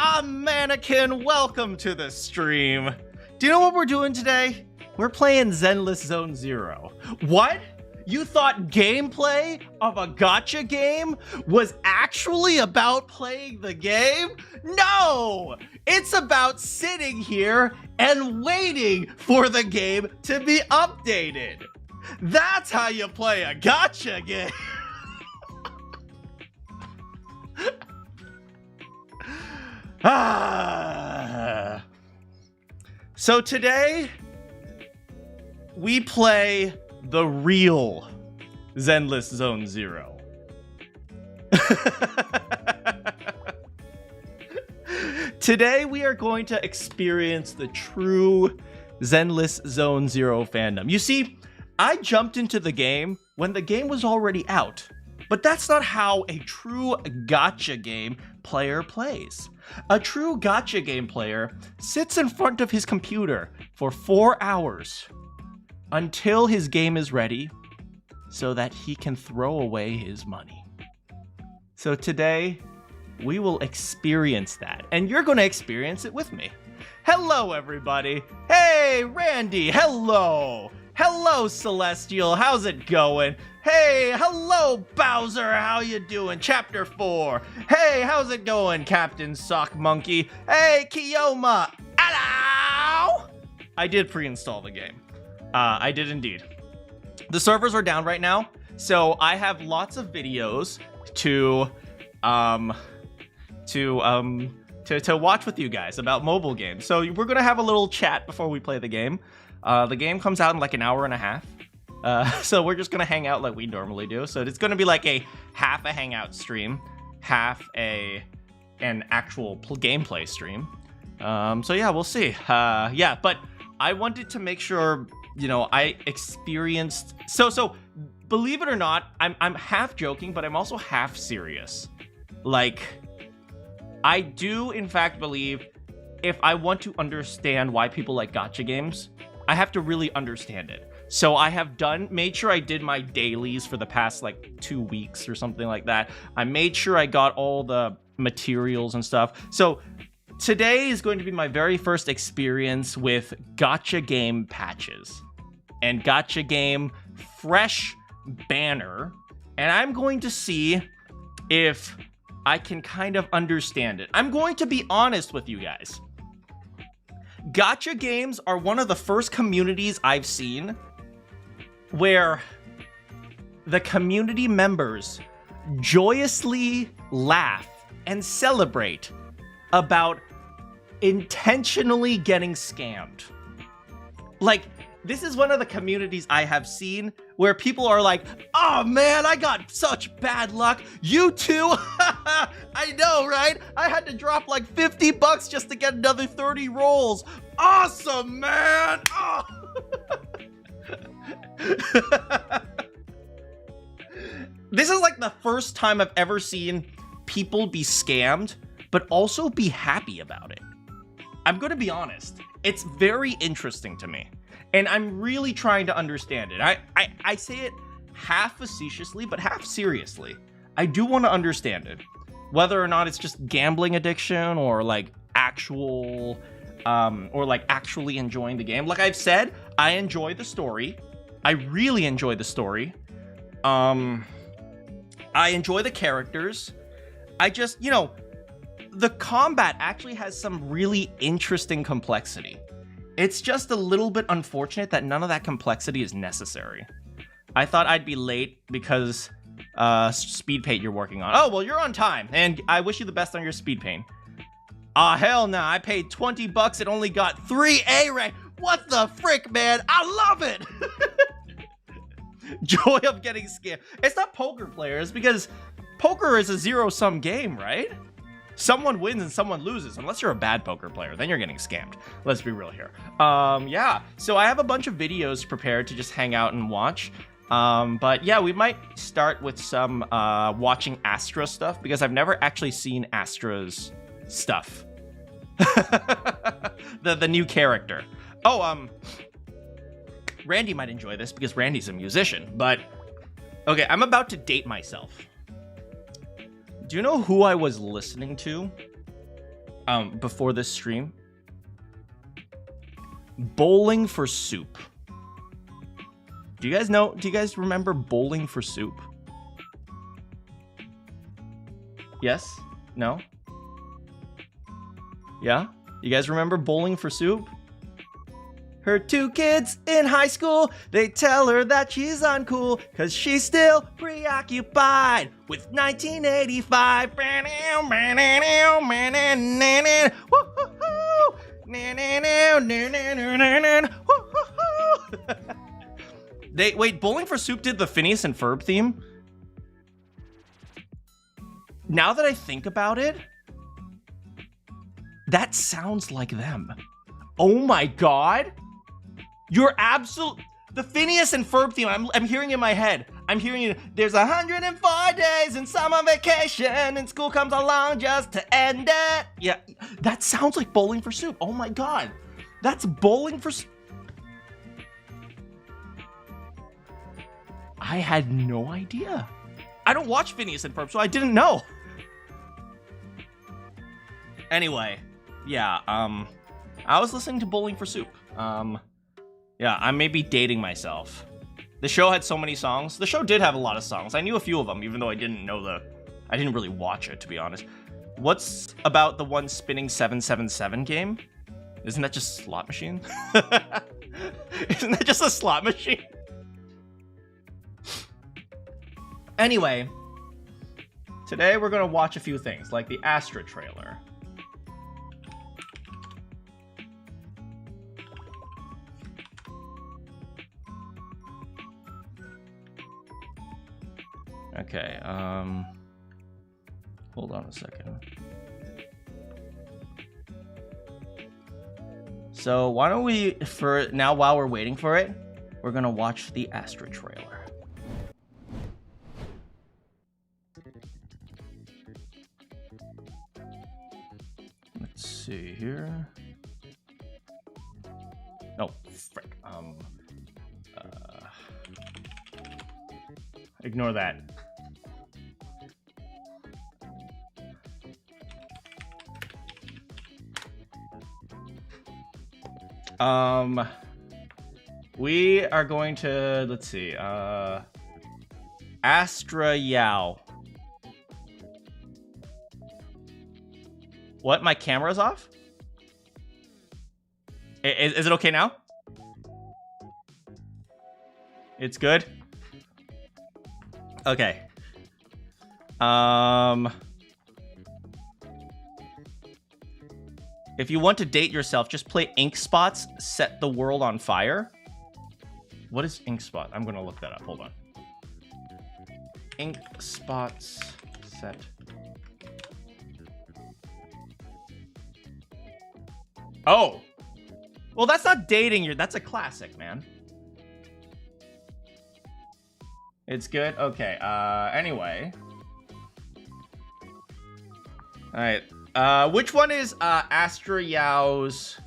I'm Manakyn. Welcome to the stream. Do you know what we're doing today? We're playing Zenless Zone Zero. What? You thought gameplay of a gacha game was actually about playing the game? No! It's about sitting here and waiting for the game to be updated. That's how you play a gacha game. So today, we play the real Zenless Zone Zero. Today, we are going to experience the true Zenless Zone Zero fandom. You see, I jumped into the game when the game was already out, but that's not how a true gacha game player plays. A true gacha game player sits in front of his computer for 4 hours until his game is ready so that he can throw away his money. So today, we will experience that, and you're going to experience it with me. Hello, everybody. Hey, Randy. Hello. Hello, Celestial. How's it going? Hey, hello, Bowser. How you doing? Chapter 4. Hey, how's it going, Captain Sock Monkey? Hey, Kiyoma. Hello. I did pre-install the game. I did indeed. The servers are down right now, so I have lots of videos to watch with you guys about mobile games. So we're gonna have a little chat before we play the game. The game comes out in like an hour and a half. So we're just gonna hang out like we normally do. So it's gonna be like half a hangout stream, half an actual gameplay stream. So yeah, we'll see. Yeah, but I wanted to make sure, you know, I experienced. So believe it or not, I'm half joking, but I'm also half serious. Like, I do in fact believe if I want to understand why people like gacha games, I have to really understand it. So I have made sure I did my dailies for the past like 2 weeks or something like that. I made sure I got all the materials and stuff. So today is going to be my very first experience with gacha game patches and gacha game fresh banner. And I'm going to see if I can kind of understand it. I'm going to be honest with you guys. Gacha games are one of the first communities I've seen where the community members joyously laugh and celebrate about intentionally getting scammed. Like, this is one of the communities I have seen where people are like, oh man, I got such bad luck. You too? I know, right? I had to drop like 50 bucks just to get another 30 rolls. Awesome, man. Oh. This is like the first time I've ever seen people be scammed, but also be happy about it. I'm going to be honest. It's very interesting to me. And I'm really trying to understand it. I say it half facetiously, but half seriously. I do want to understand it. Whether or not it's just gambling addiction or like actually enjoying the game. Like I've said, I enjoy the story. I really enjoy the story. I enjoy the characters. I just, you know, the combat actually has some really interesting complexity. It's just a little bit unfortunate that none of that complexity is necessary. I thought I'd be late because speed paint you're working on. Oh, well, you're on time, and I wish you the best on your speed paint. Ah, hell nah, I paid 20 bucks and only got 3 A rank. What the frick, man? I love it! Joy of getting scammed. It's not poker players, because poker is a zero-sum game, right? Someone wins and someone loses, unless you're a bad poker player. Then you're getting scammed. Let's be real here. Yeah, so I have a bunch of videos prepared to just hang out and watch. But yeah, we might start with some watching Astra stuff, because I've never actually seen Astra's stuff. the new character. Oh, Randy might enjoy this because Randy's a musician, but okay, I'm about to date myself. Do you know who I was listening to before this stream. Bowling for Soup. Do you guys know? Do you guys remember Bowling for Soup? Yes? No? Yeah? You guys remember Bowling for Soup? Her 2 kids in high school, they tell her that she's uncool, cause she's still preoccupied with 1985. Wait, Bowling for Soup did the Phineas and Ferb theme? Now that I think about it, that sounds like them. Oh my god. You're absolute. The Phineas and Ferb theme, I'm hearing in my head. I'm hearing it. There's 105 days in summer vacation and school comes along just to end it. Yeah, that sounds like Bowling for Soup. Oh my god. That's Bowling for Soup. I had no idea. I don't watch Phineas and Ferb, so I didn't know. Anyway, yeah, I was listening to Bowling for Soup. Yeah, I may be dating myself. The show had so many songs. The show did have a lot of songs. I knew a few of them, even though I didn't really watch it, to be honest. What's about the one spinning 777 game? Isn't that just slot machine? Isn't that just a slot machine? Anyway, today we're gonna watch a few things, like the Astra trailer. Okay, hold on a second. So why don't we, for now, while we're waiting for it, we're gonna watch the Astra trailer. Let's see here. Oh, frick. Ignore that. We are going to, let's see, Astra Yao. What? My camera's off? Is it okay now? It's good? Okay. If you want to date yourself, just play Ink Spots, Set the World on Fire. What is Ink Spot? I'm gonna look that up. Hold on. Ink Spots Set. Oh. Well, that's not dating. That's a classic, man. It's good? Okay. Anyway. Alright. Which one is Astra Yao's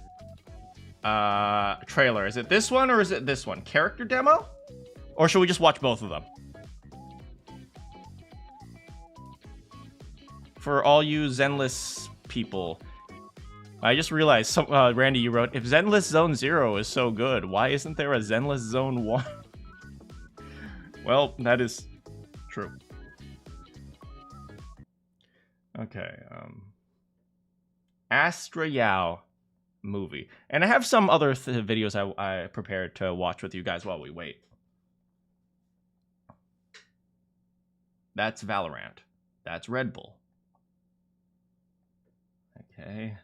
trailer? Is it this one or is it this one? Character demo? Or should we just watch both of them? For all you Zenless people, I just realized, Randy, you wrote, if Zenless Zone 0 is so good, why isn't there a Zenless Zone 1? Well, that is true. Okay, Astra Yao movie. And I have some other videos I prepared to watch with you guys while we wait. That's Valorant. That's Red Bull. Okay.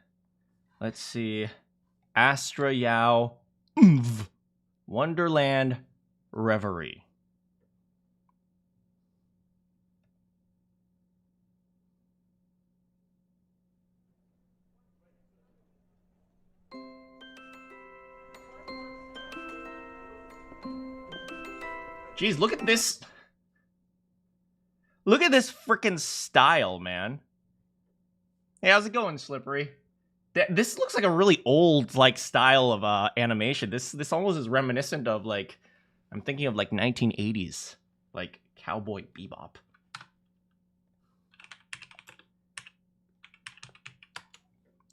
Let's see. Astra Yao Wonderland Reverie. Jeez, look at this. Look at this freaking style, man. Hey, how's it going, Slippery? This looks like a really old, like, style of animation. This almost is reminiscent of, like, I'm thinking of, like, 1980s, like, Cowboy Bebop.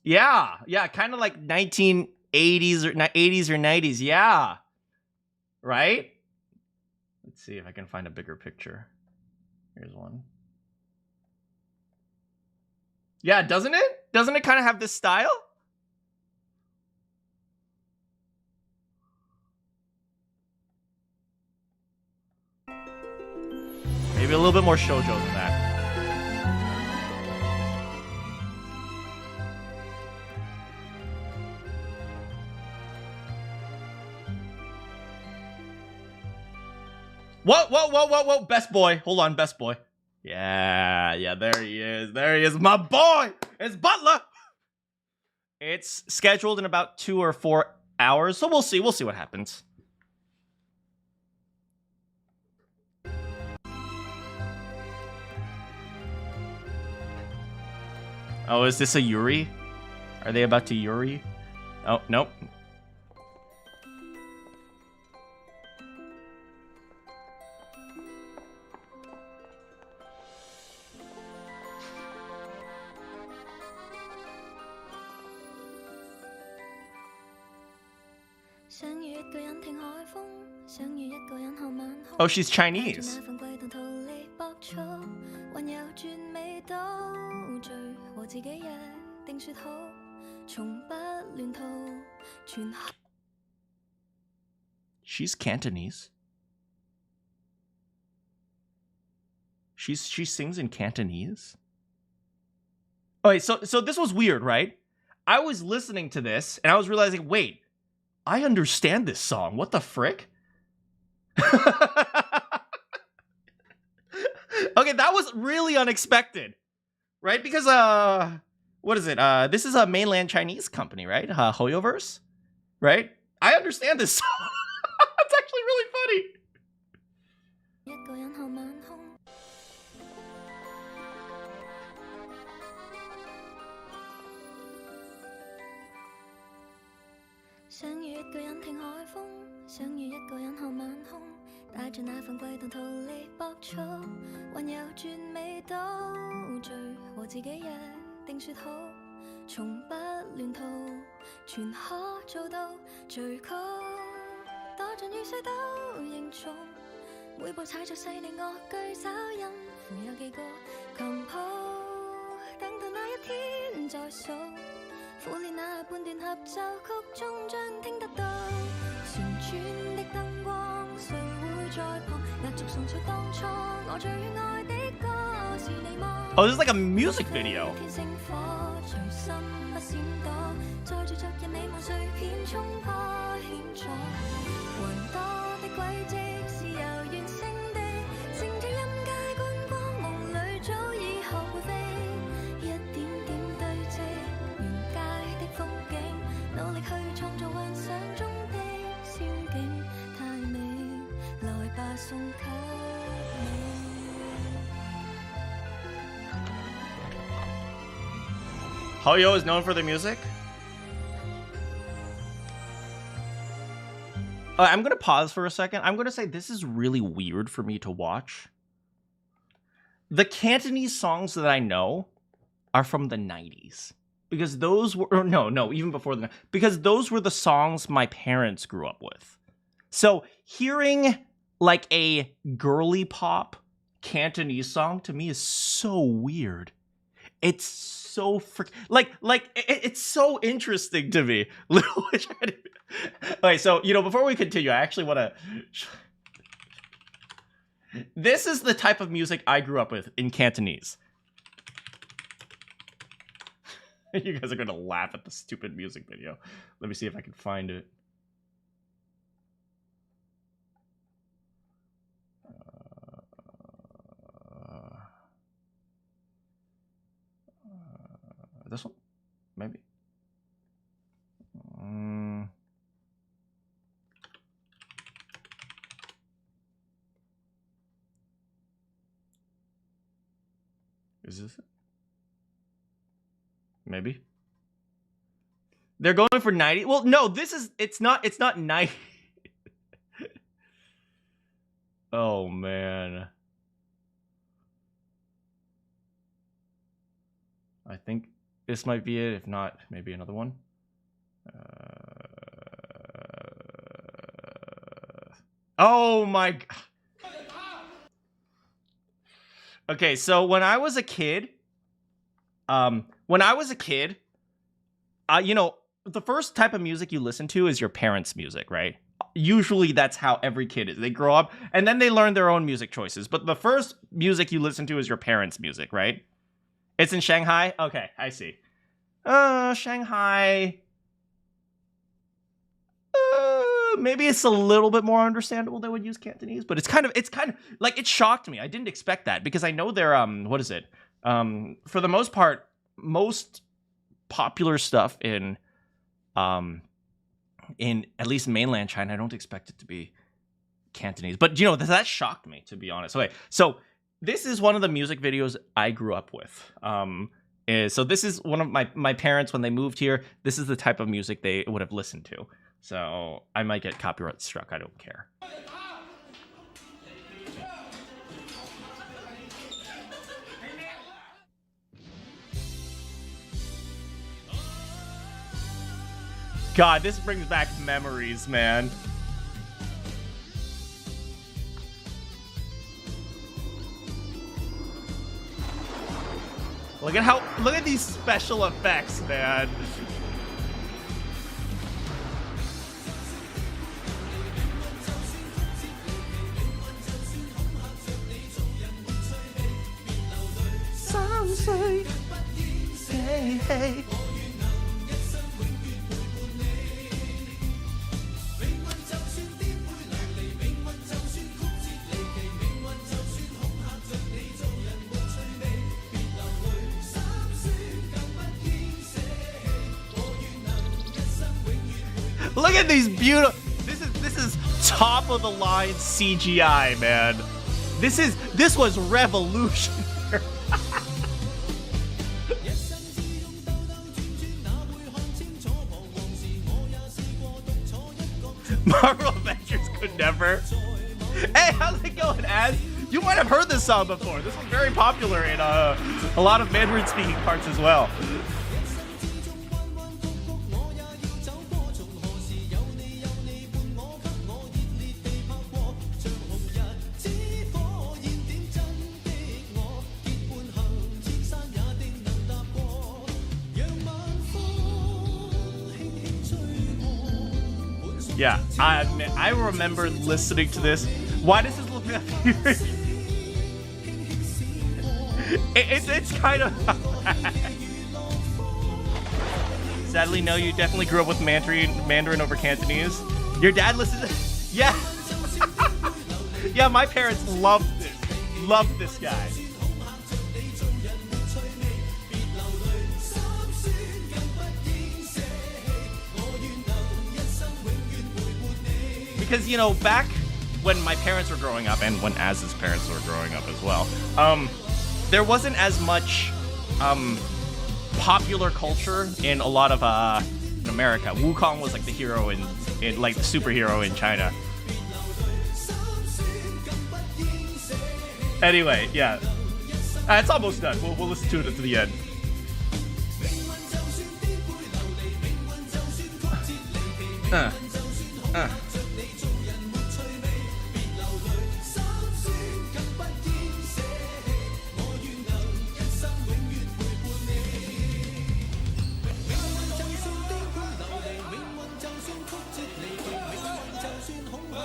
Yeah, yeah, kind of like 1980s or 80s or 90s. Yeah, right. Let's see if I can find a bigger picture. Here's one. Yeah, doesn't it? Doesn't it kind of have this style? Maybe a little bit more shoujo than that. Whoa. Best boy. Hold on, best boy. Yeah, there he is. There he is. My boy. It's Butler. It's scheduled in about 2 or 4 hours, so we'll see. We'll see what happens. Oh, is this a Yuri? Are they about to Yuri? Oh, nope. Oh, she's Chinese. She's Cantonese. She sings in Cantonese. Oh, wait, so this was weird, right? I was listening to this and I was realizing, wait, I understand this song. What the frick? Okay, that was really unexpected, right? Because what is it? This is a mainland Chinese company, right? Hoyoverse, right? I understand this song. It's actually really funny. Oh, this is like a music video. Hoyo is known for their music. I'm going to pause for a second. I'm going to say this is really weird for me to watch. The Cantonese songs that I know are from the 90s. Because those were... No, even before the... Because those were the songs my parents grew up with. So hearing like a girly pop Cantonese song to me is so weird. It's so it's so interesting to me. Okay, so before we continue, I actually want to. This is the type of music I grew up with in Cantonese. You guys are gonna laugh at the stupid music video. Let me see if I can find it. This one? Maybe? Is this it? Maybe? They're going for 90. Well, no, it's not 90. Oh, man. I think This might be it. If not, maybe another one. Oh my god. Okay, so when I was a kid, you know, the first type of music you listen to is your parents' music, right? Usually that's how every kid is. They grow up and then they learn their own music choices. But the first music you listen to is your parents' music, right? It's in Shanghai? Okay, I see. Shanghai. Maybe it's a little bit more understandable they would use Cantonese, but it's kind of like, it shocked me. I didn't expect that because I know they're what is it? For the most part, most popular stuff in at least mainland China, I don't expect it to be Cantonese. But you know, that shocked me, to be honest. Okay, so this is one of the music videos I grew up with. So this is one of my parents, when they moved here, this is the type of music they would have listened to. So I might get copyright struck. I don't care. God, this brings back memories, man. Look at these special effects, man. Some say, hey, hey. Look at these beautiful. This is top of the line CGI, man. This was revolutionary. Marvel Avengers could never. Hey, how's it going, Az? You might have heard this song before. This was very popular in a lot of Mandarin-speaking parts as well. Yeah, I remember listening to this. Why does this look familiar? It's kind of. Sadly, no. You definitely grew up with Mandarin over Cantonese. Your dad listens. Yeah. Yeah, my parents loved this guy. Because, you know, back when my parents were growing up, and when Az's parents were growing up as well, there wasn't as much popular culture in a lot of in America. Wukong was like the hero in like the superhero in China. Anyway, yeah, it's almost done. We'll listen to it at the end.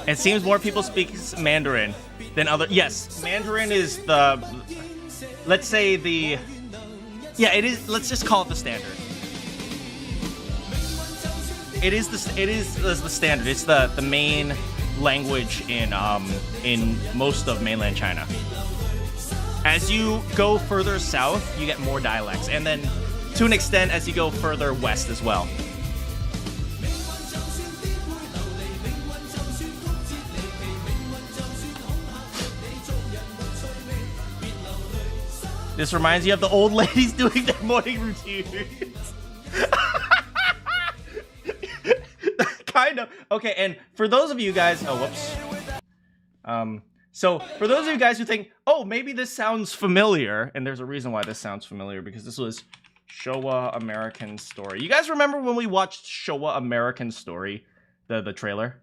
It seems more people speak Mandarin than other. Yes, Mandarin is the. Let's say the. Yeah, it is. Let's just call it the standard. It is the standard. It's the main language in most of mainland China. As you go further south, you get more dialects, and then to an extent, as you go further west as well. This reminds you of the old ladies doing their morning routines. Kind of. Okay, and for those of you guys... Oh, whoops. So, for those of you guys who think, oh, maybe this sounds familiar, and there's a reason why this sounds familiar, because this was Showa American Story. You guys remember when we watched Showa American Story? The trailer?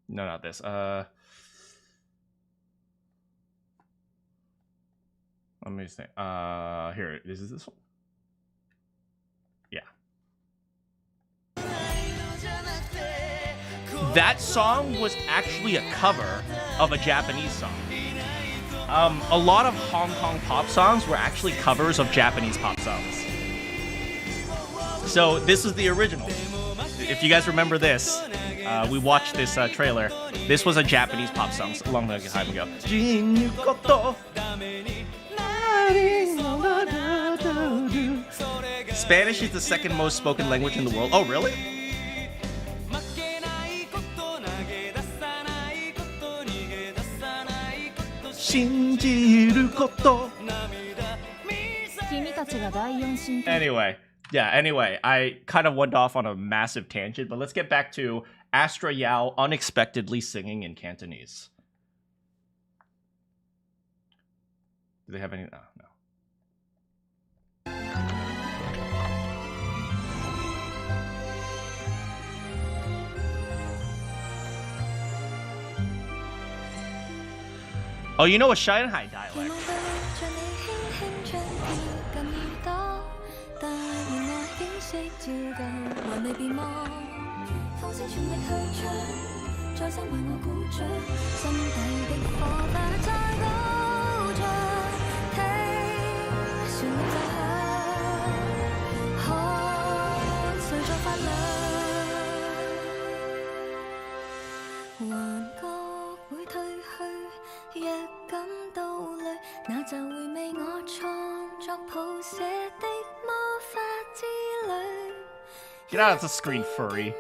No, not this. Let me see. Here, is this one? Yeah. That song was actually a cover of a Japanese song. A lot of Hong Kong pop songs were actually covers of Japanese pop songs. So this is the original. If you guys remember this, we watched this trailer. This was a Japanese pop song a long time ago. Spanish is the second most spoken language in the world. Oh, really? Anyway, I kind of went off on a massive tangent, but let's get back to Astra Yao unexpectedly singing in Cantonese. Do they have any? Oh, no. Oh, you know a Shanghai dialect. Get out of the screen, furry.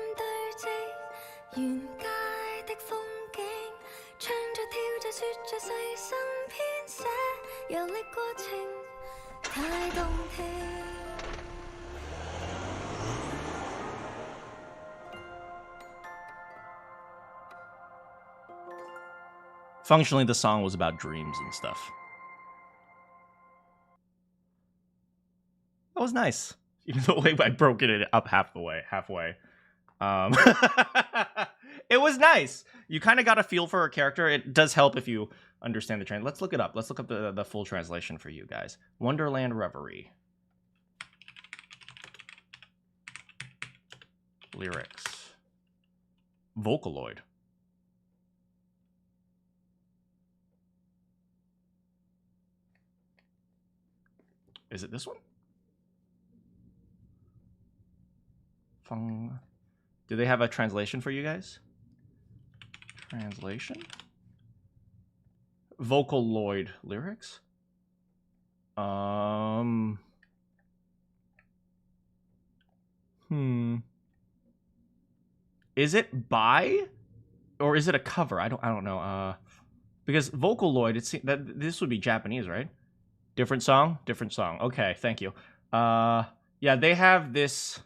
Functionally, the song was about dreams and stuff. That was nice. Even though I broke it up halfway. It was nice. You kind of got a feel for her character. It does help if you understand the trend. Let's look it up. Let's look up the full translation for you guys. Wonderland Reverie. Lyrics. Vocaloid. Is it this one? Do they have a translation for you guys? Translation? Vocaloid lyrics? Is it by, or is it a cover? I don't know. Because Vocaloid, it's that this would be Japanese, right? Different song. Okay, thank you. Yeah, they have this.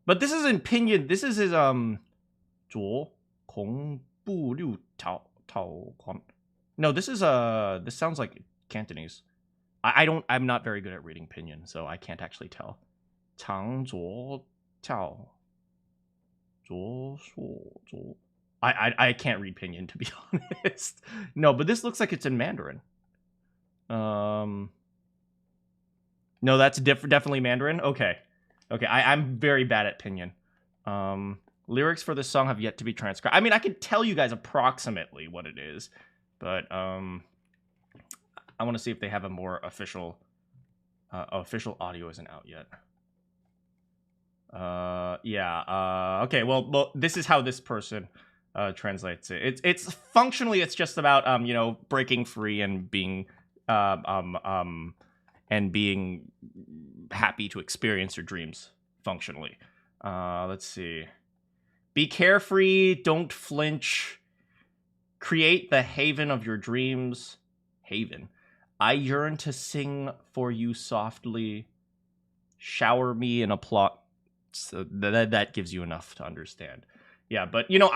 But this is in Pinyin. This is his 左恐怖六套 No, this is this sounds like Cantonese. I'm not very good at reading Pinyin, so I can't actually tell. 长左跳 I can't read Pinyin, to be honest. No, but this looks like it's in Mandarin. No, that's definitely Mandarin. Okay. I'm very bad at Pinyin. Lyrics for this song have yet to be transcribed. I mean, I could tell you guys approximately what it is, but I want to see if they have a more official audio isn't out yet. Yeah. Okay. Well, this is how this person translates it. It's functionally, it's just about breaking free and being happy to experience your dreams functionally. Let's see. Be carefree, don't flinch. Create the haven of your dreams. Haven. I yearn to sing for you softly. Shower me in applause. So that gives you enough to understand. Yeah, but you know,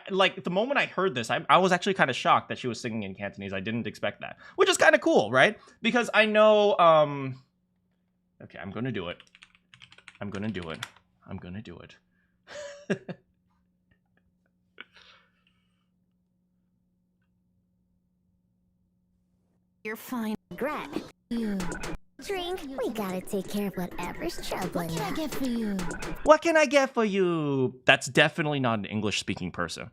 like the moment I heard this, I was actually kind of shocked that she was singing in Cantonese. I didn't expect that, which is kind of cool, right? Because I know, okay, I'm gonna do it. I'm gonna do it. I'm gonna do it. You're fine. Greg. You. Drink. We gotta take care of whatever's troubling you. What can I get for you? What can I get for you? That's definitely not an English-speaking person.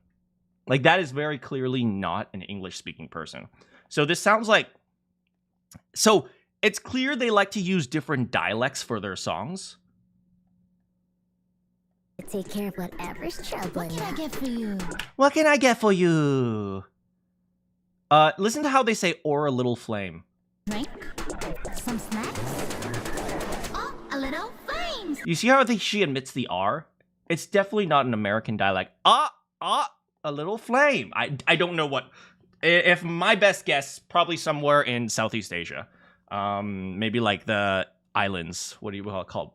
Like, that is very clearly not an English-speaking person. So this sounds like... So, it's clear they like to use different dialects for their songs. Take care of whatever's troubling you. What can I get for you? What can I get for you? Listen to how they say, or a little flame. Drink? Some snacks? Oh, a little flames! You see how she admits the R? It's definitely not an American dialect. A little flame. I don't know what... If my best guess, probably somewhere in Southeast Asia. Maybe like the islands. What do you call it called?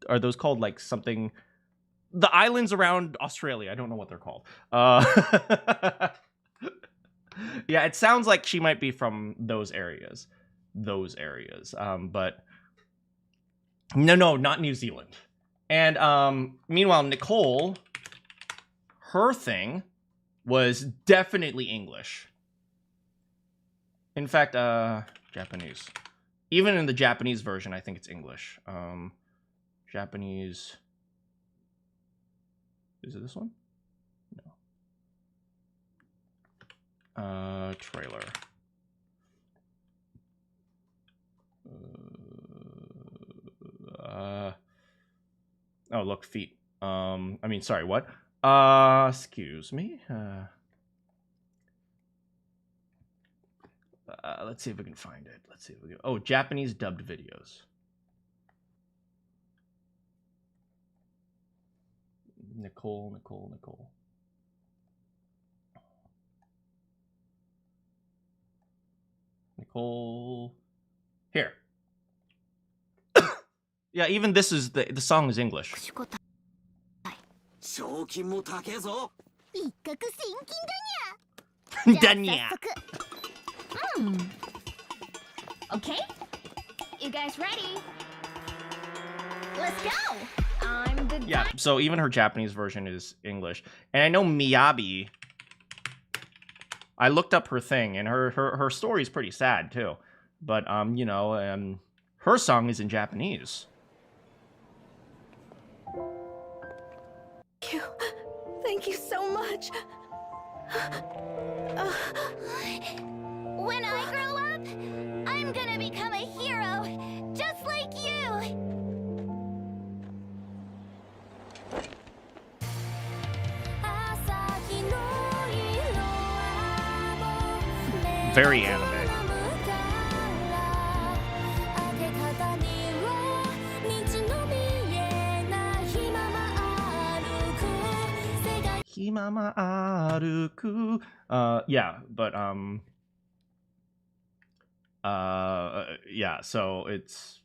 Are those called like something... The islands around Australia. I don't know what they're called. Yeah, it sounds like she might be from those areas. But no, not New Zealand. And meanwhile, Nicole, her thing was definitely English. In fact, Japanese. Even in the Japanese version, I think it's English. Japanese. Is it this one? No. Trailer. Oh, look, feet. I mean, sorry, what? Excuse me. Let's see if we can find it. Let's see if we can... Oh, Japanese dubbed videos. Nicole. Nicole. Here. Yeah, even this is the song is English. Danya. Okay, you guys ready? Let's go. I'm the Yeah, so even her Japanese version is English. And I know Miyabi, I looked up her thing, and her story is pretty sad too. But you know, her song is in Japanese. Thank you so much. When I grow up, I'm gonna become a hero, just like you. Very anime. Himama aruku. Yeah, but yeah, so it's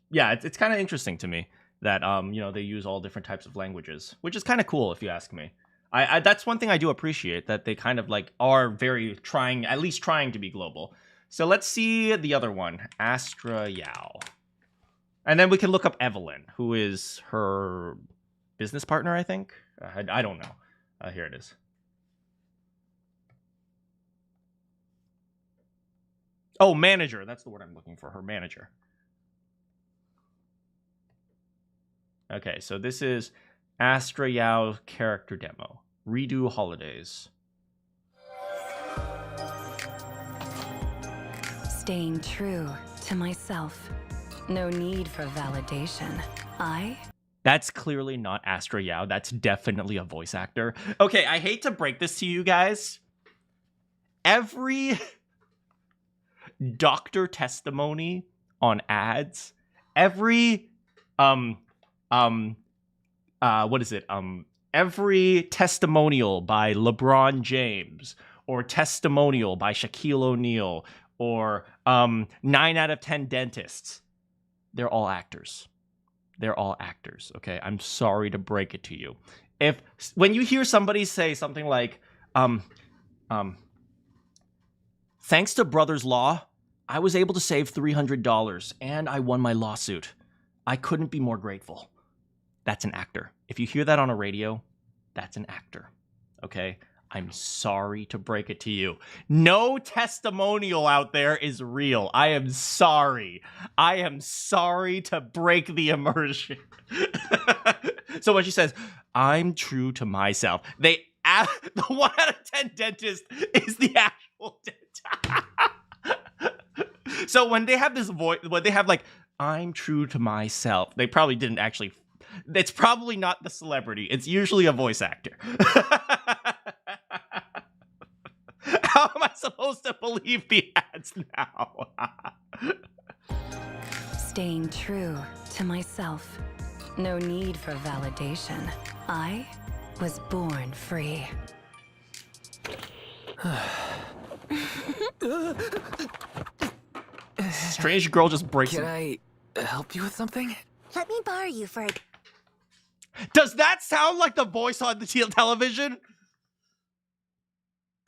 kind of interesting to me that you know, they use all different types of languages, which is kind of cool if you ask me. I that's one thing I do appreciate, that they kind of like are very trying, at least trying to be global. So let's see the other one, Astra Yao. And then we can look up Evelyn, who is her business partner, I think. I don't know. Here it is. Oh, manager. That's the word I'm looking for. Her manager. Okay, so this is Astra Yao character demo. Redo holidays. Staying true to myself. No need for validation. That's clearly not Astra Yao. That's definitely a voice actor. Okay, I hate to break this to you guys. Every doctor testimony on ads, every what is it? Every testimonial by LeBron James, or testimonial by Shaquille O'Neal, or 9 out of 10 dentists, they're all actors. They're all actors, okay? I'm sorry to break it to you. when you hear somebody say something like, thanks to Brother's Law, I was able to save $300 and I won my lawsuit. I couldn't be more grateful. That's an actor. If you hear that on a radio, that's an actor. Okay? I'm sorry to break it to you. No testimonial out there is real. I am sorry. I am sorry to break the immersion. So when she says, I'm true to myself, the 1 out of 10 dentist is the actual dentist. So when they have this voice, when they have like, I'm true to myself, they probably didn't actually, it's probably not the celebrity. It's usually a voice actor. How am I supposed to believe the ads now? Staying true to myself. No need for validation. I was born free. Strange girl just breaks. Can I help you with something? Let me borrow you for a... Does that sound like the voice on the television?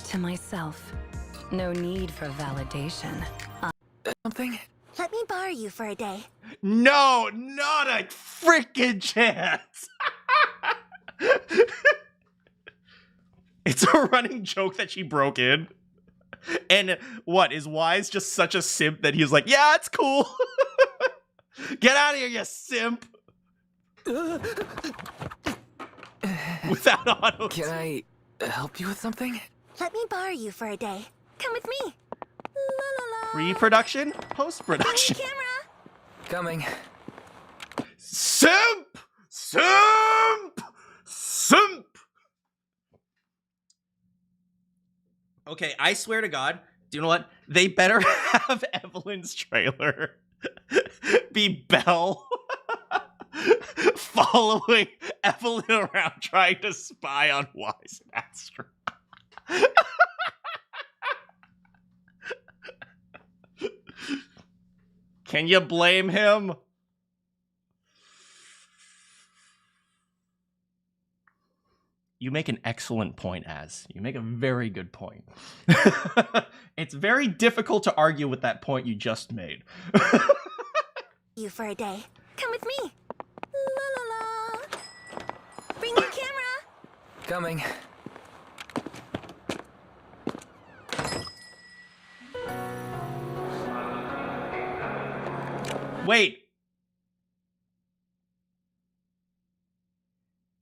To myself. No need for validation. Something? Let me borrow you for a day. No, not a freaking chance. It's a running joke that she broke in. And what, is Wise just such a simp that he's like, yeah, it's cool. Get out of here, you simp. Without auto. Can I help you with something? Let me borrow you for a day. Come with me. La la la. Pre-production? Post-production? Camera. Coming. Simp! Simp! Simp! Okay, I swear to God, do you know what? They better have Evelyn's trailer be Belle following Evelyn around trying to spy on Wise and Astra. Can you blame him? You make an excellent point, Az. You make a very good point. It's very difficult to argue with that point you just made. You for a day. Come with me. La la la. Bring your camera. Coming. Wait.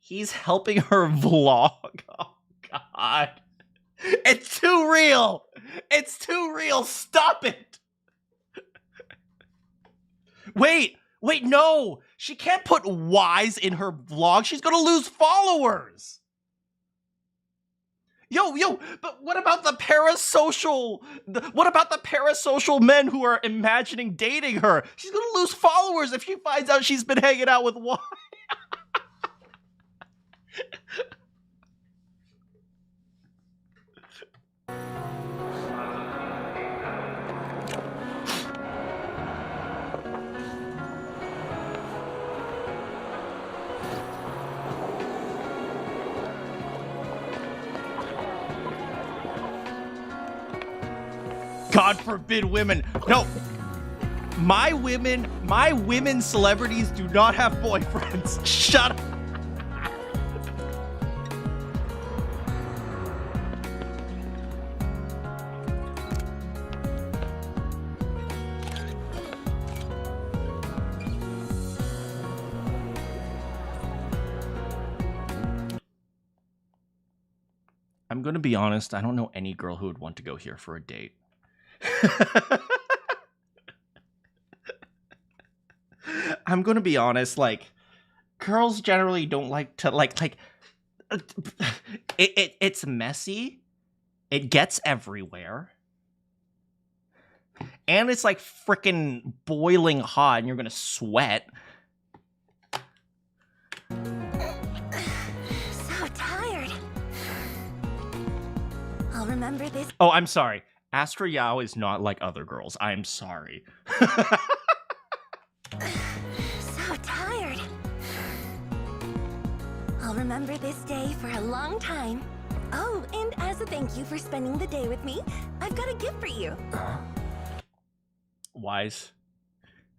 He's helping her vlog. Oh, God. It's too real. It's too real. Stop it. Wait, no. She can't put Wise in her vlog. She's going to lose followers. Yo, but what about the parasocial men who are imagining dating her? She's going to lose followers if she finds out she's been hanging out with Wise. God forbid women. No. My women celebrities do not have boyfriends. Shut up. I'm gonna be honest, I don't know any girl who would want to go here for a date. I'm gonna be honest, like, girls generally don't like to it's messy, it gets everywhere, and it's like freaking boiling hot and you're gonna sweat. So tired. I'll remember this. Oh, I'm sorry. Astra Yao is not like other girls. I'm sorry. So tired. I'll remember this day for a long time. Oh, and as a thank you for spending the day with me, I've got a gift for you. Wise,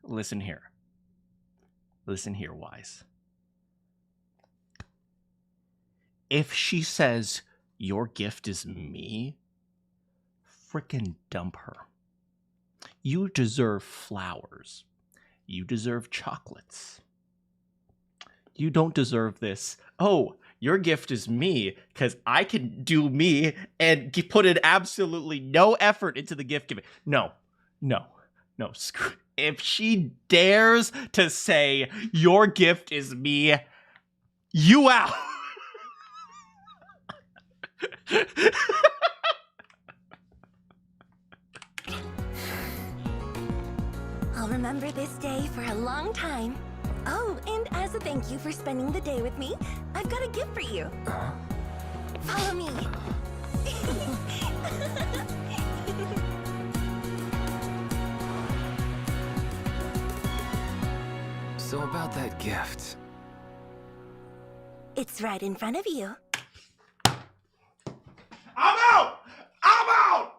listen here. Listen here, Wise. If she says your gift is me, frickin' dump her. You deserve flowers. You deserve chocolates. You don't deserve this. Oh, your gift is me because I can do me and put in absolutely no effort into the gift giving. No. Screw. If she dares to say your gift is me, you out. I'll remember this day for a long time. Oh, and as a thank you for spending the day with me, I've got a gift for you. Follow me. So about that gift. It's right in front of you. I'm out! I'm out!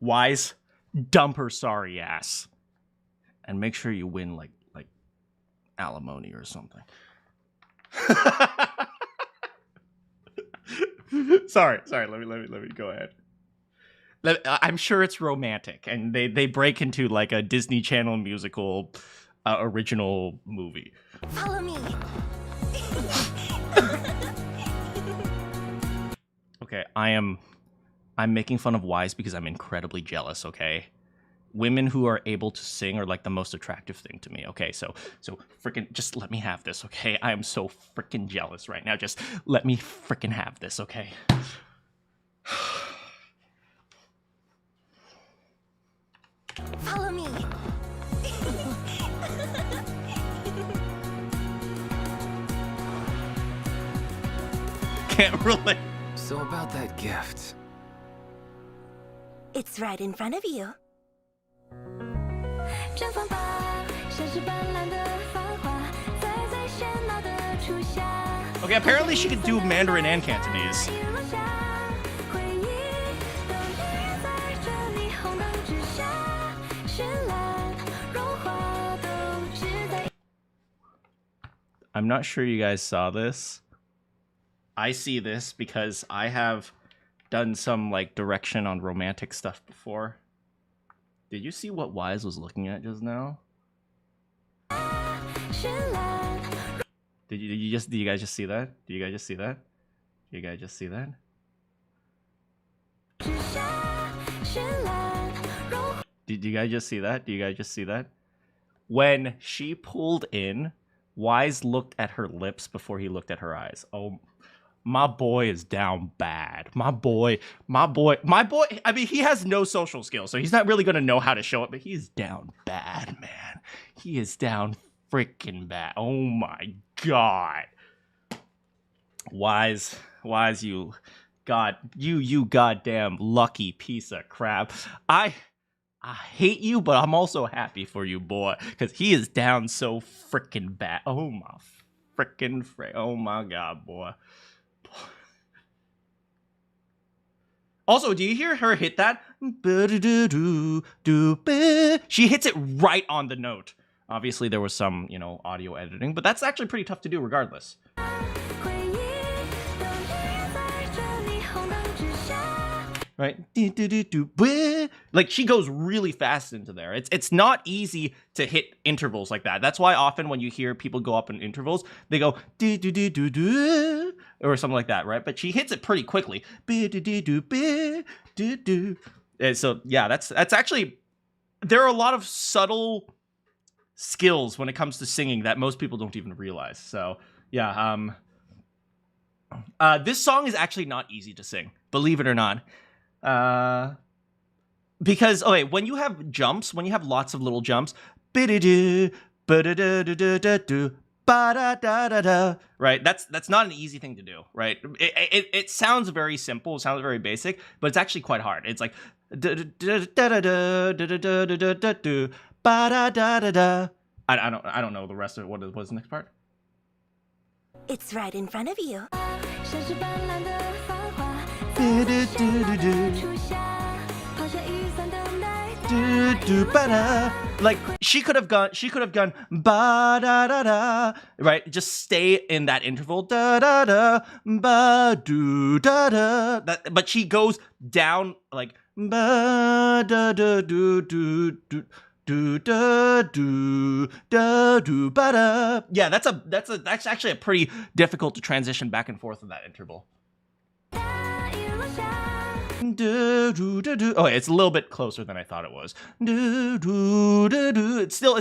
Wise, dump her sorry ass. And make sure you win like alimony or something. Sorry. Let me go ahead. I'm sure it's romantic, and they break into like a Disney Channel musical original movie. Follow me. Okay, I'm making fun of Wise because I'm incredibly jealous. Okay, women who are able to sing are like the most attractive thing to me. Okay, so freaking just let me have this. Okay, I am so freaking jealous right now. Just let me freaking have this. Okay. Follow me. Can't relate. So about that gift. It's right in front of you. Okay, apparently she could do Mandarin and Cantonese. I'm not sure you guys saw this. I see this because I have done some like direction on romantic stuff before. Did you see what Wise was looking at just now? Did you guys just see that? Do you guys just see that? Do you guys just see that? Did you guys just see that? Do you guys just see that? When she pulled in, Wise looked at her lips before he looked at her eyes. Oh, my boy is down bad. My boy. I mean, he has no social skills, so he's not really going to know how to show it, but he's down bad, man. He is down freaking bad. Oh my God. Wise, you goddamn lucky piece of crap. I hate you, but I'm also happy for you, boy, because he is down so freaking bad. Oh my oh my God, boy. Also, do you hear her hit that? She hits it right on the note. Obviously, there was some, audio editing, but that's actually pretty tough to do regardless. Right? Like, she goes really fast into there. It's not easy to hit intervals like that. That's why often when you hear people go up in intervals, they go or something like that, right? But she hits it pretty quickly. And so, yeah, that's actually... There are a lot of subtle skills when it comes to singing that most people don't even realize. So, yeah. This song is actually not easy to sing, believe it or not. Because, okay, when you have jumps, when you have lots of little jumps, ba-da-da-da-da, right? That's not an easy thing to do, right? It sounds very simple, it sounds very basic, but it's actually quite hard. It's like da-da-da-da-da-da-da-da-da-da-da, ba-da-da-da-da. I don't know the rest of it. What's the next part? It's right in front of you. Like she could have gone ba da da da, right? Just stay in that interval, da da da, ba do da da. But she goes down like ba da da do do do. Do da do da do ba da. Yeah, that's actually a pretty difficult to transition back and forth in that interval. Do, do, do, do. Oh, it's a little bit closer than I thought it was. Do, do, do, do. It's still,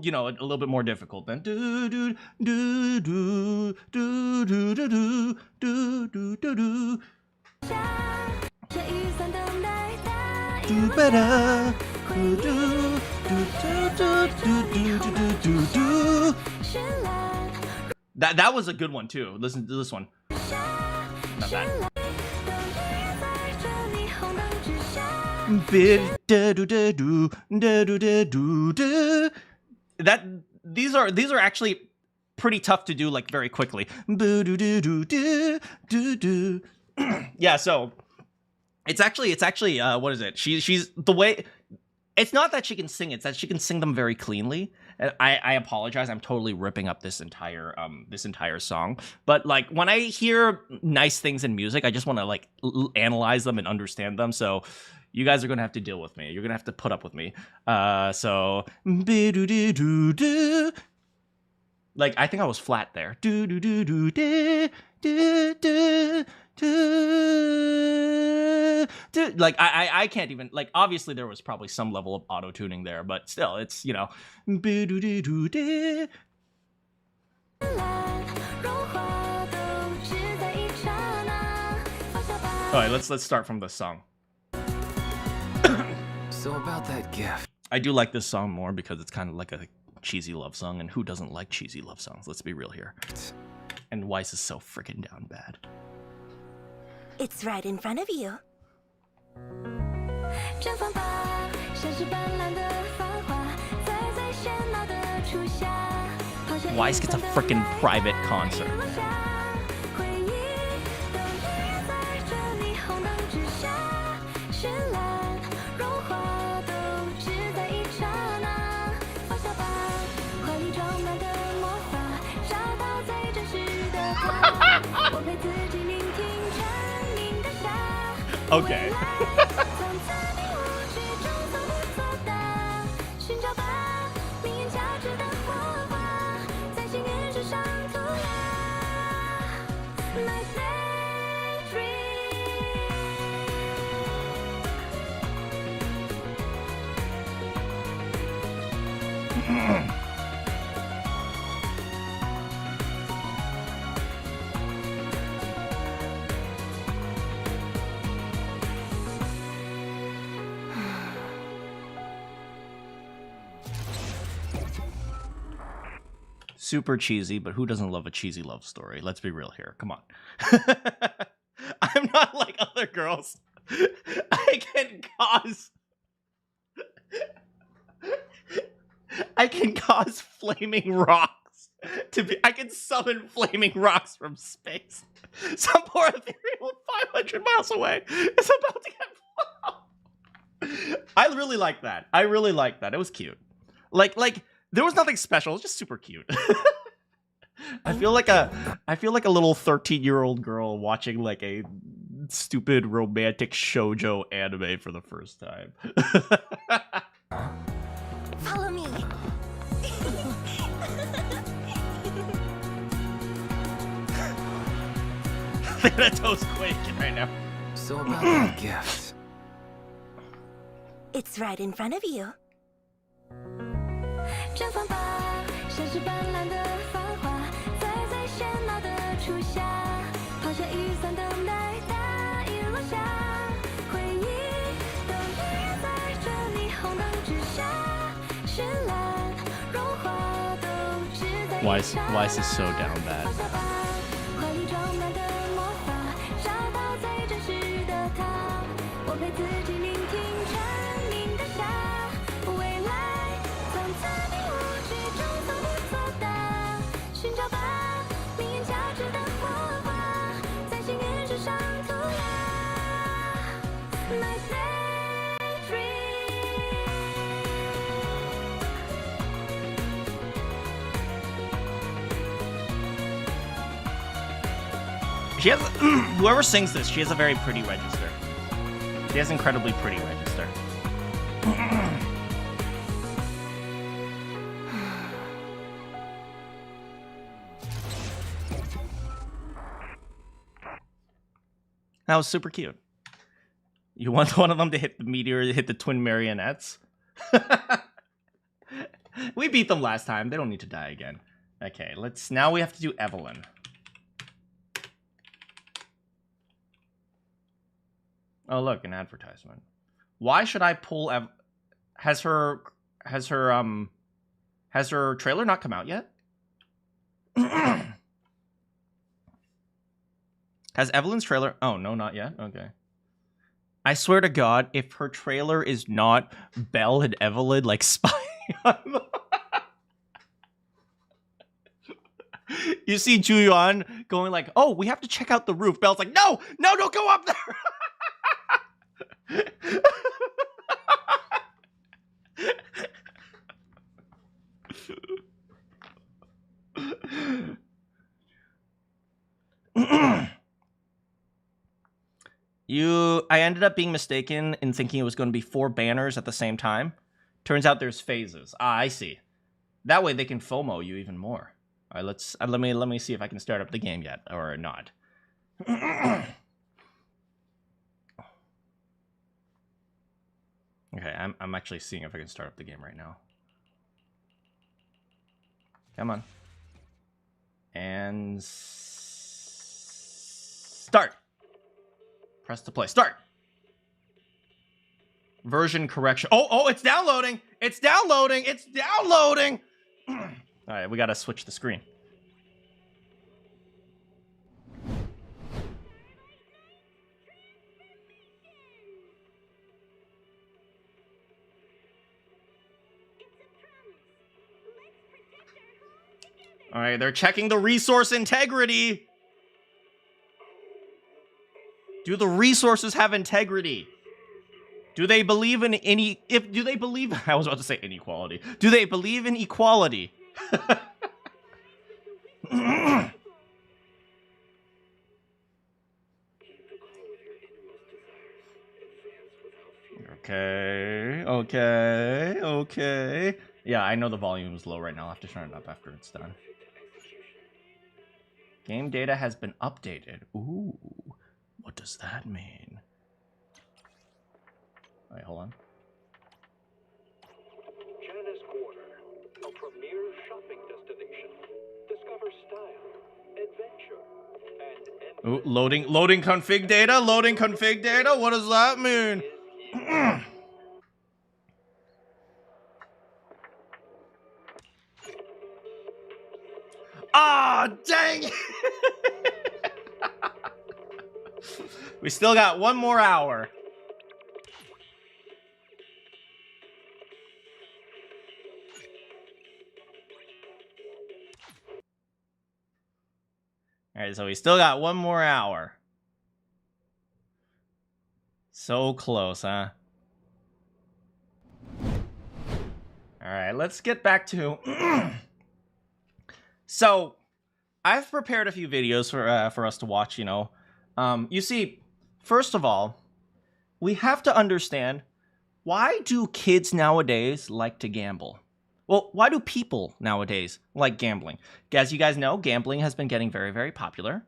you know, a little bit more difficult than do, do, do, do, do, do, do, do, do, do, do, do. Do better. Do, do, do, do, do, do, do, do, do. That was a good one too. Listen to this one. Not bad. That these are actually pretty tough to do like very quickly. Yeah, so it's actually what is it? She's the way. It's not that she can sing; it's that she can sing them very cleanly. I apologize. I'm totally ripping up this entire song. But like when I hear nice things in music, I just want to like analyze them and understand them. So you guys are gonna have to deal with me. You're gonna have to put up with me. So like I think I was flat there. Like I can't even, like, obviously there was probably some level of auto tuning there, but still it's, you know. All right, let's start from the song. So about that gift. I do like this song more because it's kind of like a cheesy love song, and who doesn't like cheesy love songs? Let's be real here. And Weiss is so freaking down bad. It's right in front of you. Weiss gets a freaking private concert. Okay. Super cheesy, but who doesn't love a cheesy love story? Let's be real here. Come on. I'm not like other girls. I can cause flaming rocks to be. I can summon flaming rocks from space. Some poor ethereal 500 miles away is about to get. I really like that. I really like that. It was cute. Like. There was nothing special. It was just super cute. I feel like a little 13-year-old girl watching like a stupid romantic shoujo anime for the first time. Follow me. That toe's quaking right now. So about that gift. It's right in front of you. Why is this so down bad? She has whoever sings this, she has a very pretty register. She has incredibly pretty register. That was super cute. You want one of them to hit the meteor, hit the twin marionettes? We beat them last time. They don't need to die again. Okay, now we have to do Evelyn. Oh, look, an advertisement. Why should I pull has her trailer not come out yet? Has Evelyn's trailer? Oh, no, not yet. Okay. I swear to God, if her trailer is not Belle and Evelyn like spying on them. You see Ju-Yuan going like, "Oh, we have to check out the roof." Belle's like, "No, no, don't go up there." I ended up being mistaken in thinking it was going to be 4 banners at the same time. Turns out there's phases. Ah, I see. That way they can FOMO you even more. All right, let me see if I can start up the game yet or not. Okay, I'm actually seeing if I can start up the game right now. Come on. And start. Press to play. Start. Version correction. Oh, it's downloading. It's downloading. It's downloading. All right, we got to switch the screen. All right, they're checking the resource integrity. Do the resources have integrity? Do they believe in do they believe, I was about to say inequality. Do they believe in equality? Okay. Yeah, I know the volume is low right now. I'll have to turn it up after it's done. Game data has been updated. Ooh, what does that mean? All right, hold on. Janice Quarter, a premier shopping destination. Discover style, adventure, and Ooh, loading config data. Loading config data. What does that mean? Ah, dang it! We still got 1 more hour. All right, so we still got 1 more hour. So close, huh? All right, let's get back to... So, I've prepared a few videos for us to watch, you know. You see, first of all, we have to understand, why do kids nowadays like to gamble? Well, why do people nowadays like gambling? As you guys know, gambling has been getting very, very popular.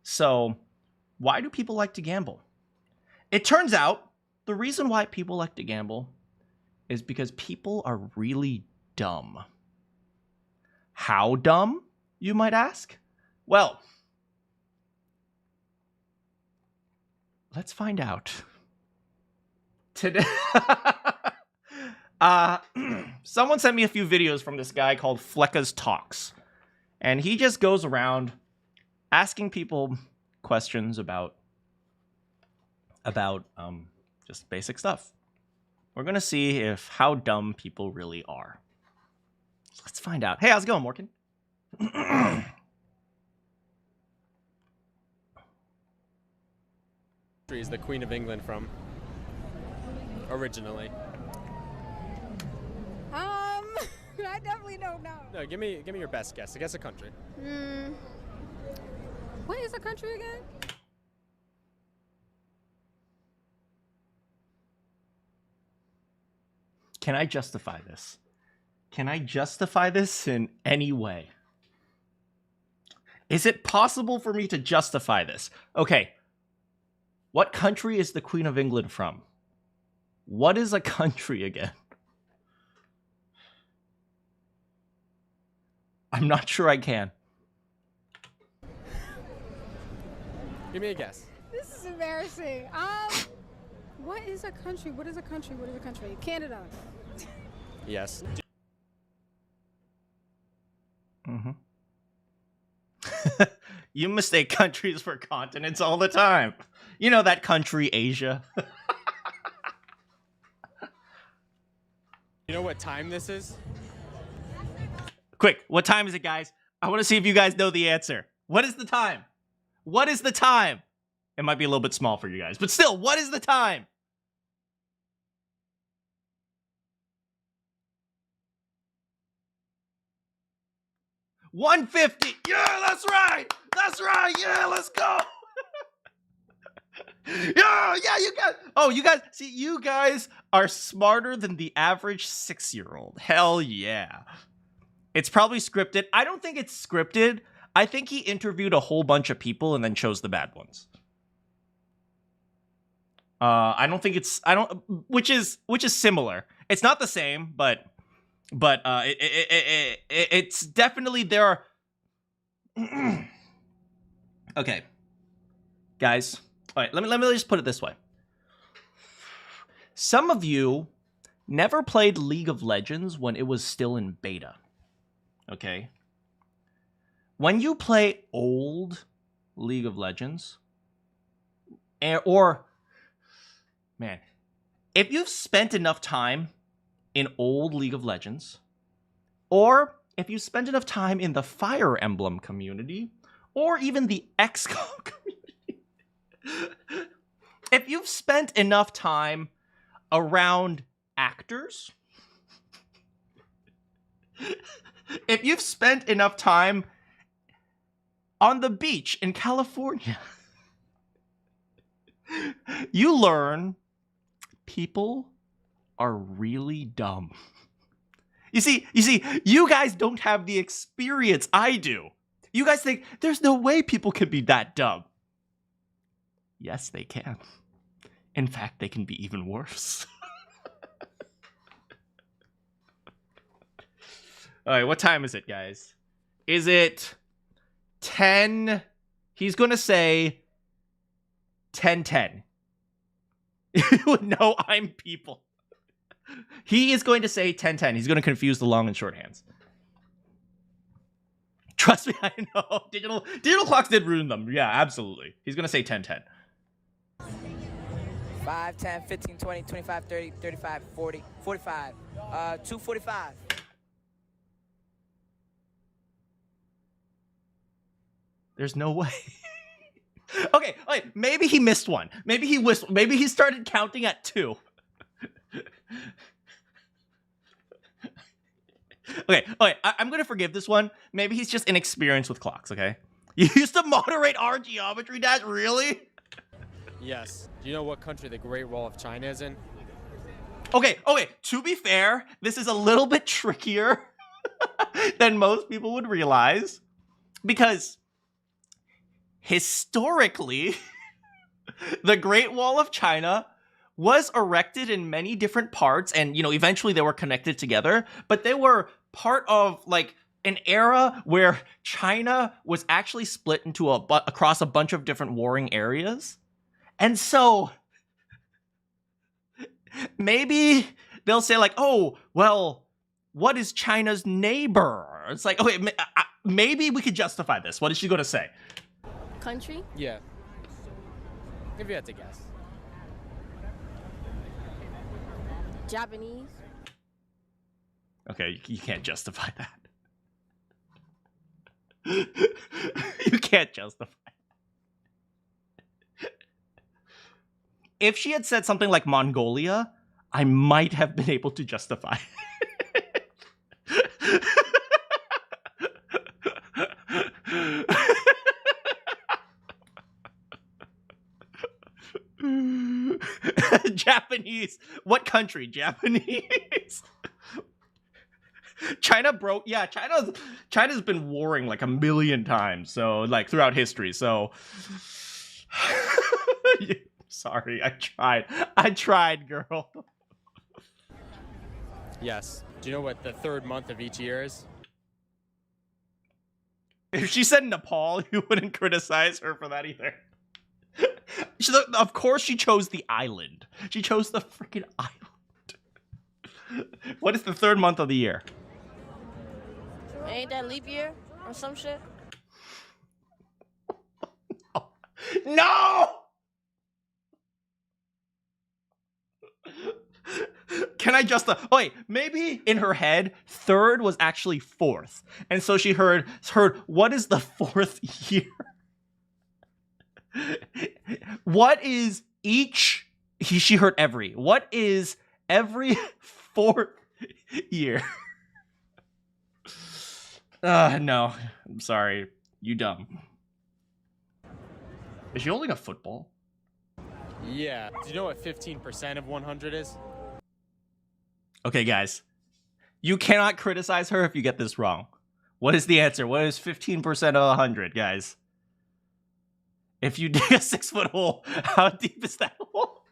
So, why do people like to gamble? It turns out, the reason why people like to gamble is because people are really dumb. How dumb, you might ask? Well, let's find out. Today, Someone sent me a few videos from this guy called Flecka's Talks. And he just goes around asking people questions about just basic stuff. We're gonna see how dumb people really are. Let's find out. Hey, how's it going, Morgan? Is the Queen of England from? Originally. I definitely don't know. No, give me your best guess. I guess a country. What is a country again? Can I justify this? Can I justify this in any way? Is it possible for me to justify this? Okay. What country is the Queen of England from? What is a country again? I'm not sure I can. Give me a guess. This is embarrassing. What is a country? What is a country? What is a country? Canada. Yes. Mm-hmm. You mistake countries for continents all the time. You know that country, Asia. You know what time this is? Quick, what time is it, guys? I want to see if you guys know the answer. What is the time? What is the time? It might be a little bit small for you guys, but still, what is the time? $1:50. Yeah, that's right. That's right. Yeah, let's go. Yeah, you guys. Oh, you guys. See, you guys are smarter than the average 6-year-old. Hell yeah. It's probably scripted. I don't think it's scripted. I think he interviewed a whole bunch of people and then chose the bad ones. I don't think it's. I don't. Which is similar. It's not the same, but it's definitely there are. Okay, guys. All right, let me just put it this way. Some of you never played League of Legends when it was still in beta. Okay? When you play old League of Legends, or, man, if you've spent enough time in old League of Legends, or if you spent enough time in the Fire Emblem community, or even the XCOM community, if you've spent enough time around actors, if you've spent enough time on the beach in California, you learn people are really dumb. You see, you guys don't have the experience I do. You guys think there's no way people can be that dumb. Yes, they can. In fact, they can be even worse. All right, what time is it, guys? Is it 10? He's going to say 10:10. With no I'm people. He is going to say 10:10. He's going to confuse the long and short hands. Trust me, I know. Digital clocks did ruin them. Yeah, absolutely. He's going to say 10:10. 5, 10, 15, 20, 25, 30, 35, 40, 45. 2:45. There's no way. Okay, maybe he missed one. Maybe he whistled. Maybe he started counting at 2. Okay, I'm gonna forgive this one. Maybe he's just inexperienced with clocks, okay? You used to moderate our geometry dash, really? Yes. Do you know what country the Great Wall of China is in? Okay, to be fair, this is a little bit trickier than most people would realize. Because historically, the Great Wall of China was erected in many different parts, and eventually they were connected together, but they were part of like an era where China was actually split into across a bunch of different warring areas. And so maybe they'll say like, oh, well, what is China's neighbor? It's like, okay, maybe we could justify this. What is she going to say? Country? Yeah. If you had to guess. Japanese? Okay, you can't justify that. You can't justify it. If she had said something like Mongolia, I might have been able to justify it. Japanese. What country? Japanese. China broke. Yeah, China's been warring like a million times. So like throughout history. So sorry, I tried, girl. Yes. Do you know what the third month of each year is? If she said Nepal, you wouldn't criticize her for that either. Of course she chose the island. She chose the freaking island. What is the third month of the year? Ain't that leap year or some shit? No! Can I just wait, maybe in her head third was actually fourth, and so she heard what is the fourth year? What is each? She heard every. What is every fourth year? No, I'm sorry, you dumb. Is she holding a football? Yeah. Do you know what 15% of 100 is? Okay, guys. You cannot criticize her if you get this wrong. What is the answer? What is 15% of 100, guys? If you dig a 6-foot hole, how deep is that hole?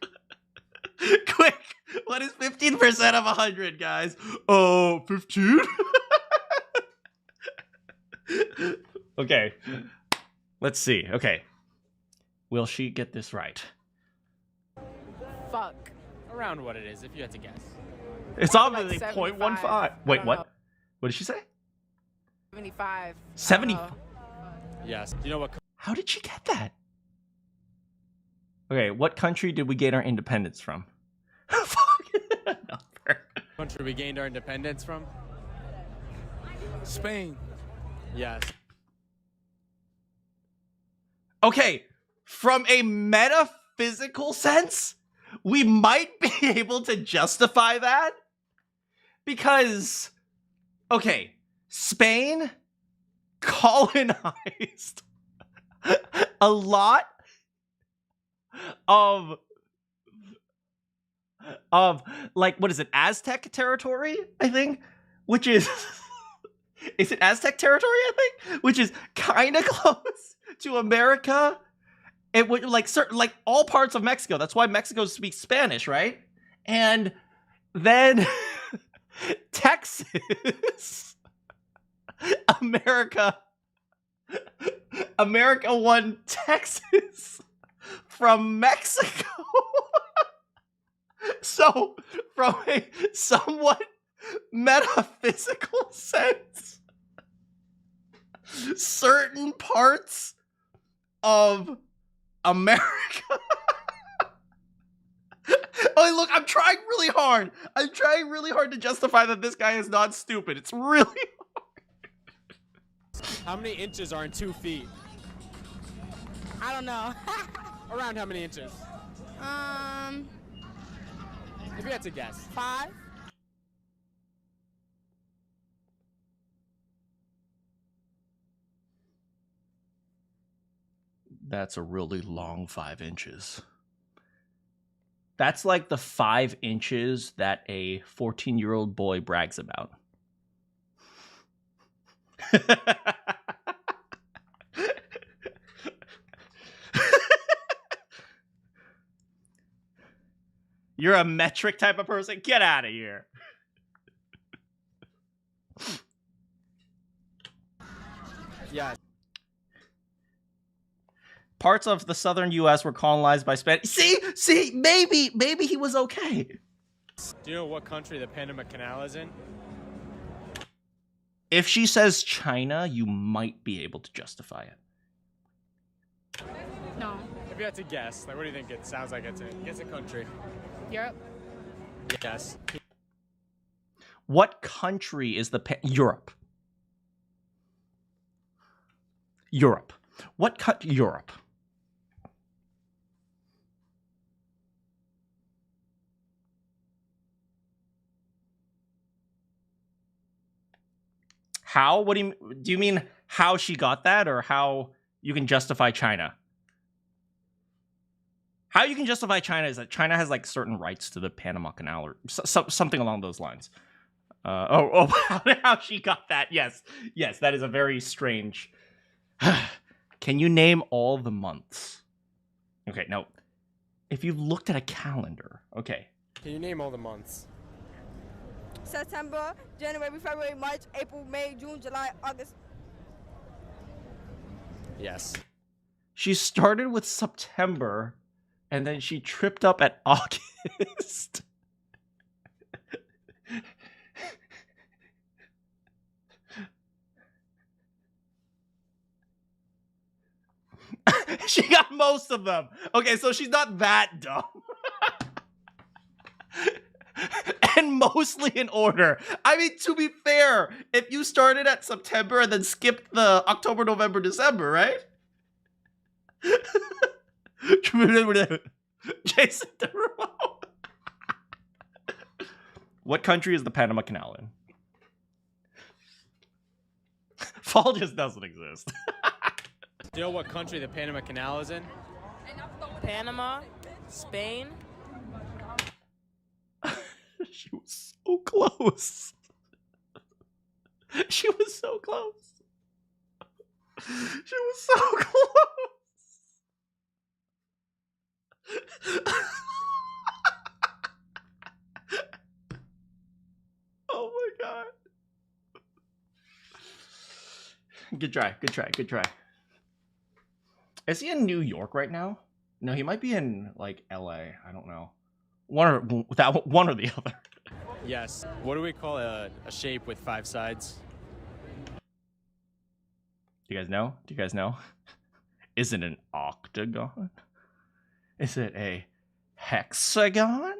Quick! What is 15% of 100, guys? Oh, 15? Okay. Let's see. Okay. Will she get this right? Fuck. Around what it is, if you had to guess. It's obviously like 0.15. Wait, what? know. What did she say? 75. 70. Yes. Do you know what How did she get that? Okay, what country did we gain our independence from? country we gained our independence from? Spain. Yes. Okay, from a metaphysical sense, we might be able to justify that because, okay, Spain colonized a lot of like, what is it, Aztec territory, I think, which is is it Aztec territory, I think, which is kind of close to America. It would like certain, like all parts of Mexico. That's why Mexico speaks Spanish, right? And then Texas, America won Texas from Mexico. So, from a somewhat metaphysical sense, certain parts of America. Oh, look, I'm trying really hard. I'm trying really hard to justify that this guy is not stupid. It's really hard. How many inches are in 2 feet? I don't know. Around how many inches? If you had to guess. 5. That's a really long 5 inches. That's like the 5 inches that a 14-year-old boy brags about. You're a metric type of person? Get out of here. Yeah. Parts of the southern U.S. were colonized by Spanish. See, maybe he was okay. Do you know what country the Panama Canal is in? If she says China, you might be able to justify it. No. If you had to guess, like, what do you think it sounds like it's in? Guess a country. Europe. Yes. What country is the Europe? Europe. What Europe? How? What do you mean how she got that, or how you can justify China? How you can justify China is that China has like certain rights to the Panama Canal or something along those lines. How she got that? Yes, that is a very strange. Can you name all the months? Okay, now, if you've looked at a calendar, okay. Can you name all the months? September, January, February, March, April, May, June, July, August. Yes. She started with September, and then she tripped up at August. She got most of them. Okay, so she's not that dumb. And mostly in order. I mean, to be fair, if you started at September and then skipped the October, November, December, right? Jason Derulo. What country is the Panama Canal in? Fall just doesn't exist. Do you know what country the Panama Canal is in? Panama, Spain. She was so close. She was so close. She was so close. Oh my god. Good try. Is he in New York right now? No, he might be in like LA. I don't know. One or the other. Yes. What do we call a shape with 5 sides? Do you guys know? Is it an octagon? Is it a hexagon?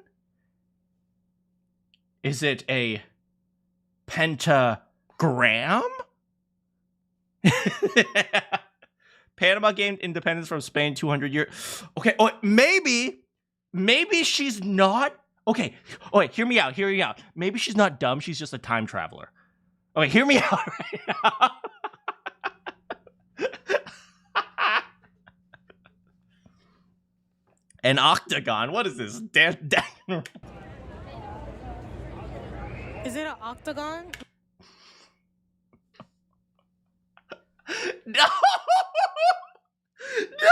Is it a pentagram? Panama gained independence from Spain 200 years. Okay, maybe she's not. Okay, hear me out. Maybe she's not dumb. She's just a time traveler. Okay, hear me out right now. An octagon? What is this? Is it an octagon? No! No!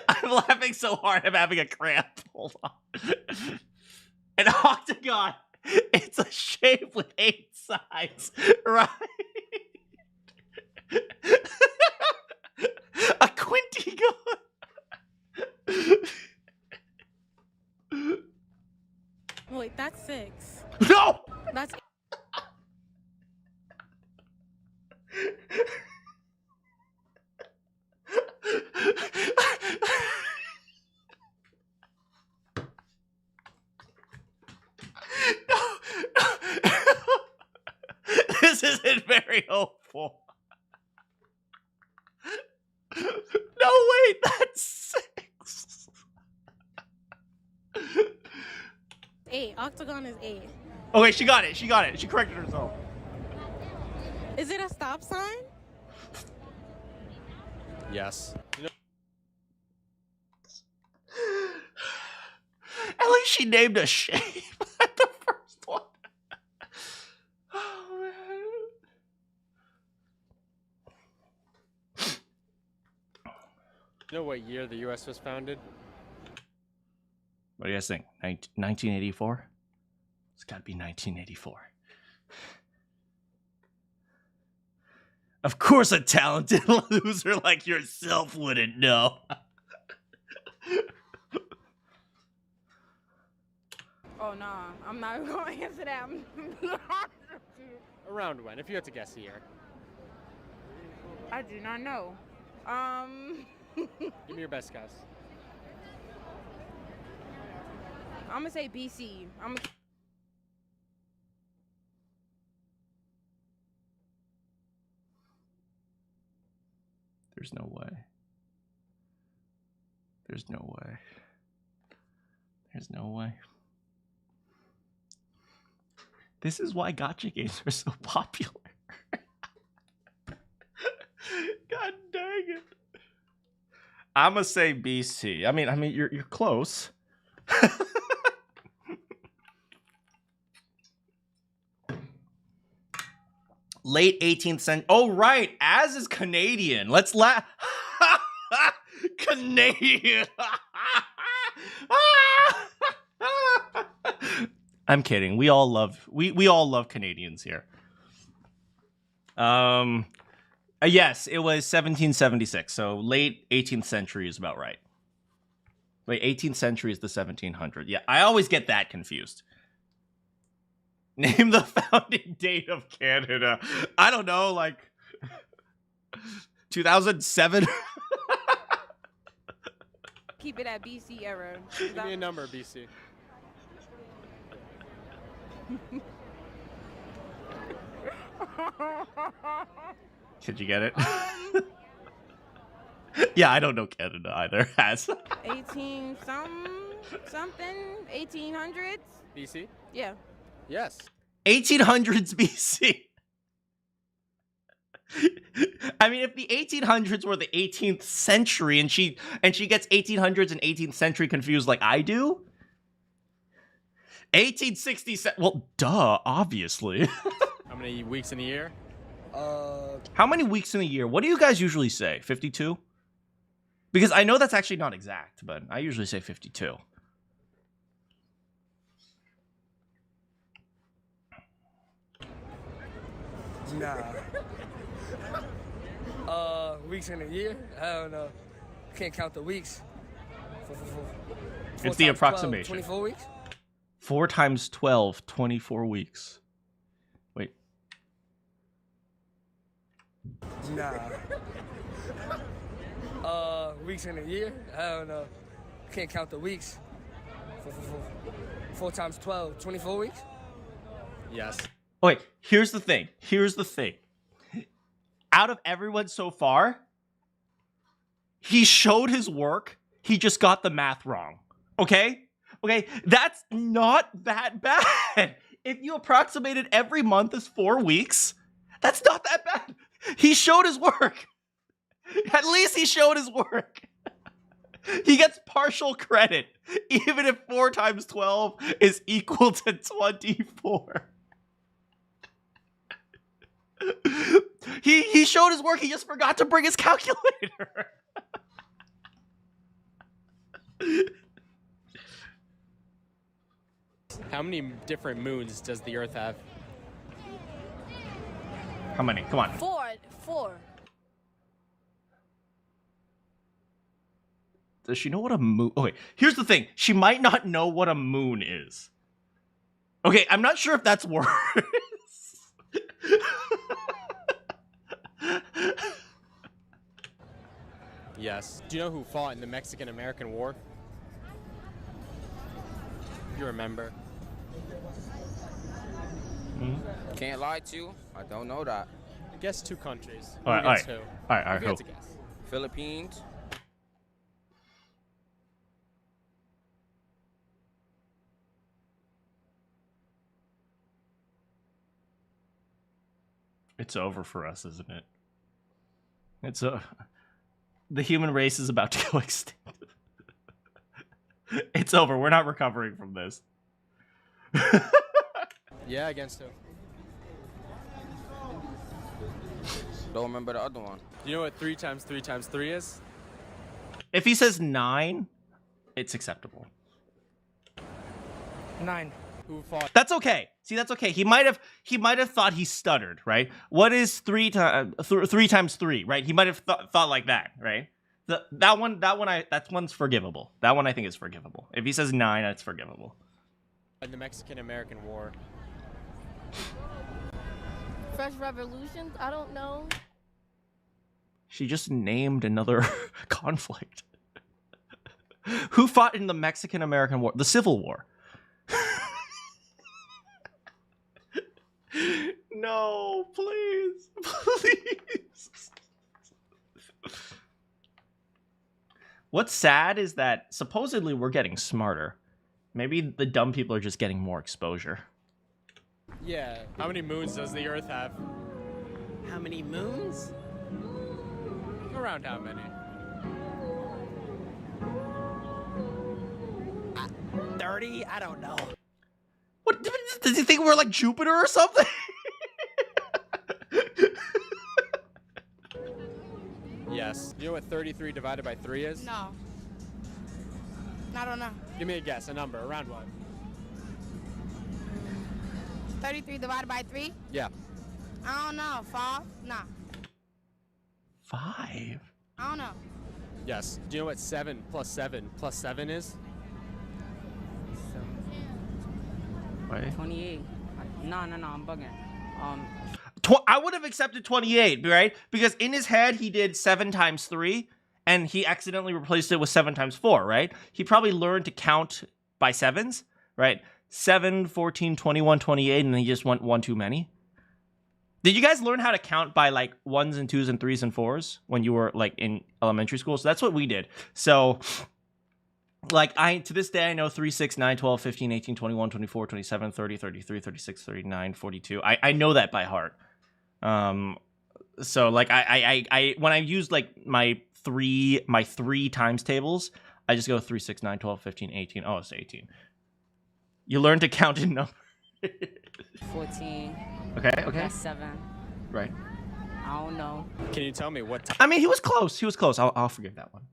I'm laughing so hard I'm having a cramp. Hold on. An octagon. It's a shape with 8 sides, right? A quintagon. Wait, that's 6. No! That's This isn't very hopeful. No, wait, that's 6. 8. Octagon is 8. Okay, she got it. She corrected herself. Is it a stop sign? Yes. You know, At least she named a shape at the first one. Oh, man. you know what year the U.S. was founded? What do you guys think? 1984? It's got to be 1984. Of course a talented loser like yourself wouldn't know. Oh, no. I'm not going to answer that. Around when? If you had to guess a year. I do not know. Give me your best guess. I'm going to say BC. There's no way. There's no way. There's no way. This is why gacha games are so popular. God dang it. I'm gonna say BC. I mean, you're close. Late 18th century. Oh, right. Az is Canadian. Let's laugh. Canadian. I'm kidding. We all love Canadians here. Yes, it was 1776. So late 18th century is about right. Wait, 18th century is the 1700. Yeah, I always get that confused. Name the founding date of Canada. I don't know, like 2007. Keep it at BC era. Give me a number, BC. Could you get it? Yeah, I don't know Canada either. Has 18 something 1800s. BC? Yeah. Yes. 1800s BC. I mean, if the 1800s were the 18th century and she gets 1800s and 18th century confused like I do. 1867. Well, duh, obviously. How many weeks in a year? How many weeks in a year? What do you guys usually say? 52? Because I know that's actually not exact, but I usually say 52. Nah. Weeks in a year? I don't know. Can't count the weeks. It's the approximation. 24 weeks? 4 times 12, 24 weeks. Wait. Nah. Weeks in a year? I don't know. Can't count the weeks. 4 times 12, 24 weeks? Yes. Wait, here's the thing. Out of everyone so far, he showed his work. He just got the math wrong. Okay? Okay, that's not that bad. If you approximated every month as 4 weeks, that's not that bad. He showed his work. At least he showed his work. He gets partial credit, even if 4 times 12 is equal to 24. He showed his work. He just forgot to bring his calculator. How many different moons does the Earth have? How many? Come on. Four. Does she know what a moon? Okay, here's the thing. She might not know what a moon is. Okay, I'm not sure if that's worse. Yes. Do you know who fought in the Mexican-American War? You remember? Can't lie to you. I don't know that. Guess 2 countries. All right. Who? All right. If you had to guess. Philippines. It's over for us, isn't it? The human race is about to go extinct. It's over. We're not recovering from this. Yeah, against who? Don't remember the other one. Do you know what 3 times 3 times 3 is? If he says 9, it's acceptable. 9. Who fought? That's okay. See, that's okay. He might have thought he stuttered, right? What is 3 times 3, right? He might have thought like that, right? That one's forgivable. That one I think is forgivable. If he says 9, that's forgivable. In the Mexican-American War. Fresh Revolutions? I don't know. She just named another conflict. Who fought in the Mexican-American War? The Civil War. No, please. Please. What's sad is that supposedly we're getting smarter. Maybe the dumb people are just getting more exposure. Yeah. How many moons does the Earth have? How many moons? Around how many? 30? I don't know. What does he think we're like Jupiter or something? Yes. Do you know what 33 divided by 3 is? No. I don't know. Give me a guess, a number. Around what? 33 divided by 3? Yeah. I don't know. 5? Nah. 5? I don't know. Yes. Do you know what 7 plus 7 plus 7 is? What? 28. No, I'm bugging. I would have accepted 28, right? Because in his head, he did 7 times 3, and he accidentally replaced it with 7 times 4, right? He probably learned to count by 7s, right? 7, 14, 21, 28, and then he just went one too many. Did you guys learn how to count by like 1s and 2s and 3s and 4s when you were like in elementary school? So that's what we did. So like to this day, I know 3, 6, 9, 12, 15, 18, 21, 24, 27, 30, 33, 36, 39, 42. I know that by heart. So like I when I use like my three times tables, I just go 3, 6, 9, 12, 15, 18. Oh, it's 18. You learn to count in numbers. 14. Okay. That's 7. Right. I don't know. Can you tell me what I mean, he was close. He was close. I'll forgive that one.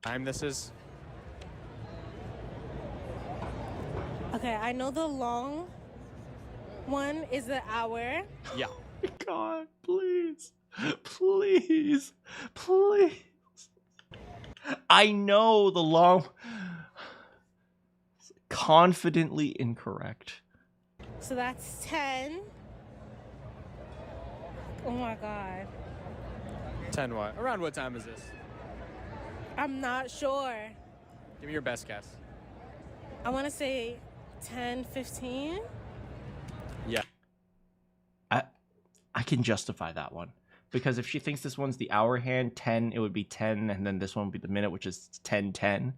time this is? Okay, I know the long one is the hour. Yeah. God, please. Please. Please. I know the long... Confidently incorrect. So that's 10. Oh my god. 10 what? Around what time is this? I'm not sure. Give me your best guess. I want to say 10, 15. Yeah. I can justify that one. Because if she thinks this one's the hour hand, 10, it would be 10, and then this one would be the minute, which is 10, 10.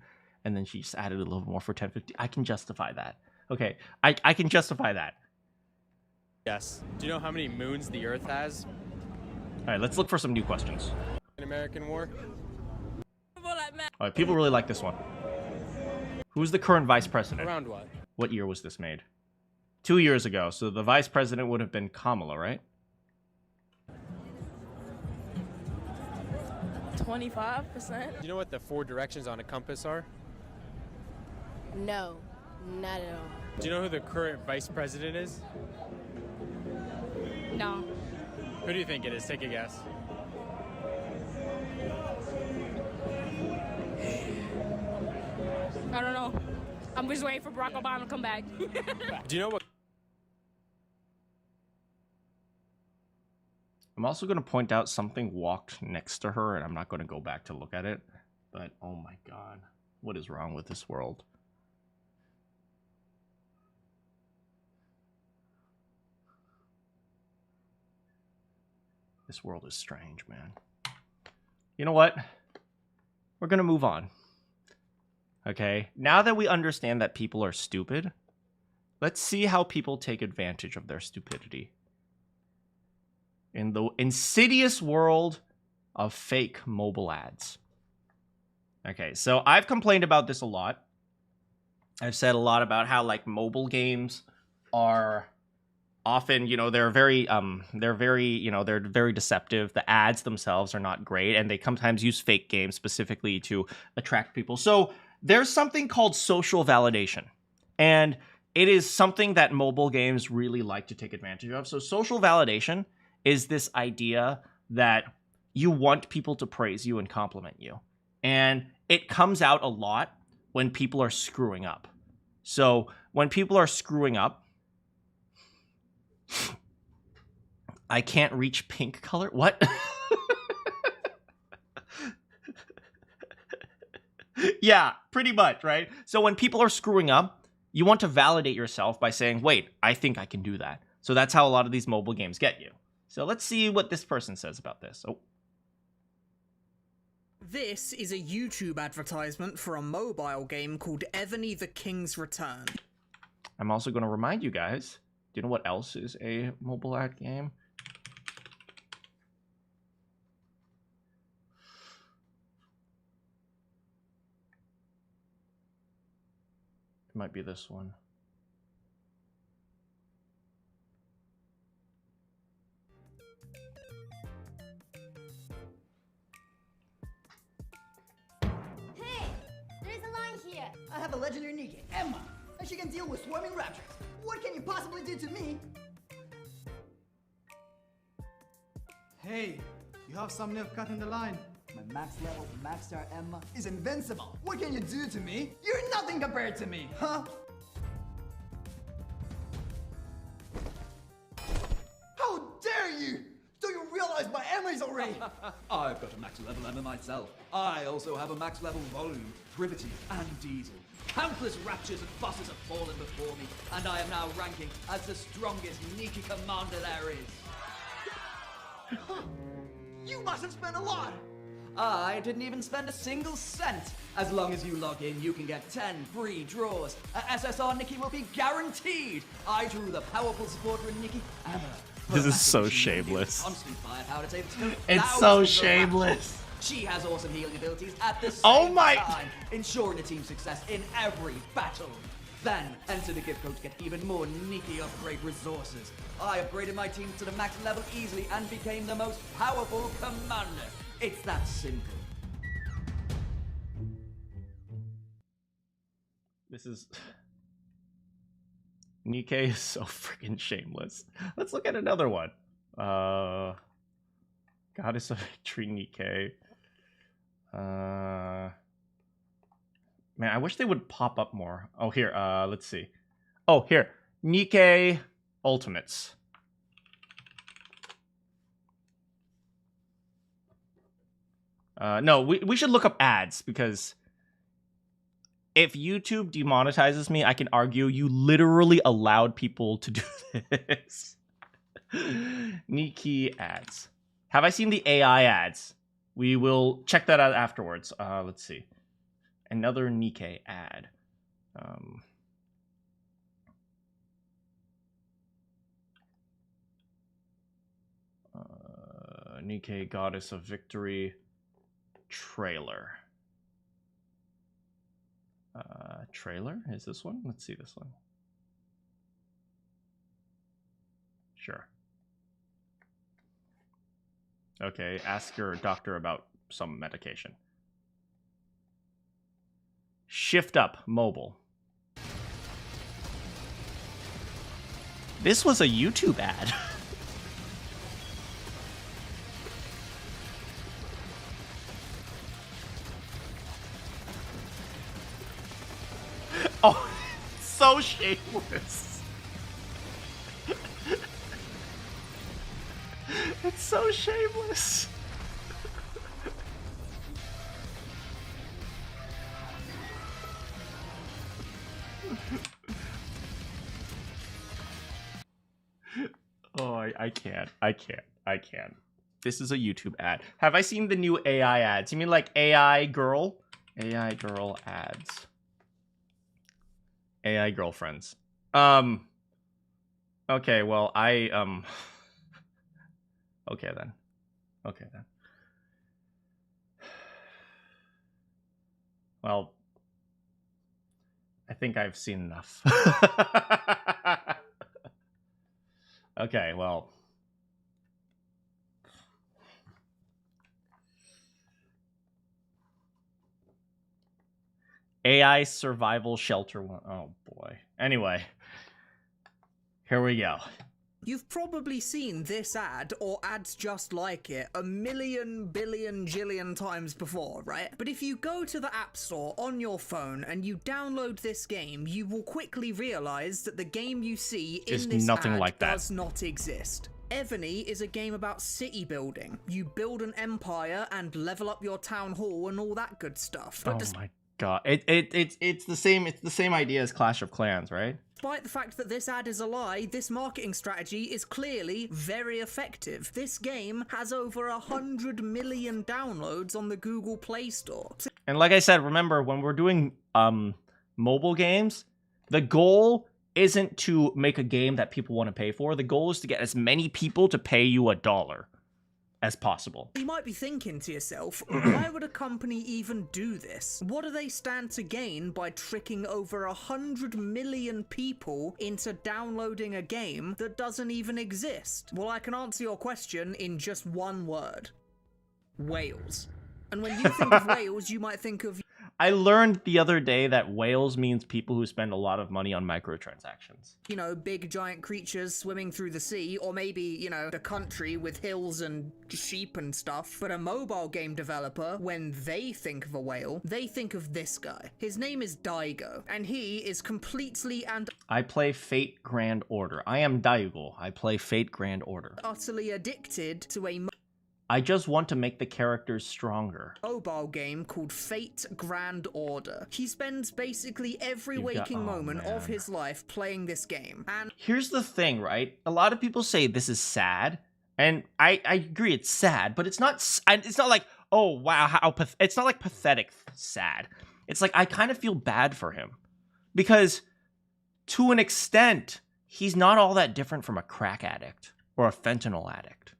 And then she just added a little more for 10, 15. I can justify that. Okay, I can justify that. Yes. Do you know how many moons the Earth has? All right, let's look for some new questions. In American War? All right, people really like this one. Who's the current vice president? Around what? What year was this made? 2 years ago. So the vice president would have been Kamala, right? 25%? Do you know what the 4 directions on a compass are? No, not at all. Do you know who the current vice president is? No. Who do you think it is? Take a guess. I don't know. I'm just waiting for Barack Obama to come back. Do you know what? I'm also going to point out something walked next to her, and I'm not going to go back to look at it. But, oh my god. What is wrong with this world? This world is strange, man. You know what? We're going to move on. Okay? Now that we understand that people are stupid, let's see how people take advantage of their stupidity. In the insidious world of fake mobile ads. Okay, so I've complained about this a lot. I've said a lot about how like mobile games are often, you know, they're very deceptive. The ads themselves are not great, and they sometimes use fake games specifically to attract people. So there's something called social validation, and it is something that mobile games really like to take advantage of. So social validation is this idea that you want people to praise you and compliment you. And it comes out a lot when people are screwing up. So when people are screwing up, I can't reach pink color. What? Yeah, pretty much, right? So when people are screwing up, you want to validate yourself by saying, wait, I think I can do that. So that's how a lot of these mobile games get you. So let's see what this person says about this. Oh. This is a YouTube advertisement for a mobile game called Evany the King's Return. I'm also going to remind you guys, do you know what else is a mobile ad game? It might be this one. Hey, there's a line here. I have a legendary Nikki, Emma, and she can deal with swarming raptors. What can you possibly do to me? Hey, you have some nerve cutting the line. My max level, max star Emma is invincible. What can you do to me? You're nothing compared to me, huh? How dare you! Do you realize my Emma is already? I've got a max level Emma myself. I also have a max level volume, privity, and diesel. Countless raptures and bosses have fallen before me, and I am now ranking as the strongest Nikki commander there is. You mustn't spend a lot! I didn't even spend a single cent. As long as you log in, you can get 10 free draws. A SSR Nikki will be guaranteed. I drew the powerful supporter in Nikki, Emma. This is so shameless. Constant firepower to able to kill It's so thousands of shameless. raptors. She has awesome healing abilities at the same Oh my- time, ensuring the team's success in every battle. Then, enter the gift code to get even more Nikki upgrade resources. I upgraded my team to the max level easily and became the most powerful commander. It's that simple. This is... Nikkei is so freaking shameless. Let's look at another one. Goddess of Victory Nikkei. Man, I wish they would pop up more. Oh, here, let's see. Oh, here. Nikkei Ultimates. No, we should look up ads, because if YouTube demonetizes me, I can argue you literally allowed people to do this. Nikki ads. Have I seen the AI ads? We will check that out afterwards. Let's see. Another Nikkei ad. Nikkei Goddess of Victory trailer. Trailer? Is this one? Let's see this one. Sure. Okay, ask your doctor about some medication. Shift Up Mobile. This was a YouTube ad. Oh, so shameless. It's so shameless. Oh, I can't. This is a YouTube ad. Have I seen the new AI ads? You mean like AI girl? AI girl ads. AI girlfriends. Okay, well, okay then. Well, I think I've seen enough. Okay, well. AI survival shelter one. Oh boy. Anyway, here we go. You've probably seen this ad or ads just like it a million, billion, jillion times before, right? But if you go to the App Store on your phone and you download this game, you will quickly realize that the game you see in this ad does not exist. Ebony is a game about city building. You build an empire and level up your town hall and all that good stuff. But my god, it's the same idea as Clash of Clans, right? Despite the fact that this ad is a lie, this marketing strategy is clearly very effective. This game has over 100 million downloads on the Google Play Store. And like I said, remember, when we're doing mobile games, the goal isn't to make a game that people want to pay for. The goal is to get as many people to pay you $1 as possible. You might be thinking to yourself, why would a company even do this? What do they stand to gain by tricking over 100 million people into downloading a game that doesn't even exist? Well, I can answer your question in just one word. Whales. And when you think of whales, you might think of... I learned the other day that whales means people who spend a lot of money on microtransactions. You know, big giant creatures swimming through the sea, or maybe, you know, the country with hills and sheep and stuff. But a mobile game developer, when they think of a whale, they think of this guy. His name is Daigo, and he is completely and... I play Fate Grand Order. I am Daigo. I play Fate Grand Order. ...utterly addicted to a... I just want to make the characters stronger. Mobile game called Fate Grand Order. He spends basically every waking moment of his life playing this game. And here's the thing, right? A lot of people say this is sad, and I agree it's sad, but it's not like, oh wow, it's not like pathetic sad. It's like I kind of feel bad for him because to an extent, he's not all that different from a crack addict or a fentanyl addict,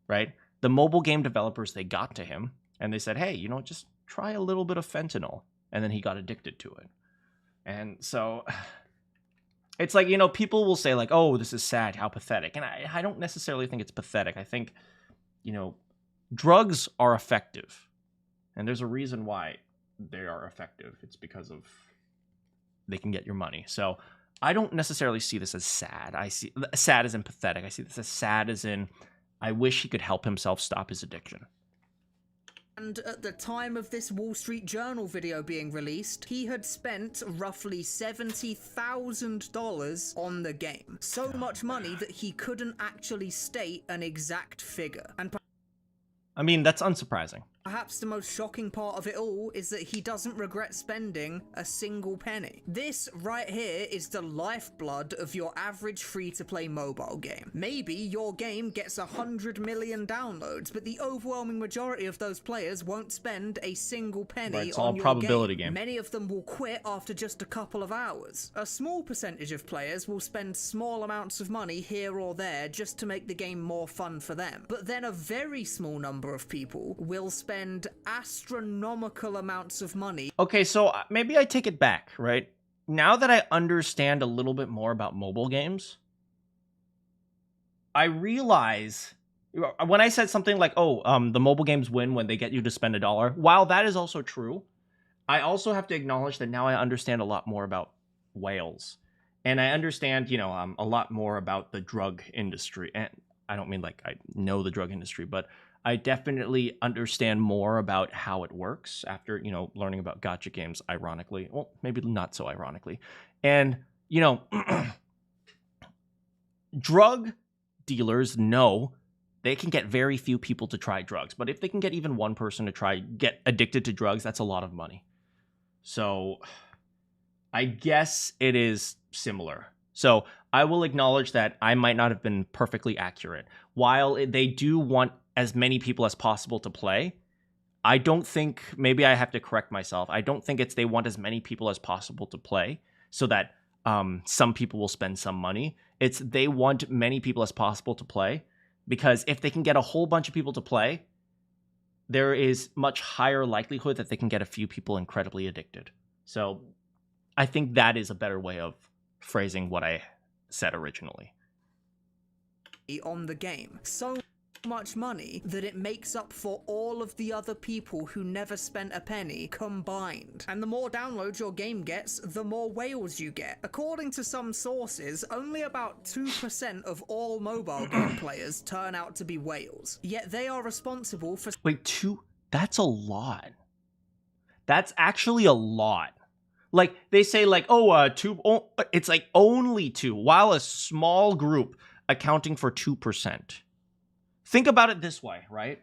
right? The mobile game developers, they got to him and they said, hey, you know, just try a little bit of fentanyl. And then he got addicted to it. And so it's like, you know, people will say like, oh, this is sad, how pathetic. And I don't necessarily think it's pathetic. I think, you know, drugs are effective. And there's a reason why they are effective. It's because of they can get your money. So I don't necessarily see this as sad. I see sad as in pathetic. I see this as sad as in I wish he could help himself stop his addiction. And at the time of this Wall Street Journal video being released, he had spent roughly $70,000 on the game. So much money that he couldn't actually state an exact figure. And I mean, that's unsurprising. Perhaps the most shocking part of it all is that he doesn't regret spending a single penny. This right here is the lifeblood of your average free-to-play mobile game. Maybe your game gets 100 million downloads, but the overwhelming majority of those players won't spend a single penny on your game. It's all probability game. Many of them will quit after just a couple of hours. A small percentage of players will spend small amounts of money here or there just to make the game more fun for them. But then a very small number of people will spend astronomical amounts of money. Okay, so maybe I take it back, right? Now that I understand a little bit more about mobile games, I realize when I said something like, oh, the mobile games win when they get you to spend $1, while that is also true, I also have to acknowledge that now I understand a lot more about whales. And I understand, you know, a lot more about the drug industry. And I don't mean like I know the drug industry, but I definitely understand more about how it works after, you know, learning about gacha games, ironically. Well, maybe not so ironically. And, you know, drug dealers know they can get very few people to try drugs. But if they can get even one person to get addicted to drugs, that's a lot of money. So I guess it is similar. So I will acknowledge that I might not have been perfectly accurate. While they do want as many people as possible to play, I don't think, maybe I have to correct myself, I don't think it's they want as many people as possible to play so that some people will spend some money. It's they want many people as possible to play because if they can get a whole bunch of people to play, there is much higher likelihood that they can get a few people incredibly addicted. So I think that is a better way of phrasing what I said originally. On the game. So much money that it makes up for all of the other people who never spent a penny combined. And the more downloads your game gets, the more whales you get. According to some sources, only about 2% of all mobile game players turn out to be whales. Yet they are responsible for— Wait, that's a lot. That's actually a lot. Like, they say, like, it's like only 2, while a small group accounting for 2%. Think about it this way, right?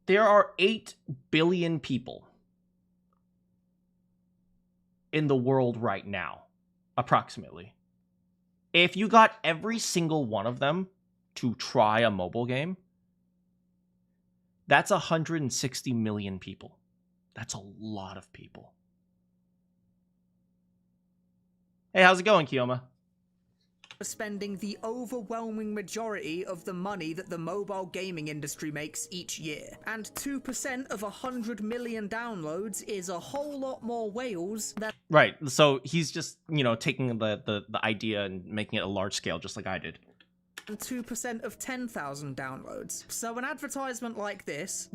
There are 8 billion people in the world right now, approximately. If you got every single one of them to try a mobile game, that's 160 million people. That's a lot of people. Hey, how's it going, Kiyoma? Spending the overwhelming majority of the money that the mobile gaming industry makes each year. And 2% of 100 million downloads is a whole lot more whales than— Right, so he's just, taking the idea and making it a large scale, just like I did. 2% of 10,000 downloads. So an advertisement like this,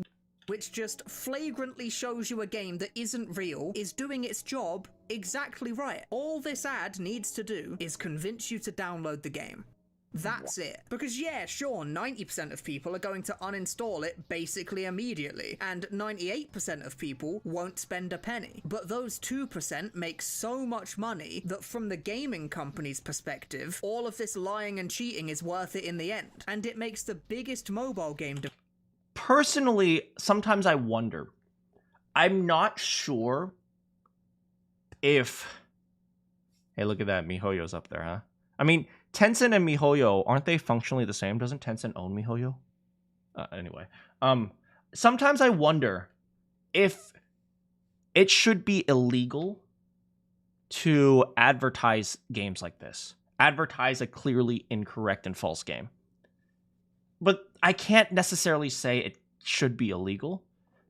which just flagrantly shows you a game that isn't real, is doing its job exactly right. All this ad needs to do is convince you to download the game. That's it. Because yeah, sure, 90% of people are going to uninstall it basically immediately, and 98% of people won't spend a penny. But those 2% make so much money that from the gaming company's perspective, all of this lying and cheating is worth it in the end. And it makes the biggest mobile game Personally, sometimes I wonder. I'm not sure if... Hey, look at that. MiHoYo's up there, huh? I mean, Tencent and MiHoYo, aren't they functionally the same? Doesn't Tencent own MiHoYo? Anyway. Sometimes I wonder if it should be illegal to advertise games like this. Advertise a clearly incorrect and false game. But I can't necessarily say it should be illegal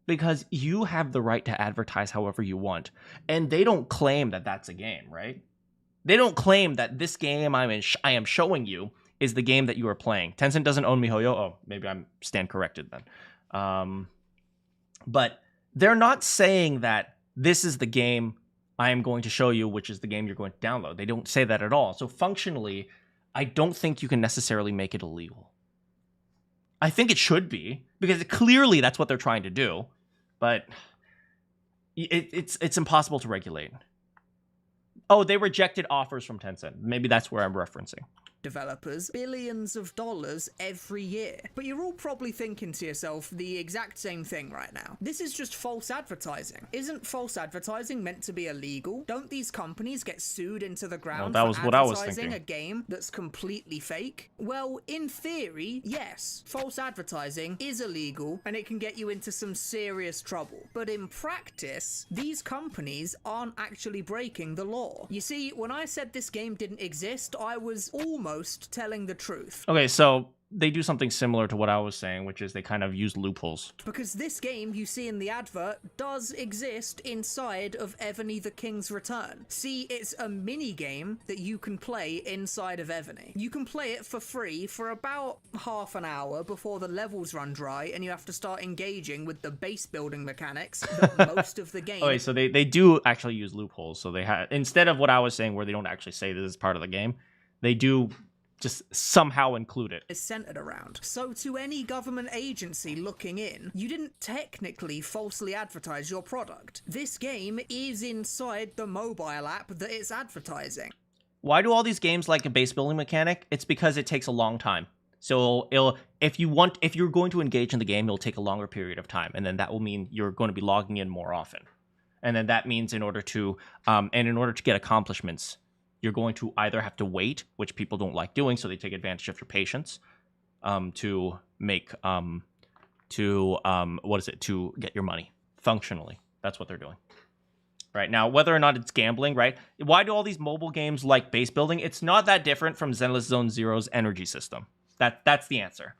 because you have the right to advertise however you want. And they don't claim that that's a game, right? They don't claim that this game I am showing you is the game that you are playing. Tencent doesn't own MiHoYo. Oh, maybe I'm stand corrected then. But they're not saying that this is the game I am going to show you, which is the game you're going to download. They don't say that at all. So functionally, I don't think you can necessarily make it illegal. I think it should be, because clearly that's what they're trying to do, but it's impossible to regulate. Oh, they rejected offers from Tencent. Maybe that's where I'm referencing. Developers billions of dollars every year. But you're all probably thinking to yourself the exact same thing right now. This is just false advertising. Isn't false advertising meant to be illegal? Don't these companies get sued into the ground that was for what I was advertising thinking. a game that's completely fake? Well, in theory, yes. False advertising is illegal and it can get you into some serious trouble. But in practice, these companies aren't actually breaking the law. You see, when I said this game didn't exist, I was almost telling the truth. Okay, so they do something similar to what I was saying, which is they kind of use loopholes. Because this game you see in the advert does exist inside of Evany the King's Return. See, it's a mini game that you can play inside of Evany. You can play it for free for about half an hour before the levels run dry and you have to start engaging with the base building mechanics that most of the game... Okay, so they do actually use loopholes. So they have, instead of what I was saying where they don't actually say this is part of the game, they do just somehow include it. Is centered around. So to any government agency looking in, you didn't technically falsely advertise your product. This game is inside the mobile app that it's advertising. Why do all these games like a base building mechanic? It's because it takes a long time. So if you're going to engage in the game, it'll take a longer period of time, and then that will mean you're going to be logging in more often. And then that means in order to get accomplishments, you're going to either have to wait, which people don't like doing, so they take advantage of your patience, to get your money. Functionally, that's what they're doing. Right now, whether or not it's gambling, right? Why do all these mobile games like base building? It's not that different from Zenless Zone Zero's energy system. That's the answer.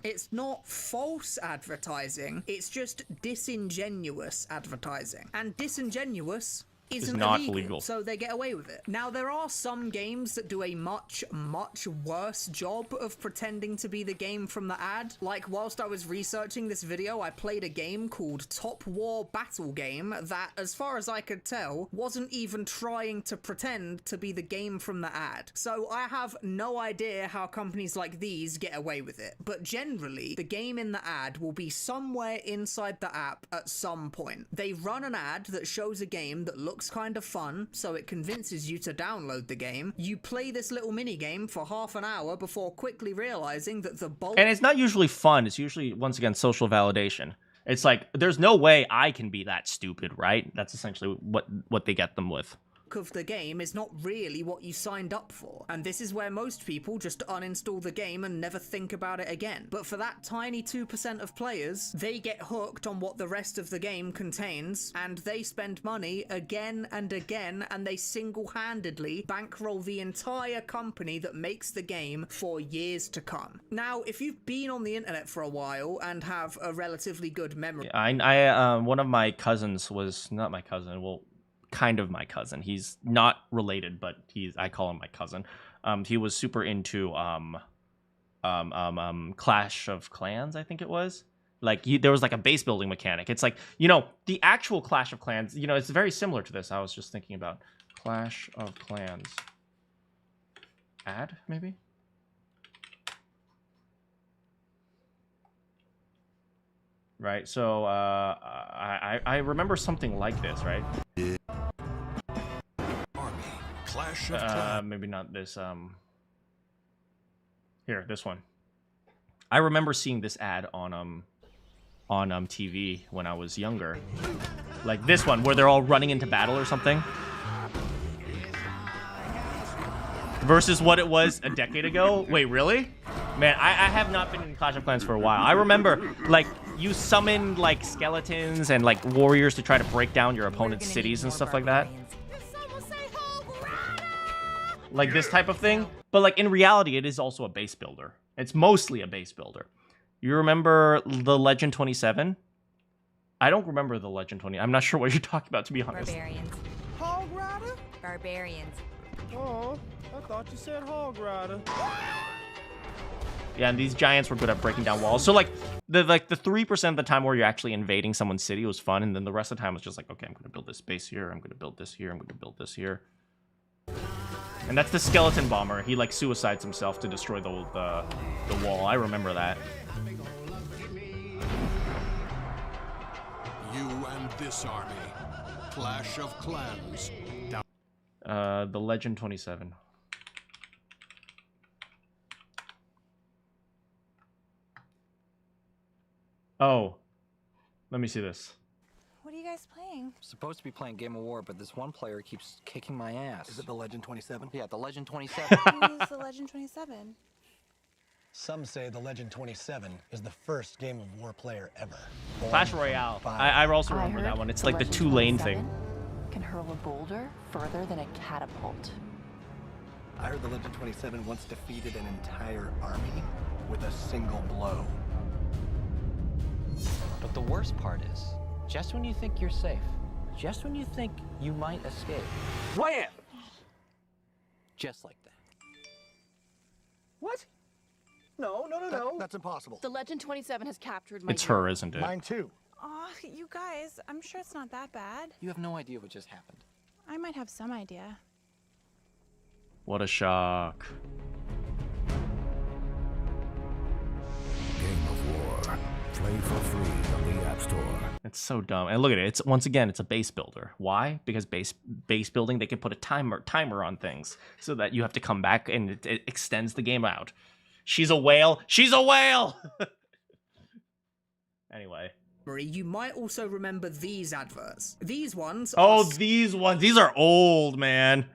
It's not false advertising, it's just disingenuous advertising. And disingenuous isn't not illegal, legal. so they get away with it. Now, there are some games that do a much, much worse job of pretending to be the game from the ad. Like, whilst I was researching this video, I played a game called Top War Battle Game that, as far as I could tell, wasn't even trying to pretend to be the game from the ad. So I have no idea how companies like these get away with it. But generally, the game in the ad will be somewhere inside the app at some point. They run an ad that shows a game that looks kind of fun, so it convinces you to download the game. You play this little mini game for half an hour before quickly realizing that the bulk— And it's not usually fun. It's usually, once again, social validation. It's like, there's no way I can be that stupid, right? That's essentially what they get them with. of the game is not really what you signed up for, and this is where most people just uninstall the game and never think about it again. But for that tiny 2% of players, they get hooked on what the rest of the game contains, and they spend money again and again, and they single-handedly bankroll the entire company that makes the game for years to come. Now, if you've been on the internet for a while and have a relatively good memory— one of my cousins was, not my cousin, well, kind of my cousin. He's not related, but I call him my cousin. He was super into Clash of Clans, I think it was. Like, there was like a base building mechanic. It's like, you know, the actual Clash of Clans, you know, it's very similar to this. I was just thinking about Clash of Clans ad, maybe? Right, so I remember something like this, right? Clash of Clans. Maybe not this. Here, this one. I remember seeing this ad on TV when I was younger, like this one where they're all running into battle or something. Versus what it was a decade ago. Wait, really? Man, I have not been in Clash of Clans for a while. I remember, like, you summon, like, skeletons and, like, warriors to try to break down your opponent's cities and stuff like that. Like this type of thing. But, like, in reality, it is also a base builder. It's mostly a base builder. You remember the Legend 27? I don't remember the Legend 20. I'm not sure what you're talking about, to be honest. Barbarians. Hog Rider? Barbarians. Oh, I thought you said Hog Rider. Yeah, and these giants were good at breaking down walls. So, like the 3% of the time where you're actually invading someone's city was fun, and then the rest of the time was just like, okay, I'm going to build this base here, I'm going to build this here, I'm going to build this here. And that's the skeleton bomber. He, like, suicides himself to destroy the wall. I remember that. You and this army. Clash of Clans. The Legend 27. Oh, let me see this. What are you guys playing? Supposed to be playing Game of War, but this one player keeps kicking my ass. Is it the Legend 27? Yeah, the Legend 27. Who's the Legend 27? Some say the Legend 27 is the first Game of War player ever. Clash Royale. I also remember that one. It's like the 2-lane thing. Can hurl a boulder further than a catapult. I heard the Legend 27 once defeated an entire army with a single blow. But the worst part is, just when you think you're safe, just when you think you might escape, wham! Just like that. What? No. That's impossible. The Legend 27 has captured my It's her, isn't it? Mine too. Aw, you guys, I'm sure it's not that bad. You have no idea what just happened. I might have some idea. What a shock. Game of War. Play for free on the App Store. It's so dumb. And look at it. It's once again, it's a base builder. Why? Because base building, they can put a timer on things so that you have to come back, and it extends the game out. She's a whale. She's a whale. Anyway. You might also remember these adverts. These ones these ones. These are old, man.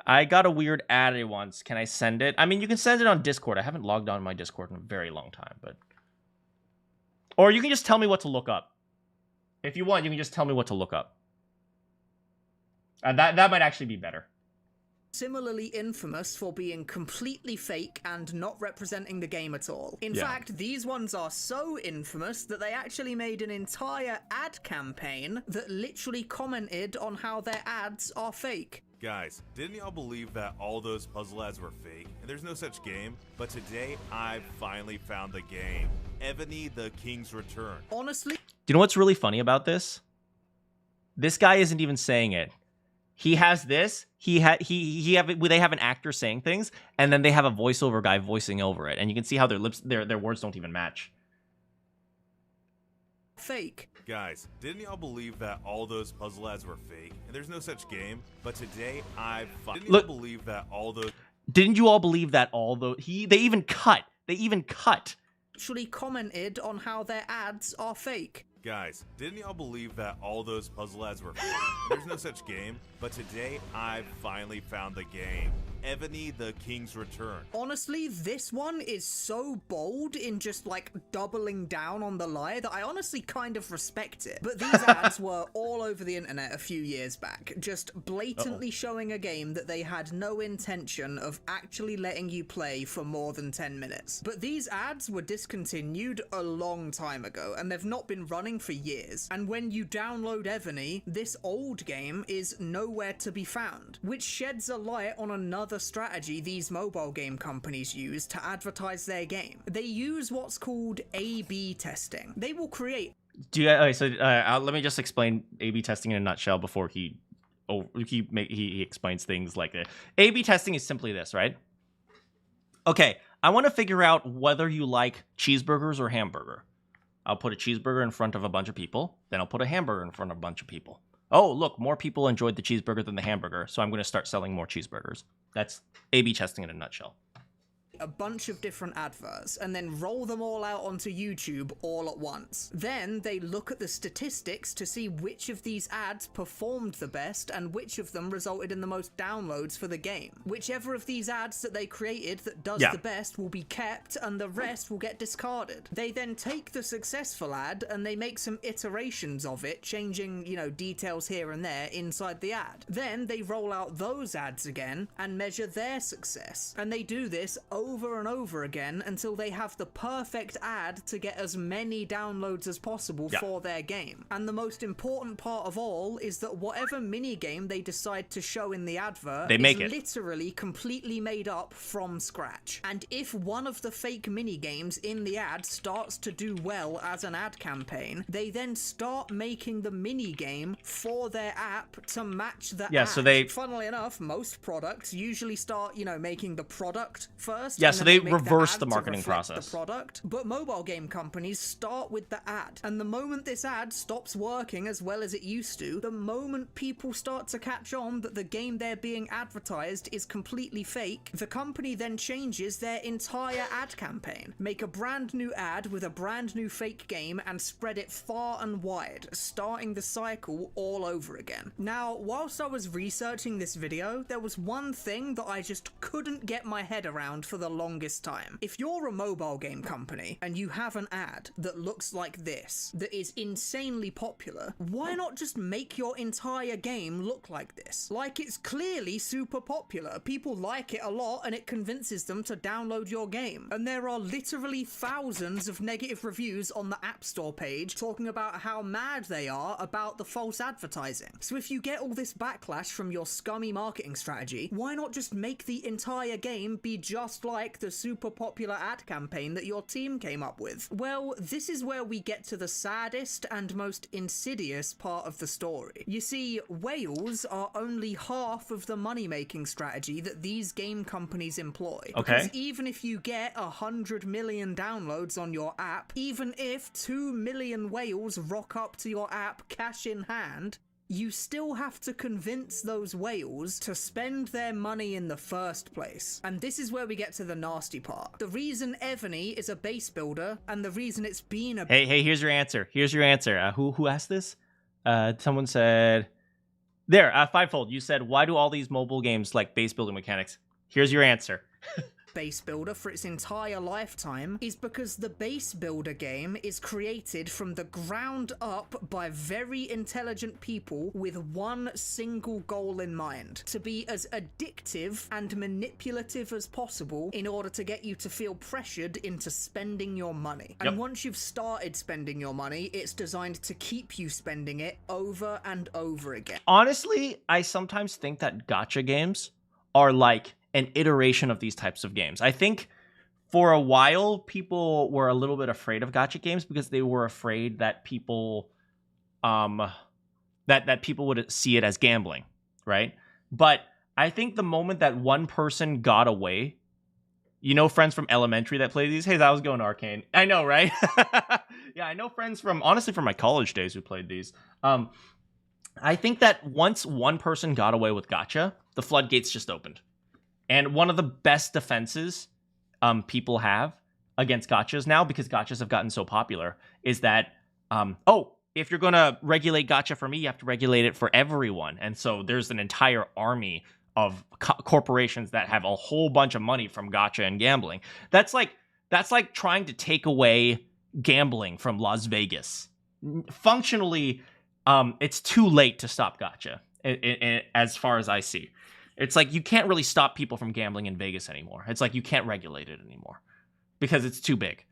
I got a weird ad once. Can I send it? I mean, you can send it on Discord. I haven't logged on my Discord in a very long time, but... Or you can just tell me what to look up. If you want, you can just tell me what to look up. That might actually be better. similarly infamous for being completely fake and not representing the game at all. In fact, these ones are so infamous that they actually made an entire ad campaign that literally commented on how their ads are fake. Guys, didn't y'all believe that all those puzzle ads were fake? And there's no such game? But today, I've finally found the game. Ebony the King's Return. Honestly... Do you know what's really funny about this? This guy isn't even saying it. He has this. They have an actor saying things, and then they have a voiceover guy voicing over it, and you can see how their words don't even match. Fake. Guys, didn't y'all believe that all those puzzle ads were fake? And there's no such game. But today, I've finally believe that all those. Didn't you all believe that all those? They even cut. Actually commented on how their ads are fake. Guys, didn't y'all believe that all those puzzle ads were fake? There's no such game, but today I've finally found the game. Ebony the King's Return. Honestly, this one is so bold in just like doubling down on the lie that I honestly kind of respect it. But these ads were all over the internet a few years back, just blatantly showing a game that they had no intention of actually letting you play for more than 10 minutes. But these ads were discontinued a long time ago, and they've not been running for years. And when you download Ebony, this old game is nowhere to be found, which sheds a light on another strategy these mobile game companies use to advertise their game. They use what's called A/B testing. They will create... let me just explain A/B testing in a nutshell before he explains things like that. A/B testing is simply this, right? Okay, I want to figure out whether you like cheeseburgers or hamburger. I'll put a cheeseburger in front of a bunch of people, then I'll put a hamburger in front of a bunch of people. Oh, look, more people enjoyed the cheeseburger than the hamburger, so I'm going to start selling more cheeseburgers. That's A/B testing in a nutshell. A bunch of different adverts and then roll them all out onto YouTube all at once. Then they look at the statistics to see which of these ads performed the best and which of them resulted in the most downloads for the game. Whichever of these ads that they created that does the best will be kept and the rest will get discarded. They then take the successful ad and they make some iterations of it, changing, you know, details here and there inside the ad. Then they roll out those ads again and measure their success. And they do this over and over again until they have the perfect ad to get as many downloads as possible for their game. And the most important part of all is that whatever minigame they decide to show in the advert is literally completely made up from scratch. And if one of the fake minigames in the ad starts to do well as an ad campaign, they then start making the minigame for their app to match the ad. So they... Funnily enough, most products usually start, you know, making the product first. Yeah, so they reverse the marketing process. The product, but mobile game companies start with the ad. And the moment this ad stops working as well as it used to, the moment people start to catch on that the game they're being advertised is completely fake, the company then changes their entire ad campaign. Make a brand new ad with a brand new fake game and spread it far and wide, starting the cycle all over again. Now, whilst I was researching this video, there was one thing that I just couldn't get my head around for the longest time. If you're a mobile game company and you have an ad that looks like this, that is insanely popular, why not just make your entire game look like this? Like, it's clearly super popular. People like it a lot and it convinces them to download your game. And there are literally thousands of negative reviews on the App Store page talking about how mad they are about the false advertising. So if you get all this backlash from your scummy marketing strategy, why not just make the entire game be just like the super popular ad campaign that your team came up with? Well, this is where we get to the saddest and most insidious part of the story. You see, whales are only half of the money-making strategy that these game companies employ. Because even if you get 100 million downloads on your app, even if 2 million whales rock up to your app cash in hand, you still have to convince those whales to spend their money in the first place. And this is where we get to the nasty part. The reason Ebony is a base builder, and the reason it's been a... Hey, here's your answer. Here's your answer. Who asked this? Someone said... There, Fivefold, you said, why do all these mobile games like base building mechanics? Here's your answer. Base builder for its entire lifetime is because the base builder game is created from the ground up by very intelligent people with one single goal in mind: to be as addictive and manipulative as possible in order to get you to feel pressured into spending your money. And once you've started spending your money, it's designed to keep you spending it over and over again. Honestly, I sometimes think that gacha games are like an iteration of these types of games. I think for a while, people were a little bit afraid of gacha games because they were afraid that people, that people would see it as gambling, right? But I think the moment that one person got away, you know, friends from elementary that play these. Hey, that was going Arcane. I know, right? Yeah, I know friends from, honestly, from my college days who played these. I think that once one person got away with gacha, the floodgates just opened. And one of the best defenses people have against gachas now, because gachas have gotten so popular, is that, if you're going to regulate gacha for me, you have to regulate it for everyone. And so there's an entire army of corporations that have a whole bunch of money from gacha and gambling. That's like trying to take away gambling from Las Vegas. Functionally, it's too late to stop gacha, as far as I see. It's like you can't really stop people from gambling in Vegas anymore. It's like you can't regulate it anymore because it's too big.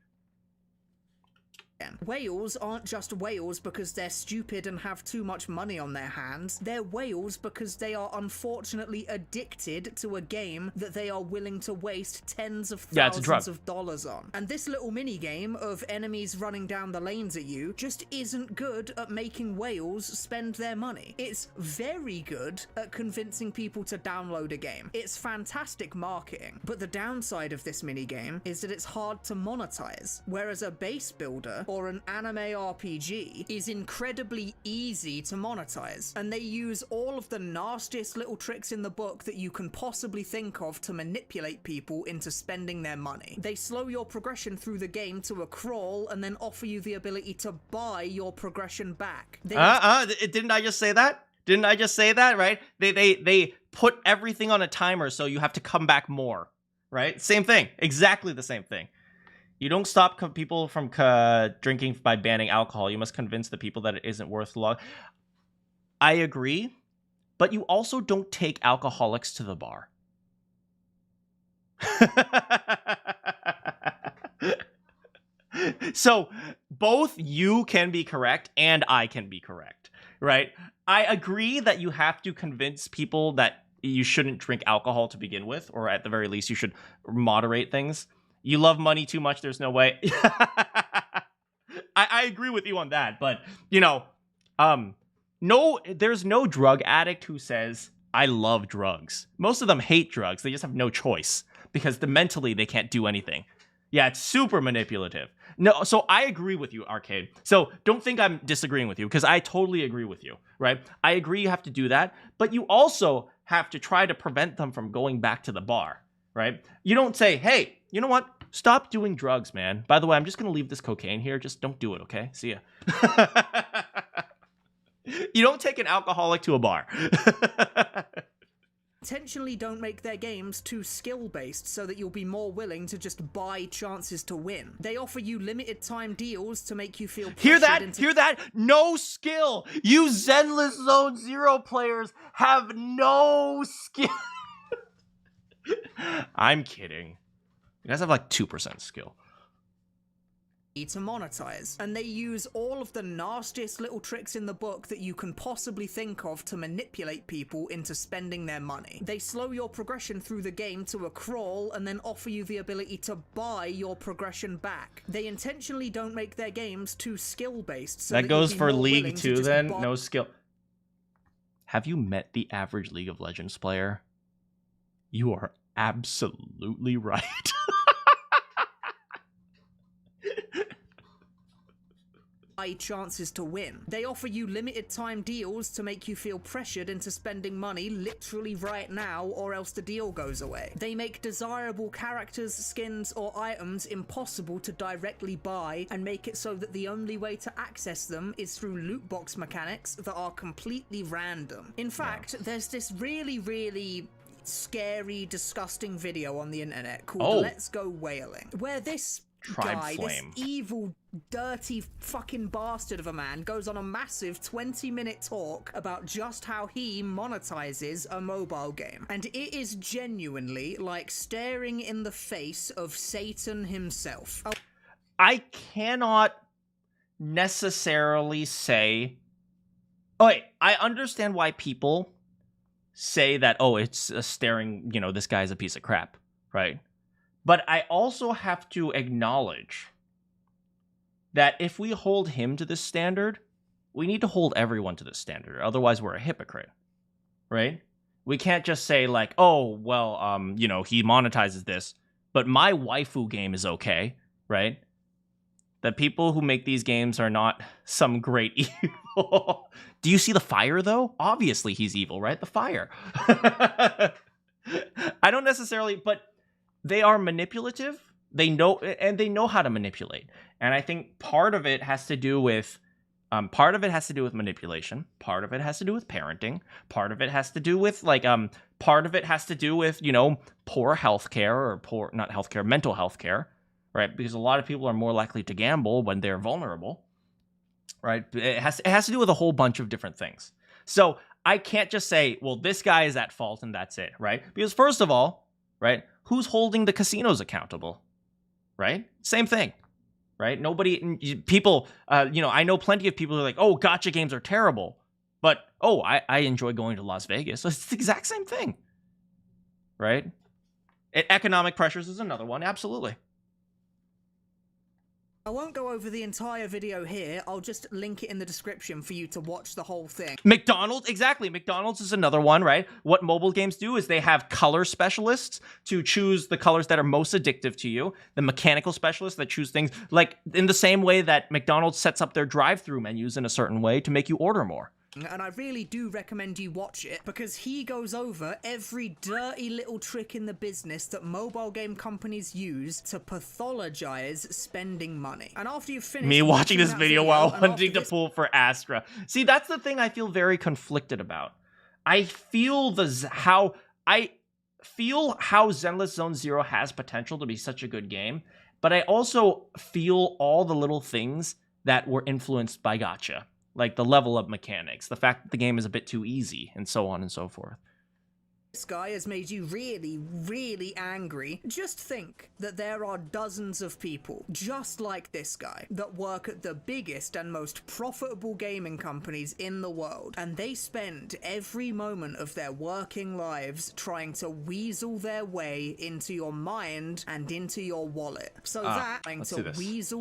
Whales aren't just whales because they're stupid and have too much money on their hands. They're whales because they are unfortunately addicted to a game that they are willing to waste tens of thousands of dollars on. And this little mini game of enemies running down the lanes at you just isn't good at making whales spend their money. It's very good at convincing people to download a game. It's fantastic marketing, but the downside of this mini game is that it's hard to monetize, whereas a base builder or an anime RPG is incredibly easy to monetize, and they use all of the nastiest little tricks in the book that you can possibly think of to manipulate people into spending their money. They slow your progression through the game to a crawl and then offer you the ability to buy your progression back. Didn't I just say that? Didn't I just say that, right? They put everything on a timer so you have to come back more, right? Same thing. Exactly the same thing. You don't stop people from drinking by banning alcohol. You must convince the people that it isn't worth the long. I agree, but you also don't take alcoholics to the bar. So both you can be correct and I can be correct, right? I agree that you have to convince people that you shouldn't drink alcohol to begin with, or at the very least, you should moderate things. You love money too much, there's no way. I agree with you on that, but, you know, there's no drug addict who says, I love drugs. Most of them hate drugs, they just have no choice, because mentally they can't do anything. Yeah, it's super manipulative. No, so I agree with you, Arcade. So don't think I'm disagreeing with you, because I totally agree with you, right? I agree you have to do that, but you also have to try to prevent them from going back to the bar, right? You don't say, hey, you know what? Stop doing drugs, man. By the way, I'm just going to leave this cocaine here. Just don't do it, okay? See ya. You don't take an alcoholic to a bar. Intentionally don't make their games too skill-based so that you'll be more willing to just buy chances to win. They offer you limited time deals to make you feel Hear that? Hear that? No skill. You Zenless Zone Zero players have no skill. I'm kidding. You guys have like 2% skill. To monetize, and they use all of the nastiest little tricks in the book that you can possibly think of to manipulate people into spending their money. They slow your progression through the game to a crawl and then offer you the ability to buy your progression back. They intentionally don't make their games too skill-based. So that goes for League 2 then? No skill. Have you met the average League of Legends player? You are absolutely right. Chances to win. They offer you limited time deals to make you feel pressured into spending money literally right now, or else the deal goes away. They make desirable characters, skins, or items impossible to directly buy and make it so that the only way to access them is through loot box mechanics that are completely random. In fact, there's this really scary, disgusting video on the internet called Oh. Let's Go Whaling, where this Tribe guy, Flame. this evil, dirty fucking bastard of a man, goes on a massive 20-minute talk about just how he monetizes a mobile game. And it is genuinely like staring in the face of Satan himself. I cannot necessarily say... Oh, wait, I understand why people say that, oh, it's a staring, you know, this guy's a piece of crap, right? But I also have to acknowledge that if we hold him to this standard, we need to hold everyone to this standard. Otherwise, we're a hypocrite, right? We can't just say like, oh, well, you know, he monetizes this, but my waifu game is okay, right? The people who make these games are not some great evil. Do you see the fire, though? Obviously, he's evil, right? The fire. I don't necessarily, but they are manipulative. They know, and they know how to manipulate. And I think part of it has to do with, manipulation. Part of it has to do with parenting. Part of it has to do with part of it has to do with, you know, poor healthcare or mental health care, right? Because a lot of people are more likely to gamble when they're vulnerable, right? It has to do with a whole bunch of different things. So I can't just say, well, this guy is at fault and that's it, right? Because first of all, right, who's holding the casinos accountable, right? Same thing, right? People, you know, I know plenty of people who are like, oh, gacha games are terrible, but, oh, I enjoy going to Las Vegas. So it's the exact same thing, right? Economic pressures is another one, absolutely. I won't go over the entire video here, I'll just link it in the description for you to watch the whole thing. McDonald's, exactly. McDonald's is another one, right? What mobile games do is they have color specialists to choose the colors that are most addictive to you. The mechanical specialists that choose things like in the same way that McDonald's sets up their drive-through menus in a certain way to make you order more. And I really do recommend you watch it, because he goes over every dirty little trick in the business that mobile game companies use to pathologize spending money. And after you've finished... Me watching this video while hunting to pull for Astra. See, that's the thing I feel very conflicted about. I feel how Zenless Zone Zero has potential to be such a good game, but I also feel all the little things that were influenced by gacha. Like the level of mechanics, the fact that the game is a bit too easy, and so on and so forth. This guy has made you really, really angry. Just think that there are dozens of people just like this guy that work at the biggest and most profitable gaming companies in the world, and they spend every moment of their working lives trying to weasel their way into your mind and into your wallet. So let's do this.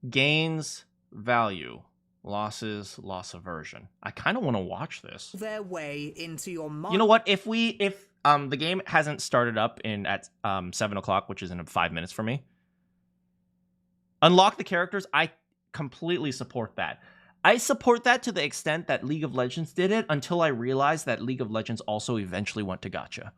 Gains value. Losses, loss aversion. I kind of want to watch this. Their way into your mind. You know what? If the game hasn't started up at 7 o'clock, which is in 5 minutes for me, unlock the characters. I completely support that. I support that to the extent that League of Legends did it until I realized that League of Legends also eventually went to gacha.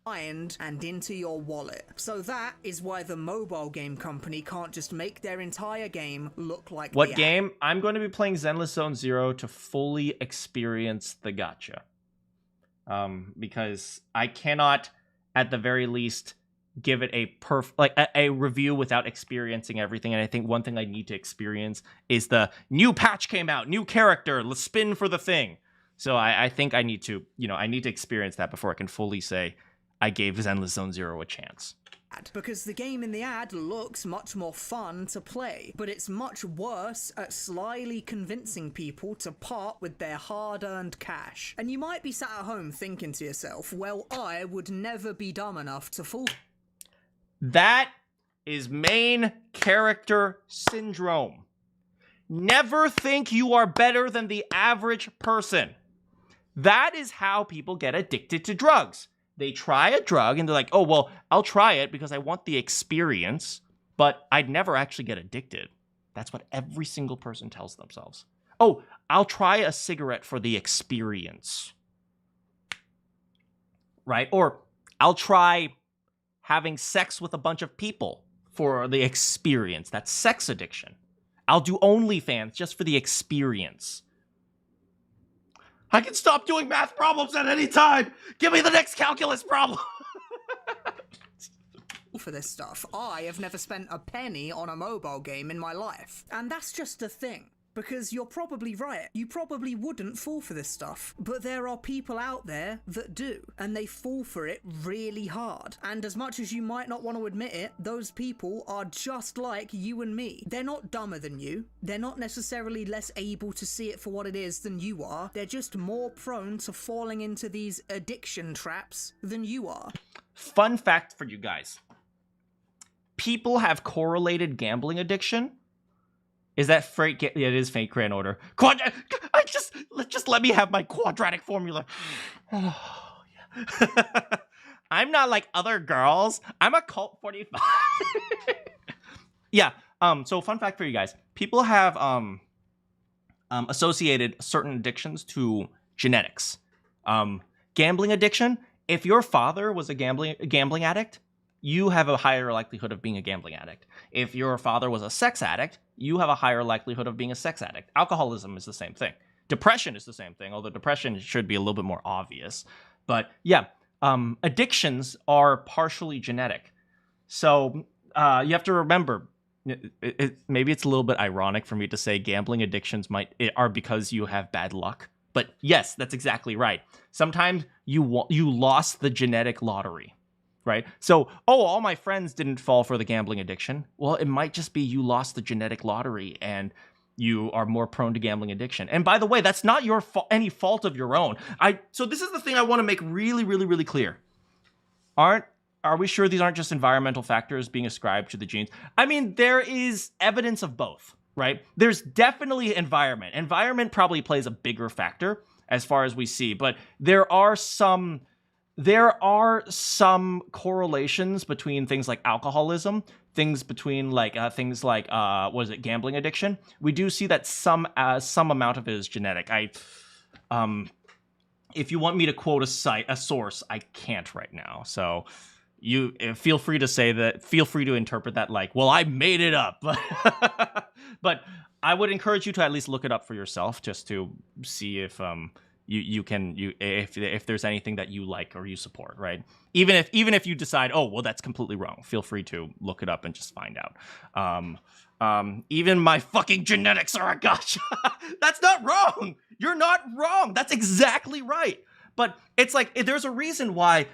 And into your wallet. So that is why the mobile game company can't just make their entire game look like what game? I'm going to be playing Zenless Zone Zero to fully experience the gacha. Because I cannot, at the very least, give it a review without experiencing everything. And I think one thing I need to experience is the new patch came out, new character, let's spin for the thing. So I think I need to, I need to experience that before I can fully say I gave Zenless Zone Zero a chance. Because the game in the ad looks much more fun to play, but it's much worse at slyly convincing people to part with their hard-earned cash. And you might be sat at home thinking to yourself, well, I would never be dumb enough to fall. That is main character syndrome. Never think you are better than the average person. That is how people get addicted to drugs. They try a drug and they're like, oh, well, I'll try it because I want the experience, but I'd never actually get addicted. That's what every single person tells themselves. Oh, I'll try a cigarette for the experience. Right? Or I'll try having sex with a bunch of people for the experience. That's sex addiction. I'll do OnlyFans just for the experience. I can stop doing math problems at any time. Give me the next calculus problem. For this stuff. I have never spent a penny on a mobile game in my life. And that's just the thing. Because you're probably right. You probably wouldn't fall for this stuff. But there are people out there that do. And they fall for it really hard. And as much as you might not want to admit it, those people are just like you and me. They're not dumber than you. They're not necessarily less able to see it for what it is than you are. They're just more prone to falling into these addiction traps than you are. Fun fact for you guys. People have correlated gambling addiction. Is that freight? Yeah, it is fake grand order. Just let me have my quadratic formula. Oh, yeah. I'm not like other girls. I'm a cult 45. Yeah. So fun fact for you guys. People have associated certain addictions to genetics. Gambling addiction. If your father was a gambling addict, you have a higher likelihood of being a gambling addict. If your father was a sex addict, you have a higher likelihood of being a sex addict. Alcoholism is the same thing. Depression is the same thing, although depression should be a little bit more obvious. But yeah, addictions are partially genetic. So you have to remember, maybe it's a little bit ironic for me to say gambling addictions are because you have bad luck. But yes, that's exactly right. Sometimes you lost the genetic lottery. Right? So, all my friends didn't fall for the gambling addiction. Well, it might just be you lost the genetic lottery and you are more prone to gambling addiction. And by the way, that's not your any fault of your own. So this is the thing I want to make really, really, really clear. Are we sure these aren't just environmental factors being ascribed to the genes? I mean, there is evidence of both, right? There's definitely environment. Environment probably plays a bigger factor as far as we see, but there are some correlations between things like alcoholism, things like gambling addiction. We do see that some amount of it is genetic. If you want me to quote a source, I can't right now. So you feel free to say that. Feel free to interpret that like, well, I made it up. But I would encourage you to at least look it up for yourself, just to see if if there's anything that you like or you support, right? Even if you decide, oh, well, that's completely wrong, feel free to look it up and just find out. Even my fucking genetics are a gotcha. That's not wrong. You're not wrong. That's exactly right. But it's like, there's a reason why,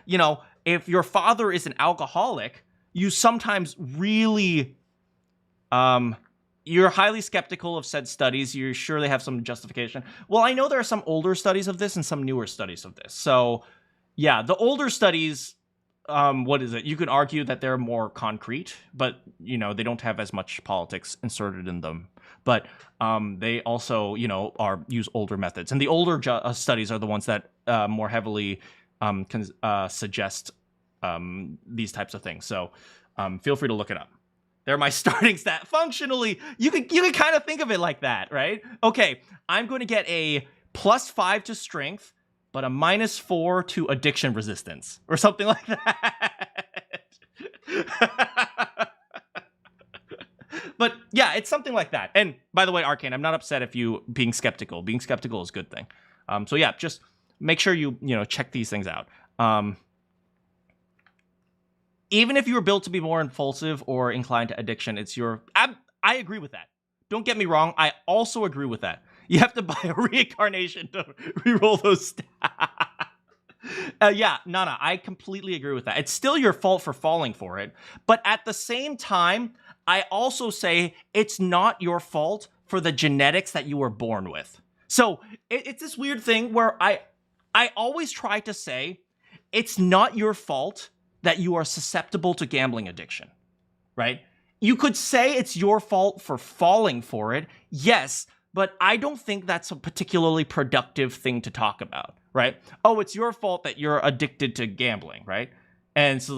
if your father is an alcoholic, you sometimes really, you're highly skeptical of said studies. You're sure they have some justification. Well, I know there are some older studies of this and some newer studies of this. So, yeah, the older studies, you could argue that they're more concrete, but, they don't have as much politics inserted in them. But they also, use older methods. And the older studies are the ones that more heavily can suggest these types of things. So feel free to look it up. They're my starting stat. Functionally, you can kind of think of it like that, right? Okay, I'm going to get a +5 to strength, but a -4 to addiction resistance, or something like that. But yeah, it's something like that. And by the way, Arcane, I'm not upset if you being skeptical. Being skeptical is a good thing. So yeah, just make sure you check these things out. Even if you were built to be more impulsive or inclined to addiction, I agree with that. Don't get me wrong. I also agree with that. You have to buy a reincarnation to reroll those stats. I completely agree with that. It's still your fault for falling for it. But at the same time, I also say it's not your fault for the genetics that you were born with. So it's this weird thing where I always try to say it's not your fault that you are susceptible to gambling addiction, right? You could say it's your fault for falling for it, yes, but I don't think that's a particularly productive thing to talk about, right? Oh, it's your fault that you're addicted to gambling, right? And so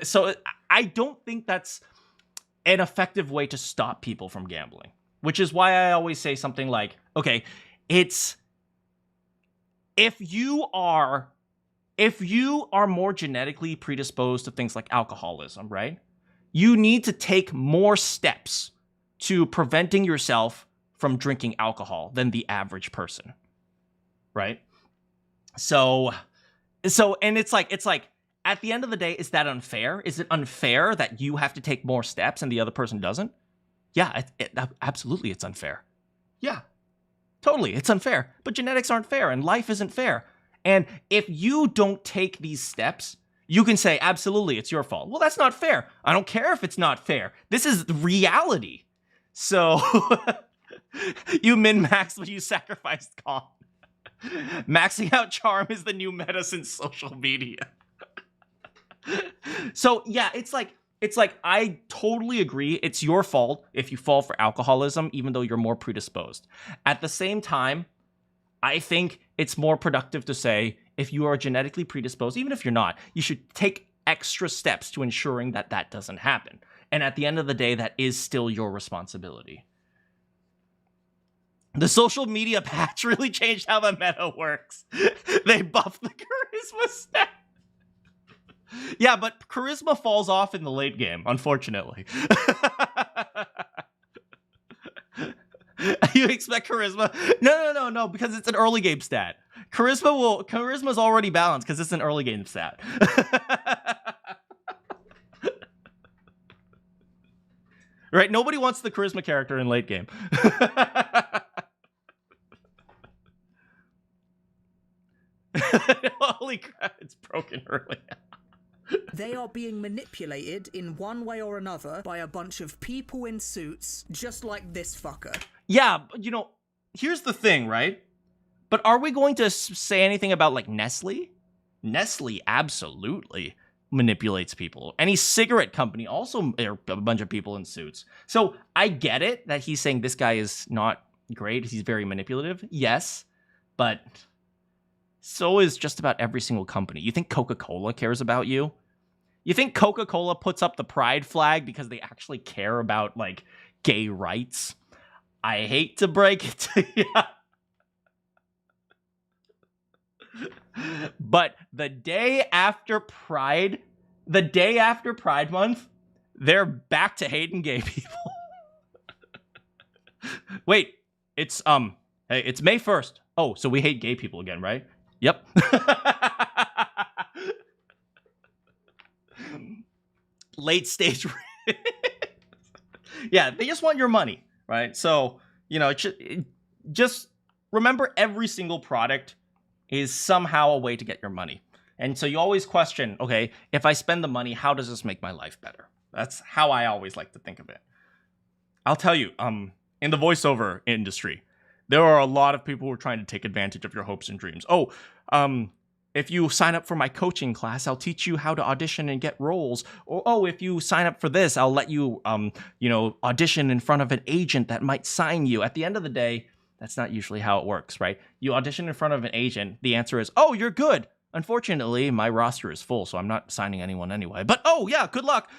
so I don't think that's an effective way to stop people from gambling, which is why I always say something like, okay, if you are more genetically predisposed to things like alcoholism, right? You need to take more steps to preventing yourself from drinking alcohol than the average person, right? So, and it's like, at the end of the day, is that unfair? Is it unfair that you have to take more steps and the other person doesn't? Yeah, absolutely, it's unfair. Yeah, totally, it's unfair. But genetics aren't fair, and life isn't fair. And if you don't take these steps, you can say, absolutely, it's your fault. Well, that's not fair. I don't care if it's not fair. This is reality. So, you min-max when you sacrificed Kong. Maxing out charm is the new meta since social media. So yeah, it's like I totally agree. It's your fault if you fall for alcoholism, even though you're more predisposed. At the same time, I think it's more productive to say if you are genetically predisposed, even if you're not, you should take extra steps to ensuring that that doesn't happen. And at the end of the day, that is still your responsibility. The social media patch really changed how the meta works. They buffed the charisma stat. Yeah, but charisma falls off in the late game, unfortunately. You expect charisma? No, because it's an early game stat. Charisma's already balanced because it's an early game stat. Right? Nobody wants the charisma character in late game. Holy crap, it's broken early. They are being manipulated in one way or another by a bunch of people in suits, just like this fucker. Yeah, you know, here's the thing, right? But are we going to say anything about, like, Nestle? Nestle absolutely manipulates people. Any cigarette company also are a bunch of people in suits. So I get it that he's saying this guy is not great. He's very manipulative. Yes, but so is just about every single company. You think Coca-Cola cares about you? You think Coca-Cola puts up the pride flag because they actually care about, like, gay rights? I hate to break it to you. But the day after Pride Month, they're back to hating gay people. Wait, it's hey, it's May 1st. Oh, so we hate gay people again, right? Yep. Late stage. Yeah, they just want your money, right? So, you know, just remember every single product is somehow a way to get your money. And so you always question, okay, if I spend the money, how does this make my life better? That's how I always like to think of it. I'll tell you, in the voiceover industry, there are a lot of people who are trying to take advantage of your hopes and dreams. Oh, if you sign up for my coaching class, I'll teach you how to audition and get roles. Or, oh, if you sign up for this, I'll let you, you know, audition in front of an agent that might sign you. At the end of the day, that's not usually how it works, right? You audition in front of an agent. The answer is, oh, you're good. Unfortunately, my roster is full, so I'm not signing anyone anyway. But, oh, yeah, good luck.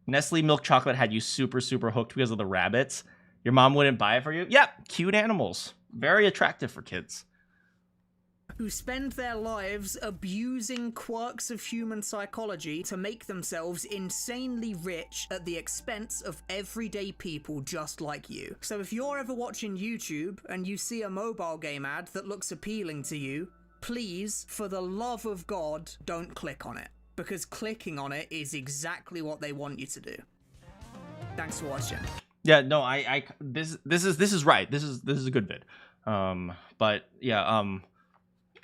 Nestle milk chocolate had you super, super hooked because of the rabbits. Your mom wouldn't buy it for you? Yeah, cute animals. Very attractive for kids. Who spend their lives abusing quirks of human psychology to make themselves insanely rich at the expense of everyday people just like you. So if you're ever watching YouTube and you see a mobile game ad that looks appealing to you, please, for the love of God, don't click on it. Because clicking on it is exactly what they want you to do. Thanks for watching. Yeah, no, this is right. This is a good vid. But yeah,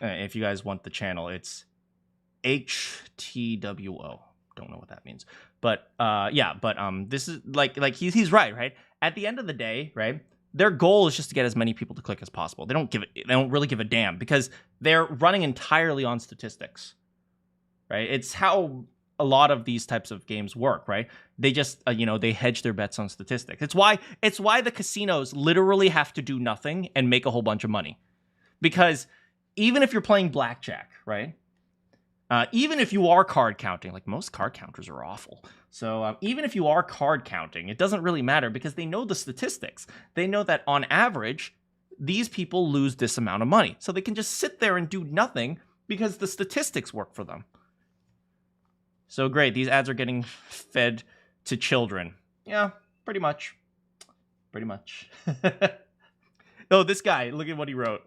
if you guys want the channel, it's HTWO. Don't know what that means. But yeah, but this is like he's right? At the end of the day, right? Their goal is just to get as many people to click as possible. They don't really give a damn because they're running entirely on statistics. Right? It's how a lot of these types of games work, right? They just, you know, they hedge their bets on statistics. It's why the casinos literally have to do nothing and make a whole bunch of money. Because even if you're playing blackjack, right? Even if you are card counting, like most card counters are awful. So even if you are card counting, it doesn't really matter because they know the statistics. They know that on average, these people lose this amount of money. So they can just sit there and do nothing because the statistics work for them. So great, these ads are getting fed to children. Yeah, pretty much. pretty much. Oh, this guy, look at what he wrote.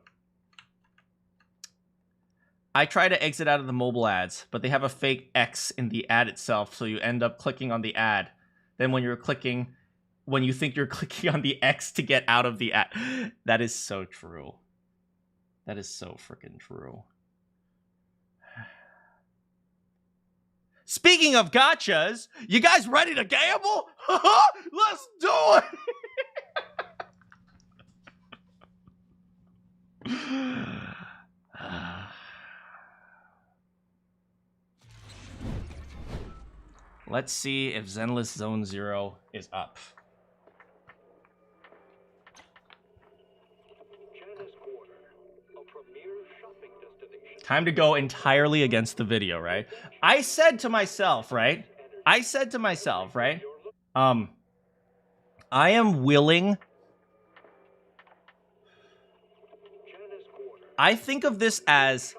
I try to exit out of the mobile ads, but they have a fake X in the ad itself, so you end up clicking on the ad. Then when you think you're clicking on the X to get out of the ad. That is so true. That is so freaking true. Speaking of gotchas, you guys ready to gamble? Let's do it! Let's see if Zenless Zone Zero is up. Time to go entirely against the video, right? I said to myself, right? I am willing. I think of this as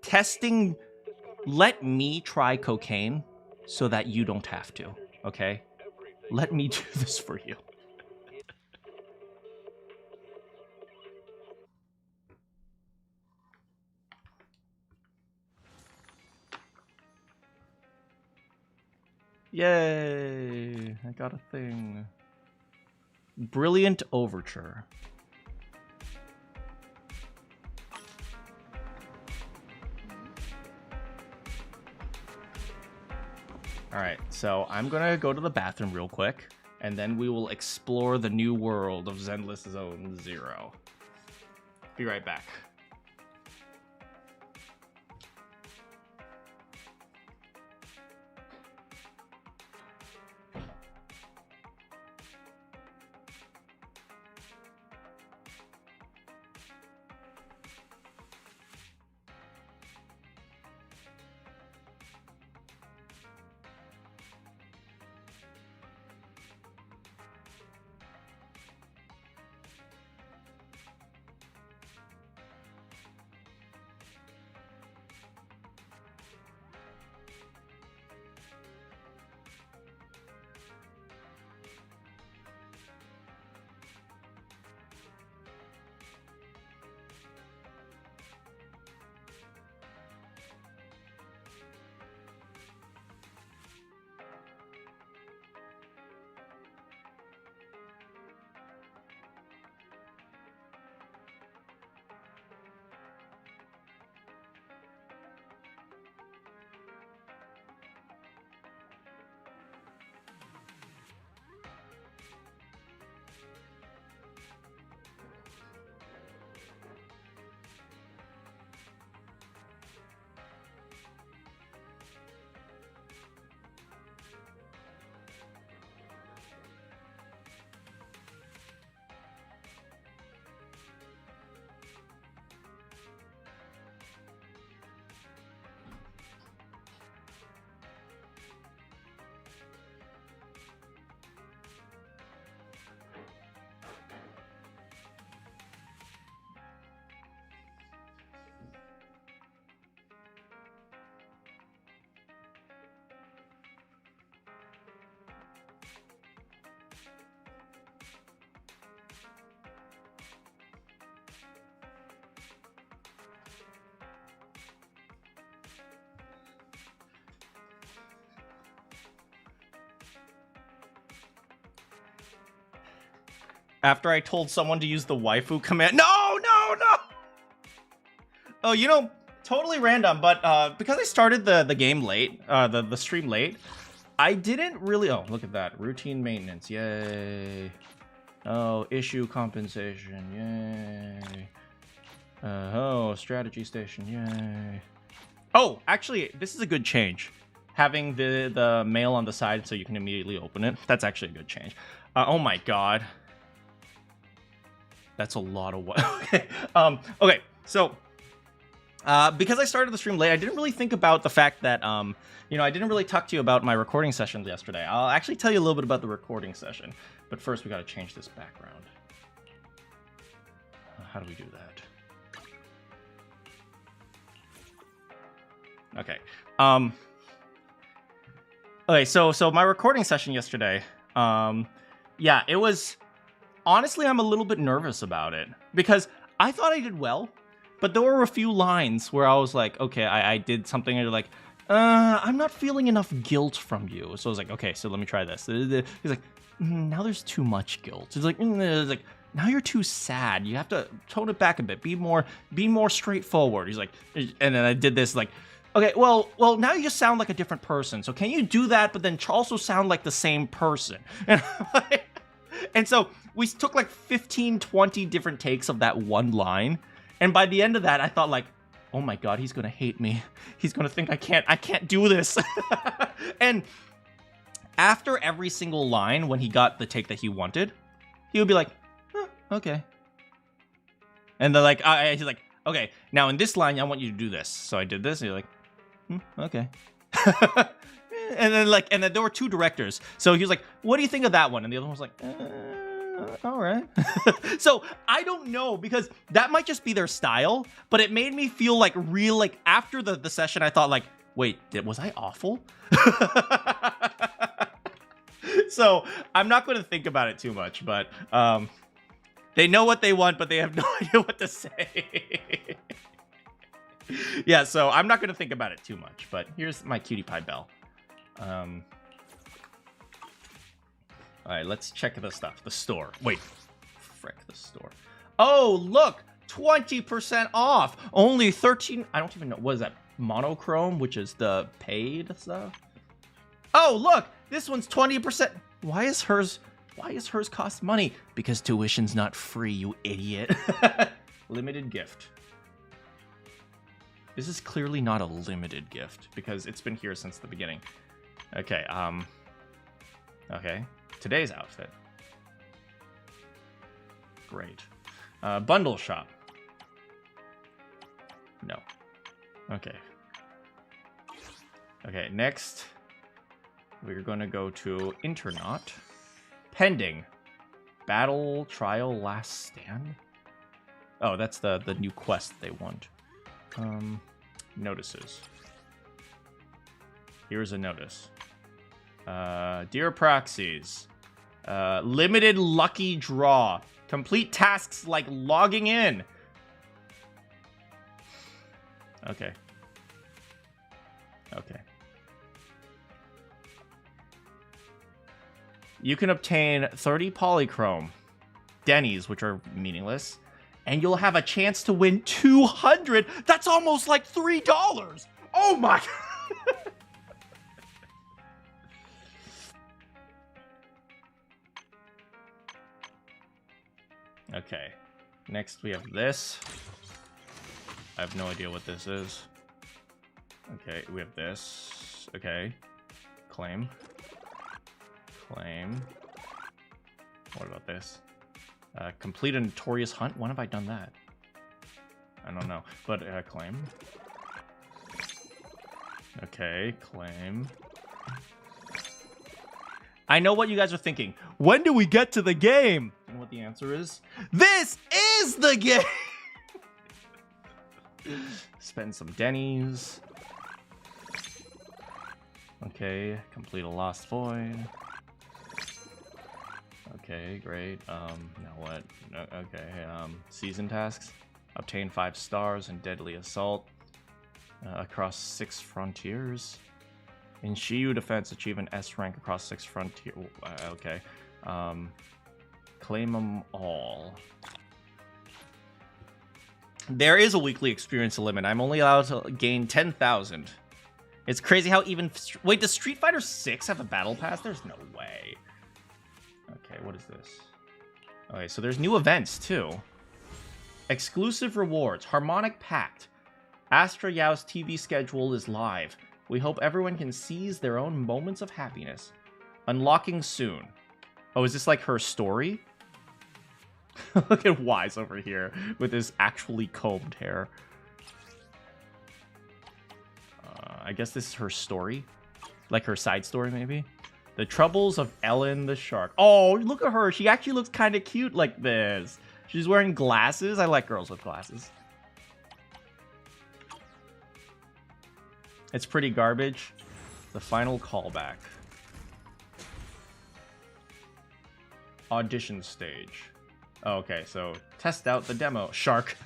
testing. Let me try cocaine so that you don't have to, okay? Let me do this for you. Yay! I got a thing. Brilliant Overture. Alright, so I'm gonna go to the bathroom real quick, and then we will explore the new world of Zenless Zone Zero. Be right back. After I told someone to use the waifu command. No! Oh, you know, totally random, but because I started the game late, the stream late, I didn't really... Oh, look at that. Routine maintenance. Yay. Oh, issue compensation. Yay. Oh, strategy station. Yay. Oh, actually, this is a good change. Having the mail on the side so you can immediately open it. That's actually a good change. Oh my god. That's a lot of what. Okay. Okay. So, because I started the stream late, I didn't really think about the fact that, you know, I didn't really talk to you about my recording session yesterday. I'll actually tell you a little bit about the recording session, but first we got to change this background. How do we do that? Okay. Okay. So my recording session yesterday. Yeah, it was honestly, I'm a little bit nervous about it because I thought I did well, but there were a few lines where I was like, okay, I did something, and you're like, I'm not feeling enough guilt from you. So I was like, okay, so let me try this. He's like, now there's too much guilt. It's like, now you're too sad. You have to tone it back a bit. Be more straightforward. He's like, and then I did this, like, okay, well, now you just sound like a different person. So can you do that, but then also sound like the same person? And so we took like 15, 20 different takes of that one line. And by the end of that, I thought like, oh my God, he's going to hate me. He's going to think I can't do this. And after every single line, when he got the take that he wanted, he would be like, okay. And then like, he's like, okay, now in this line, I want you to do this. So I did this, and you're like, okay. And then there were 2 directors. So he was like, what do you think of that one? And the other one was like, all right. So I don't know, because that might just be their style, but it made me feel like real, like after the session, I thought like, wait, was I awful? So I'm not going to think about it too much, but they know what they want, but they have no idea what to say. Yeah, so I'm not going to think about it too much, but here's my cutie pie bell. All right, let's check the stuff. The store. Wait, frick, the store. Oh, look, 20% off. Only 13. I don't even know. What is that? Monochrome, which is the paid stuff. Oh, look, this one's 20%. Why is hers cost money? Because tuition's not free, you idiot. Limited gift. This is clearly not a limited gift because it's been here since the beginning. Okay, okay. Today's outfit. Great. Bundle shop. No. Okay. Okay, next we're gonna go to Internaut. Pending. Battle Trial Last Stand? Oh, that's the new quest they want. Notices. Here's a notice. Dear Proxies, limited lucky draw. Complete tasks like logging in. Okay. Okay. You can obtain 30 polychrome Denny's, which are meaningless, and you'll have a chance to win 200. That's almost like $3. Oh my God. Okay, next we have this. I have no idea what this is. Okay, we have this. Okay, claim. Claim. What about this? Complete a notorious hunt? When have I done that? I don't know, but claim. Okay, claim. I know what you guys are thinking. When do we get to the game? And what the answer is? This is the game! Spend some Denny's. Okay, complete a Lost Void. Okay, great. Now what? Okay, season tasks. Obtain 5 stars in Deadly Assault. Across 6 frontiers. In Shiyu Defense, achieve an S rank across 6 frontiers. Okay. Claim them all. There is a weekly experience limit. I'm only allowed to gain 10,000. It's crazy how even... Wait, does Street Fighter 6 have a battle pass? There's no way. Okay, what is this? Okay, so there's new events, too. Exclusive rewards. Harmonic Pact. Astra Yao's TV schedule is live. We hope everyone can seize their own moments of happiness. Unlocking soon. Oh, is this like her story? Look at Wise over here with his actually combed hair. I guess this is her story. Like her side story, maybe? The Troubles of Ellen the Shark. Oh, look at her. She actually looks kind of cute like this. She's wearing glasses. I like girls with glasses. It's pretty garbage. The final callback. Audition stage. Oh, okay, so test out the demo. Shark.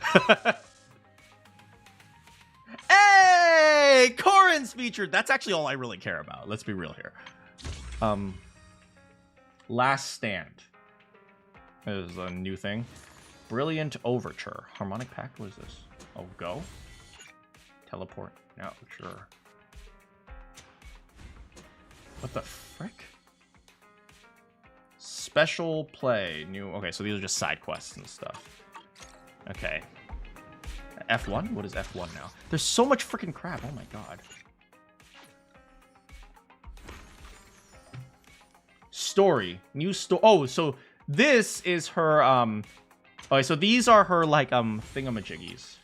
Hey! Corin's featured! That's actually all I really care about. Let's be real here. Last Stand. This is a new thing. Brilliant Overture. Harmonic Pact? What is this? Oh, go? Teleport. Now, sure. What the frick? Special play. New. Okay, so these are just side quests and stuff. Okay. F1? What is F1 now? There's so much freaking crap. Oh my god. Story. New story. Oh, so this is her, okay, so these are her, like, thingamajiggies.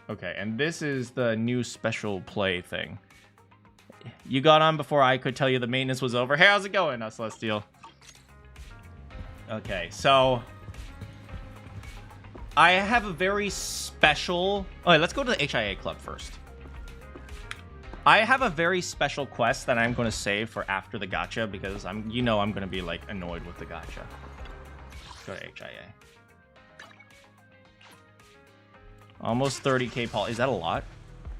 Okay, and this is the new special play thing. You got on before I could tell you the maintenance was over. Hey, how's it going, Celestial? Okay, so I have a very special... Okay, let's go to the HIA club first. I have a very special quest that I'm going to save for after the gacha because I'm going to be like annoyed with the gacha. Let's go to HIA. Almost 30k, Paul. Is that a lot?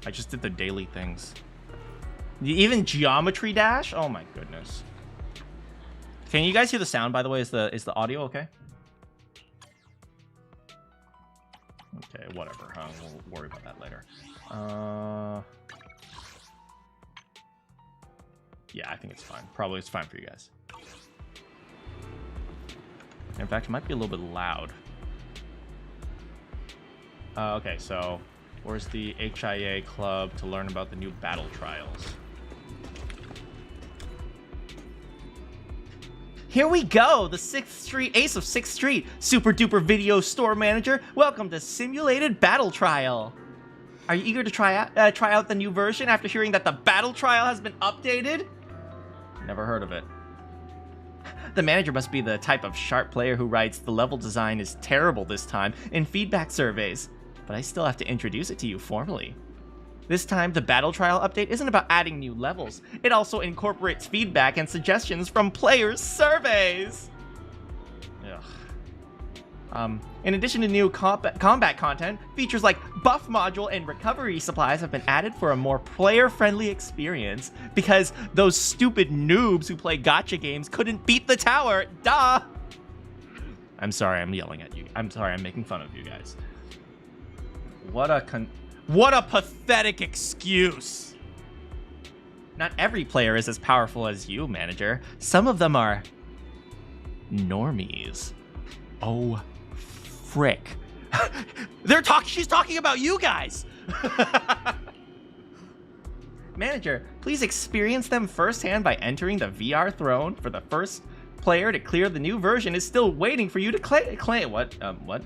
I just did the daily things. Even Geometry Dash? Oh my goodness. Can you guys hear the sound, by the way? Is the audio okay? Okay, whatever. We'll worry about that later. Yeah, I think it's fine. Probably it's fine for you guys. In fact, it might be a little bit loud. Okay, so where's the HIA club to learn about the new battle trials? Here we go, the 6th Street Ace of 6th Street, super duper video store manager. Welcome to Simulated Battle Trial. Are you eager to try out the new version after hearing that the battle trial has been updated? Never heard of it. The manager must be the type of sharp player who writes, "The level design is terrible this time," in feedback surveys. But I still have to introduce it to you formally. This time, the battle trial update isn't about adding new levels. It also incorporates feedback and suggestions from players' surveys. Ugh. In addition to new combat content, features like buff module and recovery supplies have been added for a more player-friendly experience because those stupid noobs who play gacha games couldn't beat the tower. Duh! I'm sorry, I'm yelling at you. I'm sorry, I'm making fun of you guys. What a pathetic excuse. Not every player is as powerful as you, manager. Some of them are normies. Oh, frick. She's talking about you guys. Manager, please experience them firsthand by entering the VR throne. For the first player to clear the new version is still waiting for you to claim. What? What's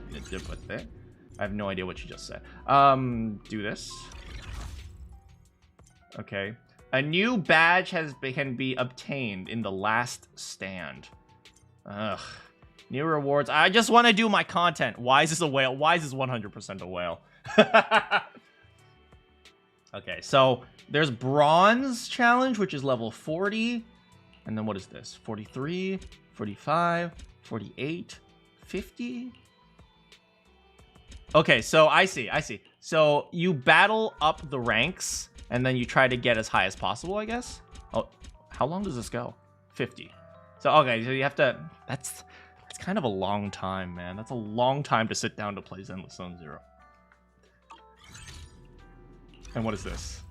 that? I have no idea what you just said. Do this. Okay. A new badge can be obtained in the last stand. Ugh. New rewards. I just want to do my content. Why is this a whale? Why is this 100% a whale? Okay, so there's bronze challenge, which is level 40. And then what is this? 43, 45, 48, 50. Okay, so I see. So you battle up the ranks, and then you try to get as high as possible, I guess? Oh, how long does this go? 50. So, okay, so you have to... That's kind of a long time, man. That's a long time to sit down to play Zenless Zone Zero. And what is this?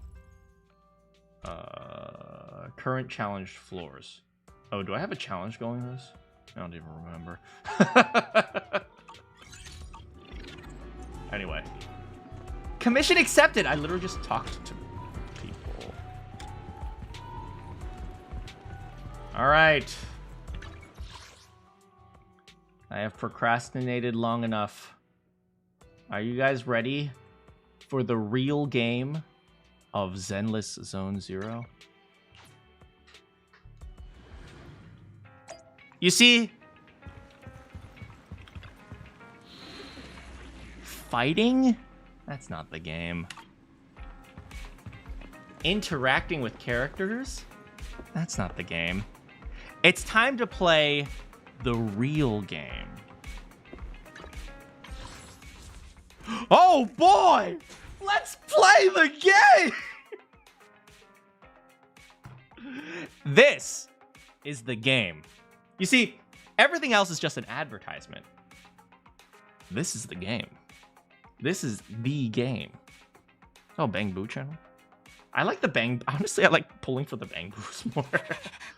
Current challenge floors. Oh, do I have a challenge going with this? I don't even remember. Anyway. Commission accepted! I literally just talked to people. Alright. I have procrastinated long enough. Are you guys ready for the real game of Zenless Zone Zero? You see... Fighting? That's not the game. Interacting with characters? That's not the game. It's time to play the real game. Oh boy! Let's play the game! This is the game. You see, everything else is just an advertisement. This is the game. This is the game. Oh, Bang Boo channel. I like the Bang. Honestly, I like pulling for the Bang Boos more.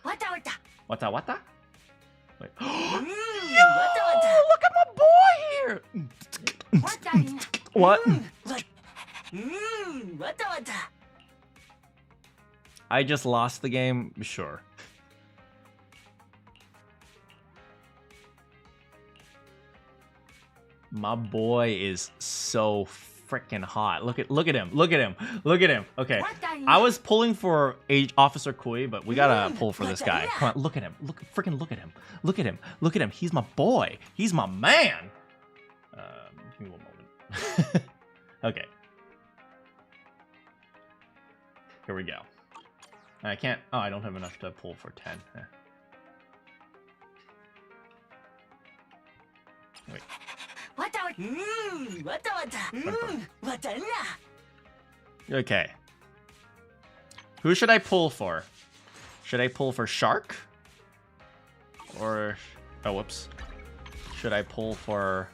Wata wata. Wata wata? Wait. Yo, Wata wata. look at my boy here. Wata. What? Wata wata. I just lost the game? Sure. My boy is so freaking hot. Look at him. Look at him. Look at him. Okay. I was pulling for Officer Kui, but we gotta pull for this guy. Come on, look at him. Look at him. Look at him. Look at him. He's my boy. He's my man. Give me 1 moment. Okay. Here we go. I can't. Oh, I don't have enough to pull for 10. Wait. Okay. Who should I pull for? Should I pull for Shark? Or... Oh, whoops. Should I pull for...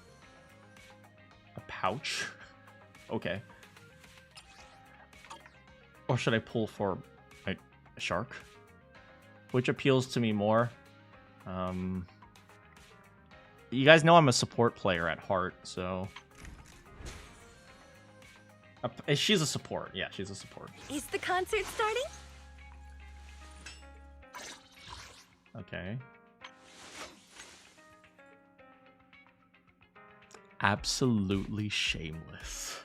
a pouch? Okay. Or should I pull for a shark? Which appeals to me more? You guys know I'm a support player at heart, so... She's a support. Yeah, she's a support. Is the concert starting? Okay. Absolutely shameless.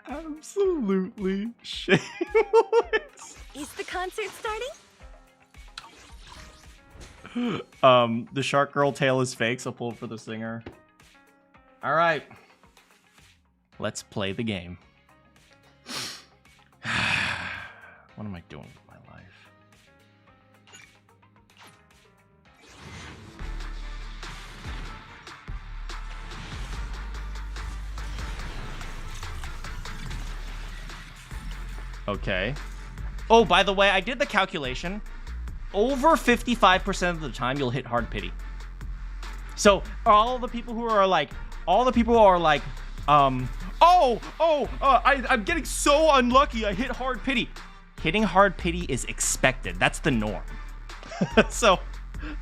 Absolutely shameless. Is the concert starting? The shark girl tail is fake, so pull for the singer. All right. Let's play the game. What am I doing with my life? Okay. Oh, by the way, I did the calculation. Over 55% of the time, you'll hit hard pity. So all the people who are like, I'm getting so unlucky. I hit hard pity. Hitting hard pity is expected. That's the norm. So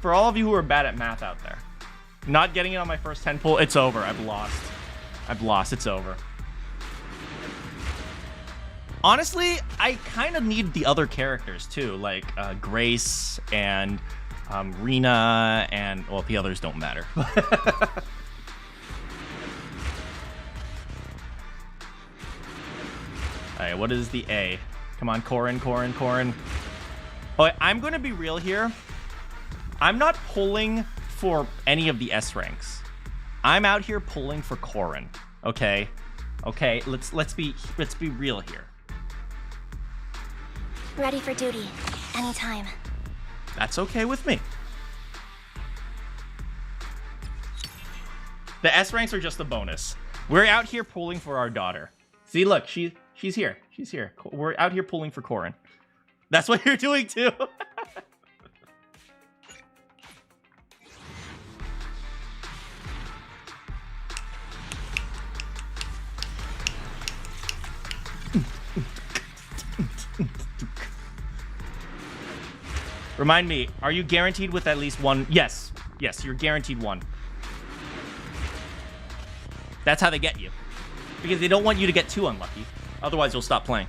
for all of you who are bad at math out there, not getting it on my first 10 pull, it's over. I've lost. It's over. Honestly, I kind of need the other characters too, like Grace and Rena, and well, the others don't matter. Alright, what is the A? Come on, Corin. Oh, I'm going to be real here. I'm not pulling for any of the S ranks. I'm out here pulling for Corin. Okay, let's be real here. Ready for duty. Anytime. That's okay with me. The S ranks are just a bonus. We're out here pulling for our daughter. See, look, she's here. She's here. We're out here pulling for Corin. That's what you're doing too. Remind me, are you guaranteed with at least one? Yes, you're guaranteed one. That's how they get you. Because they don't want you to get too unlucky. Otherwise, you'll stop playing.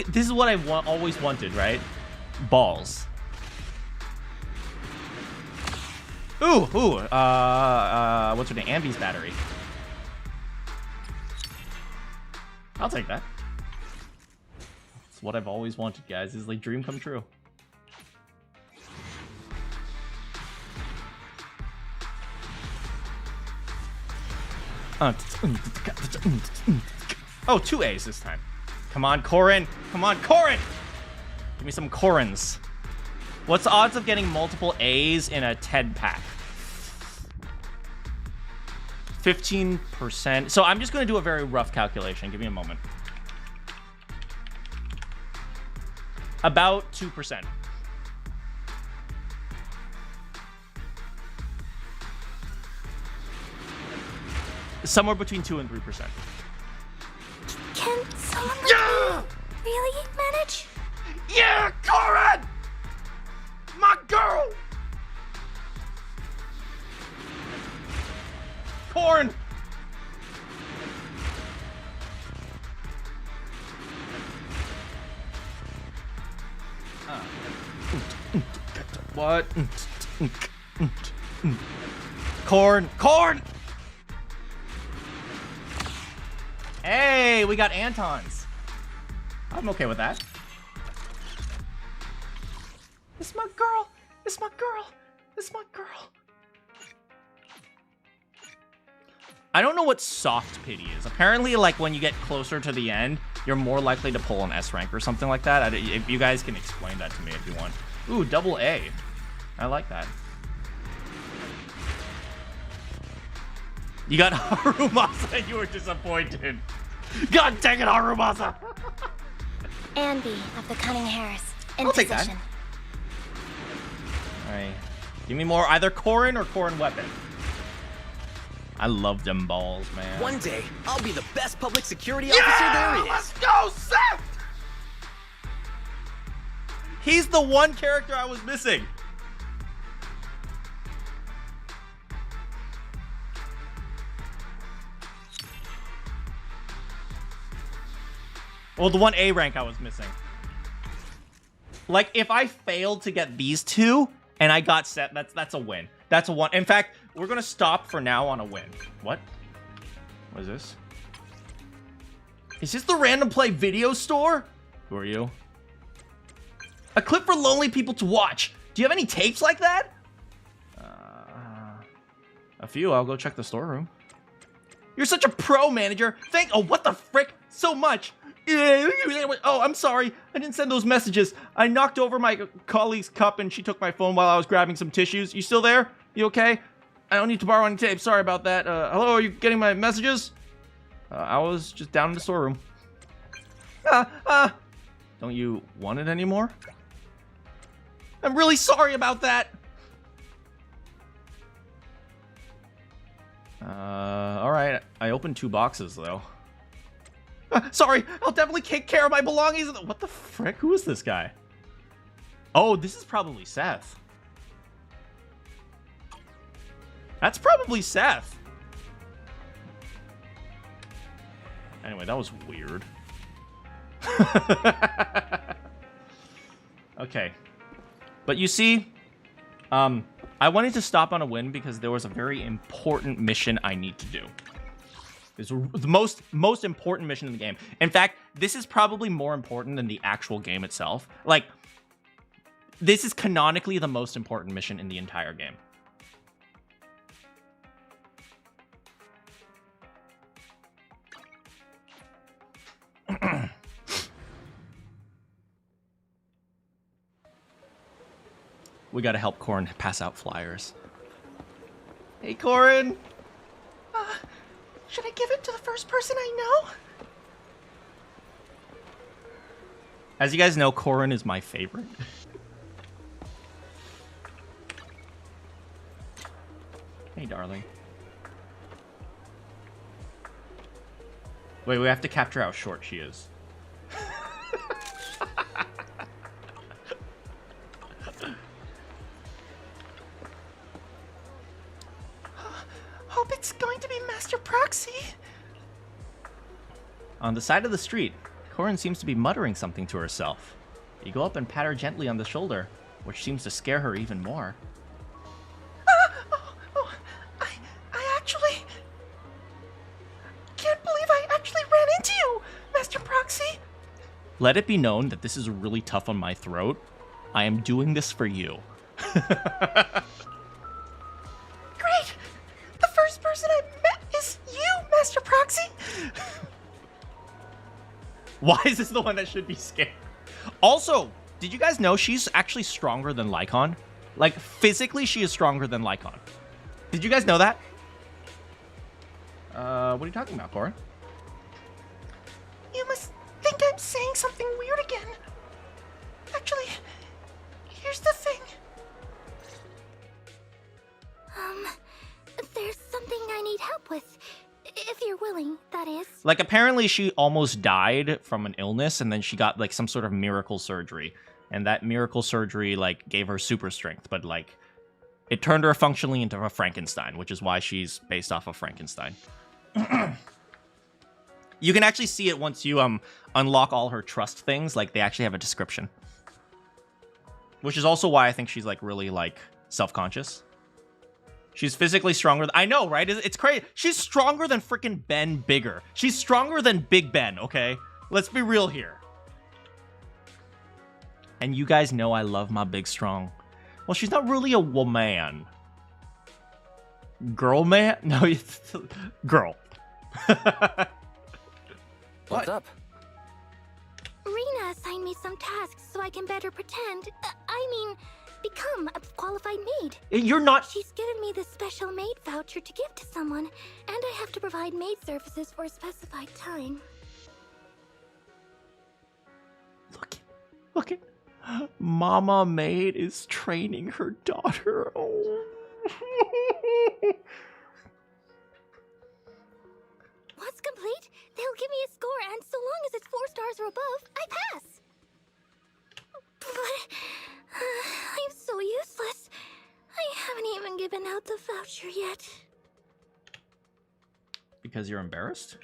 This is what I always wanted, right? Balls. Ooh. What's her name? Ambi's battery. I'll take that. what I've always wanted, guys. This is like dream come true. Oh, 2 A's this time. Come on, Corin. Come on, Corin. Give me some Corins. What's the odds of getting multiple A's in a TED pack? 15%. So I'm just going to do a very rough calculation. Give me a moment. About 2%. Somewhere between 2 and 3%. Can someone really manage? Yeah, Corin! My girl! Corn! What? Corn! Corn! Hey, we got Antons. I'm okay with that. It's my girl. It's my girl. It's my girl. I don't know what soft pity is. Apparently, like, when you get closer to the end, you're more likely to pull an S rank or something like that. If you guys can explain that to me if you want. Ooh, double A. I like that. You got Harumasa and you were disappointed. God dang it, Harumasa! Andy of the Cunning Hairs. In I'll take that. position. Alright. Give me more either Corin or Corin weapon. I love them balls, man. One day, I'll be the best public security officer there is. Let's go, Seth! He's the one character I was missing. Well, the one A rank I was missing. Like, if I failed to get these two and I got set, that's a win. That's a one. In fact, we're gonna stop for now on a win. What? What is this? Is this the random play video store? Who are you? A clip for lonely people to watch. Do you have any tapes like that? A few. I'll go check the storeroom. You're such a pro, manager. Oh, what the frick? So much. Oh, I'm sorry. I didn't send those messages. I knocked over my colleague's cup and she took my phone while I was grabbing some tissues. You still there? You okay? I don't need to borrow any tape. Sorry about that. Hello, are you getting my messages? I was just down in the storeroom. Don't you want it anymore? I'm really sorry about that. All right. I opened 2 boxes, though. Sorry, I'll definitely take care of my belongings. What the frick? Who is this guy? Oh, this is probably Seth. That's probably Seth. Anyway, that was weird. Okay. But you see, I wanted to stop on a win because there was a very important mission I need to do. It's the most important mission in the game. In fact, this is probably more important than the actual game itself. Like, this is canonically the most important mission in the entire game. We gotta help Corin pass out flyers. Hey, Corin! Should I give it to the first person I know? As you guys know, Corin is my favorite. Hey, darling. Wait, we have to capture how short she is. Hope it's going to be Master Proxy. On the side of the street, Corin seems to be muttering something to herself. You go up and pat her gently on the shoulder, which seems to scare her even more. I actually... can't believe I actually ran into you, Master Proxy. Let it be known that this is really tough on my throat. I am doing this for you. Great! The first person I met is you, Master Proxy! Why is this the one that should be scared? Also, did you guys know she's actually stronger than Lycon? Like, physically, she is stronger than Lycon. Did you guys know that? What are you talking about, Cora? You must think I'm saying something weird again. Actually, here's the thing. There's something I need help with. If you're willing, that is. Like, apparently she almost died from an illness, and then she got, like, some sort of miracle surgery. And that miracle surgery, like, gave her super strength, but, like, it turned her functionally into a Frankenstein, which is why she's based off of Frankenstein. You can actually see it once you unlock all her trust things. Like, they actually have a description. Which is also why I think she's, like, really, like, self-conscious. She's physically stronger. I know, right? It's crazy. She's stronger than freaking Ben Bigger. She's stronger than Big Ben, okay? Let's be real here. And you guys know I love my big strong. Well, she's not really a woman. Girl man? No, it's girl. What's up? Rena assigned me some tasks so I can better pretend. Become a qualified maid. You're not. She's given me this special maid voucher to give to someone, and I have to provide maid services for a specified time. Look at Mama Maid is training her daughter. Oh. Once complete, they'll give me a score, and so long as it's 4 stars or above, I pass. But I'm so useless. I haven't even given out the voucher yet. Because you're embarrassed?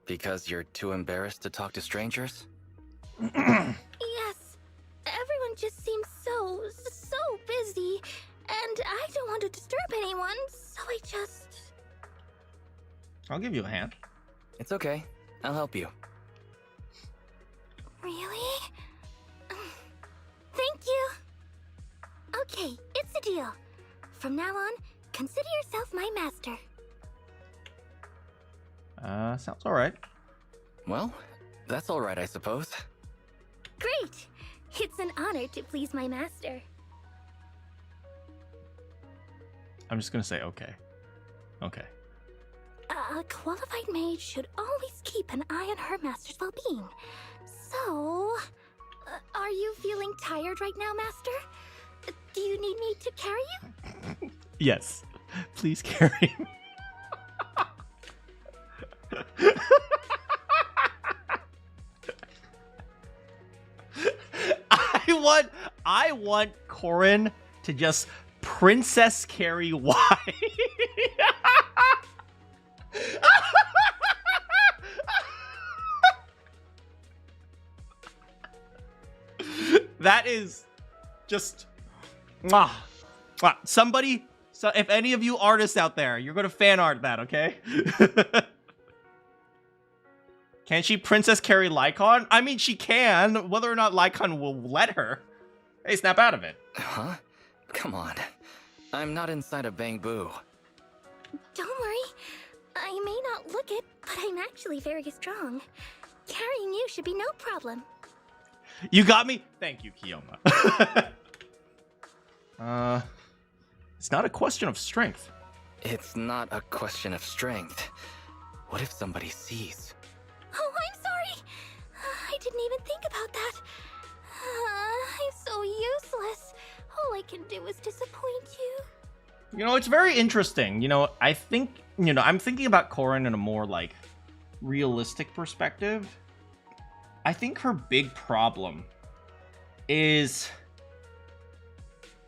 Because you're too embarrassed to talk to strangers? Yes. Everyone just seems so busy, and I don't want to disturb anyone, so I just... I'll give you a hand. It's okay. I'll help you. Really? Thank you. Okay, it's a deal. From now on, consider yourself my master. Sounds alright. Well, that's alright, I suppose. Great! It's an honor to please my master. I'm just gonna say okay. Okay. A qualified maid should always keep an eye on her master's well-being. So... are you feeling tired right now, Master? Do you need me to carry you? Yes. Please carry me. I want Corin to just princess carry Y. That is just somebody. So if any of you artists out there, you're gonna fan art that, okay? Can she princess carry Lycon? I mean, she can. Whether or not Lycon will let her. Hey, snap out of it. Huh? Come on. I'm not inside a Bang Boo. Don't worry. I may not look it, but I'm actually very strong. Carrying you should be no problem. You got me? Thank you, Kioma. It's not a question of strength. It's not a question of strength. What if somebody sees? Oh, I'm sorry. I didn't even think about that. I'm so useless. All I can do is disappoint you. You know, it's very interesting. You know, I think, I'm thinking about Corin in a more, like, realistic perspective. I think her big problem is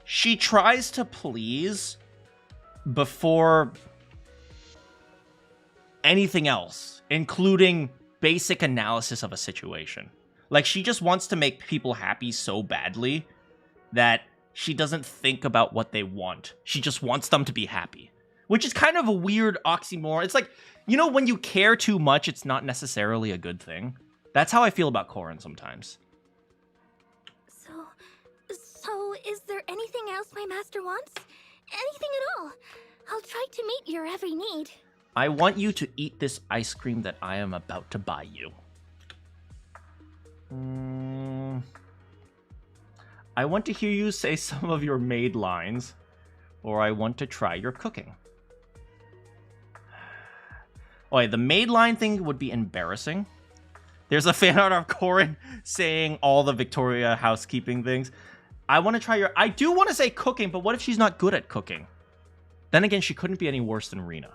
she tries to please before anything else, including basic analysis of a situation. Like, she just wants to make people happy so badly that she doesn't think about what they want. She just wants them to be happy, which is kind of a weird oxymoron. It's like, when you care too much, it's not necessarily a good thing. That's how I feel about Corin sometimes. So is there anything else my master wants? Anything at all? I'll try to meet your every need. I want you to eat this ice cream that I am about to buy you. I want to hear you say some of your maid lines, or I want to try your cooking. Okay, the maid line thing would be embarrassing. There's a fan art of Corin saying all the Victoria housekeeping things. I want to try your... I do want to say cooking, but what if she's not good at cooking? Then again, she couldn't be any worse than Rena.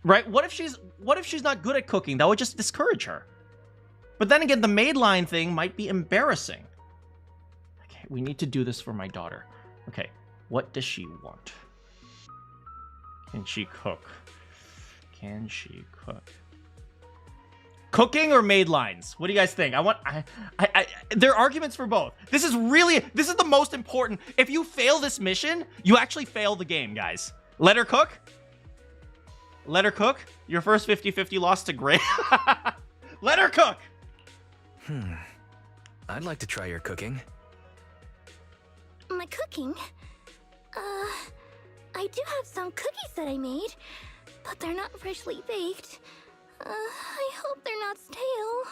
Right? What if she's not good at cooking? That would just discourage her. But then again, the maid line thing might be embarrassing. Okay, we need to do this for my daughter. Okay, what does she want? Can she cook? Can she cook? Cooking or maid lines? What do you guys think? There are arguments for both. This is the most important. If you fail this mission, you actually fail the game, guys. Let her cook. Let her cook. Your first 50-50 loss to Gray. Let her cook. I'd like to try your cooking. My cooking? I do have some cookies that I made, but they're not freshly baked. I hope they're not stale.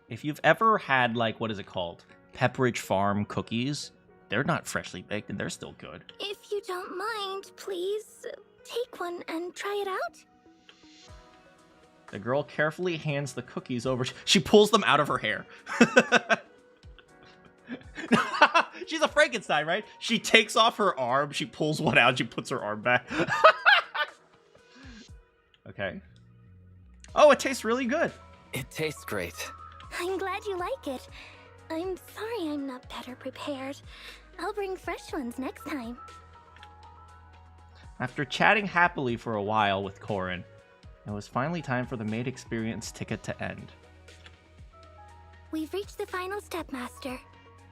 If you've ever had, like, what is it called? Pepperidge Farm cookies, they're not freshly baked and they're still good. If you don't mind, please take one and try it out. The girl carefully hands the cookies over. She pulls them out of her hair. She's a Frankenstein, right? She takes off her arm, she pulls one out, she puts her arm back. Okay. Oh, it tastes really good. It tastes great. I'm glad you like it. I'm sorry I'm not better prepared. I'll bring fresh ones next time. After chatting happily for a while with Corin, it was finally time for the maid experience ticket to end. We've reached the final step, Master.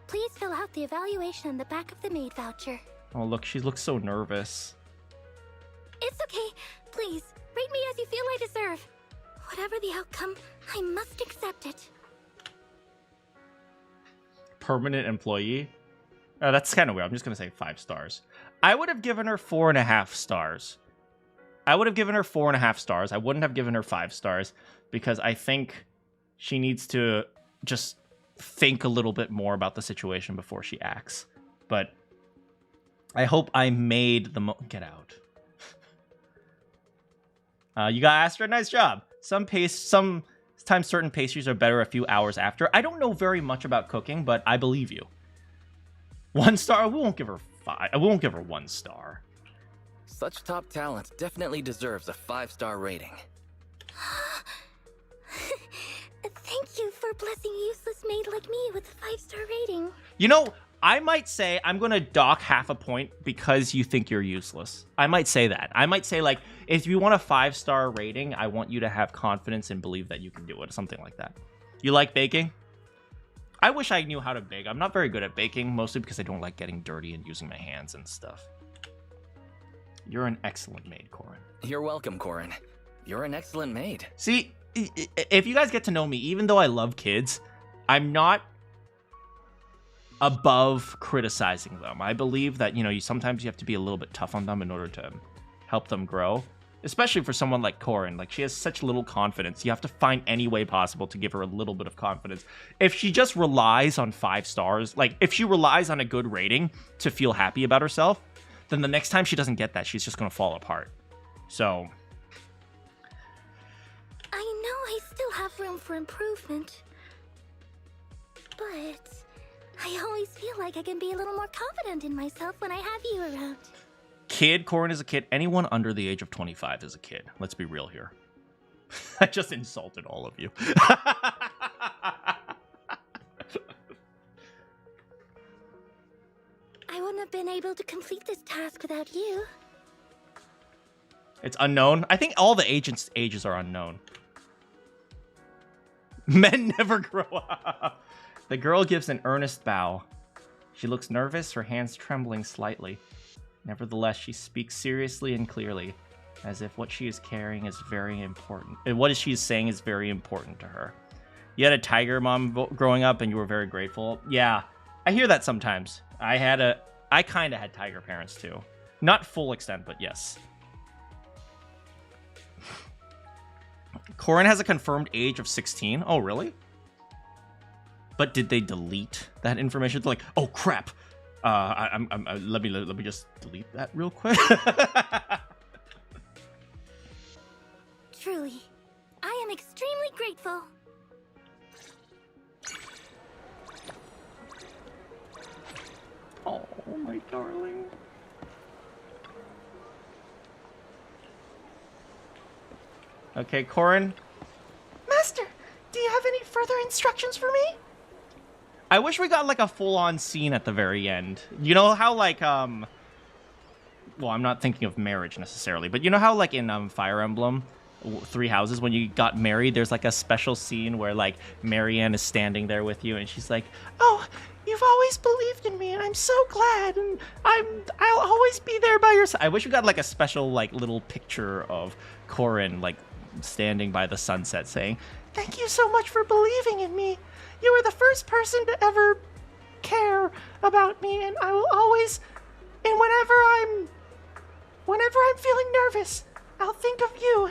Please fill out the evaluation on the back of the maid voucher. Oh, look, she looks so nervous. It's okay. Please, rate me as you feel I deserve. Whatever the outcome, I must accept it. Permanent employee? Oh, that's kind of weird. I'm just going to say 5 stars. I would have given her 4.5 stars. I would have given her 4.5 stars. I wouldn't have given her 5 stars because I think she needs to just think a little bit more about the situation before she acts. But I hope I made the get out. You got Astra, nice job. Sometimes certain pastries are better a few hours after. I don't know very much about cooking, but I believe you. 1 star? We won't give her 5. We won't give her 1 star. Such top talent definitely deserves a 5-star rating. Thank you for blessing a useless maid like me with a 5-star rating. You know, I might say I'm going to dock half a point because you think you're useless. I might say that. I might say, like, if you want a 5-star rating, I want you to have confidence and believe that you can do it. Something like that. You like baking? I wish I knew how to bake. I'm not very good at baking, mostly because I don't like getting dirty and using my hands and stuff. You're an excellent maid, Corin. You're welcome, Corin. You're an excellent maid. See, if you guys get to know me, even though I love kids, I'm not above criticizing them. I believe that, you know, sometimes you have to be a little bit tough on them in order to help them grow. Especially for someone like Corin. Like, she has such little confidence. You have to find any way possible to give her a little bit of confidence. If she just relies on 5 stars, like, if she relies on a good rating to feel happy about herself, then the next time she doesn't get that, she's just going to fall apart. So I know I still have room for improvement. But I always feel like I can be a little more confident in myself when I have you around. Kid, Corin is a kid. Anyone under the age of 25 is a kid. Let's be real here. I just insulted all of you. I wouldn't have been able to complete this task without you. It's unknown. I think all the agents' ages are unknown. Men never grow up. The girl gives an earnest bow. She looks nervous, her hands trembling slightly. Nevertheless, she speaks seriously and clearly, as if what she is carrying is very important. What she is saying is very important to her. You had a tiger mom growing up and you were very grateful. Yeah, I hear that sometimes. I kind of had tiger parents too. Not full extent, but yes. Corin has a confirmed age of 16. Oh, really? But did they delete that information? They're like, oh crap. Let me just delete that real quick. Truly, I am extremely grateful. Oh, my darling. Okay, Corin. Master, do you have any further instructions for me? I wish we got like a full-on scene at the very end. You know how like well, I'm not thinking of marriage necessarily, but you know how like in Fire Emblem Three Houses, when you got married, there's like a special scene where like Marianne is standing there with you and she's like, oh, you've always believed in me and I'm so glad and I'll always be there by your side. I wish we got like a special like little picture of Corin like standing by the sunset saying, thank you so much for believing in me. You were the first person to ever care about me, and I will always, and whenever I'm feeling nervous, I'll think of you,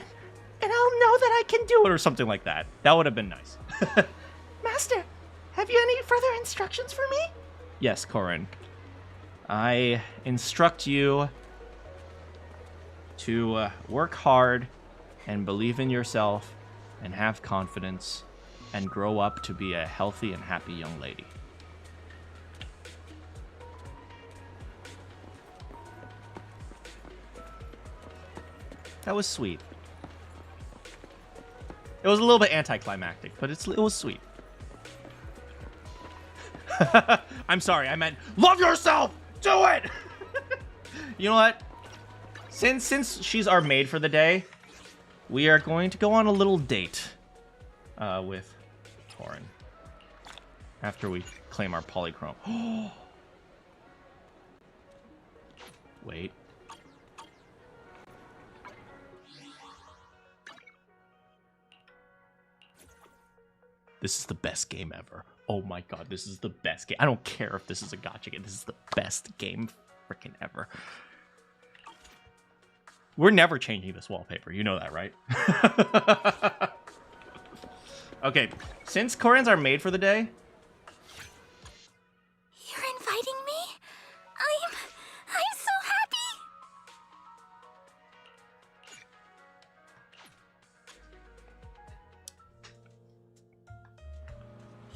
and I'll know that I can do it. Or something like that. That would have been nice. Master, have you any further instructions for me? Yes, Corin. I instruct you to work hard and believe in yourself and have confidence and grow up to be a healthy and happy young lady. That was sweet. It was a little bit anticlimactic, but it was sweet. I'm sorry, I meant love yourself! Do it! You know what? Since she's our maid for the day, we are going to go on a little date with Corin after we claim our polychrome. Wait. This is the best game ever. Oh my god, this is the best game. I don't care if this is a gacha game. This is the best game freaking ever. We're never changing this wallpaper. You know that, right? Okay, since Corin's our maid for the day... You're inviting me? I'm so happy!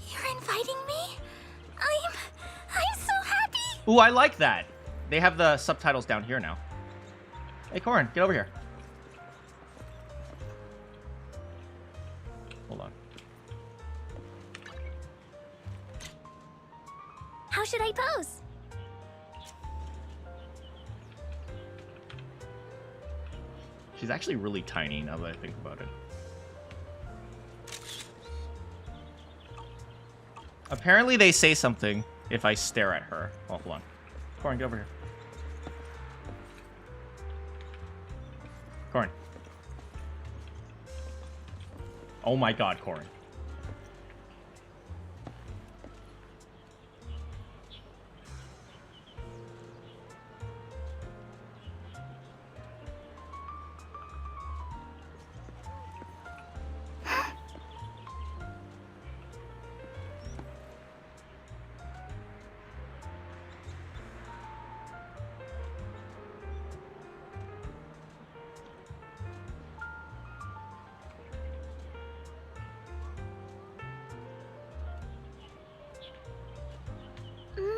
You're inviting me? I'm so happy! Ooh, I like that. They have the subtitles down here now. Hey, Corin, get over here. Hold on. How should I pose? She's actually really tiny now that I think about it. Apparently they say something if I stare at her. Oh, hold on. Corin, get over here. Corin. Oh my god, Corin.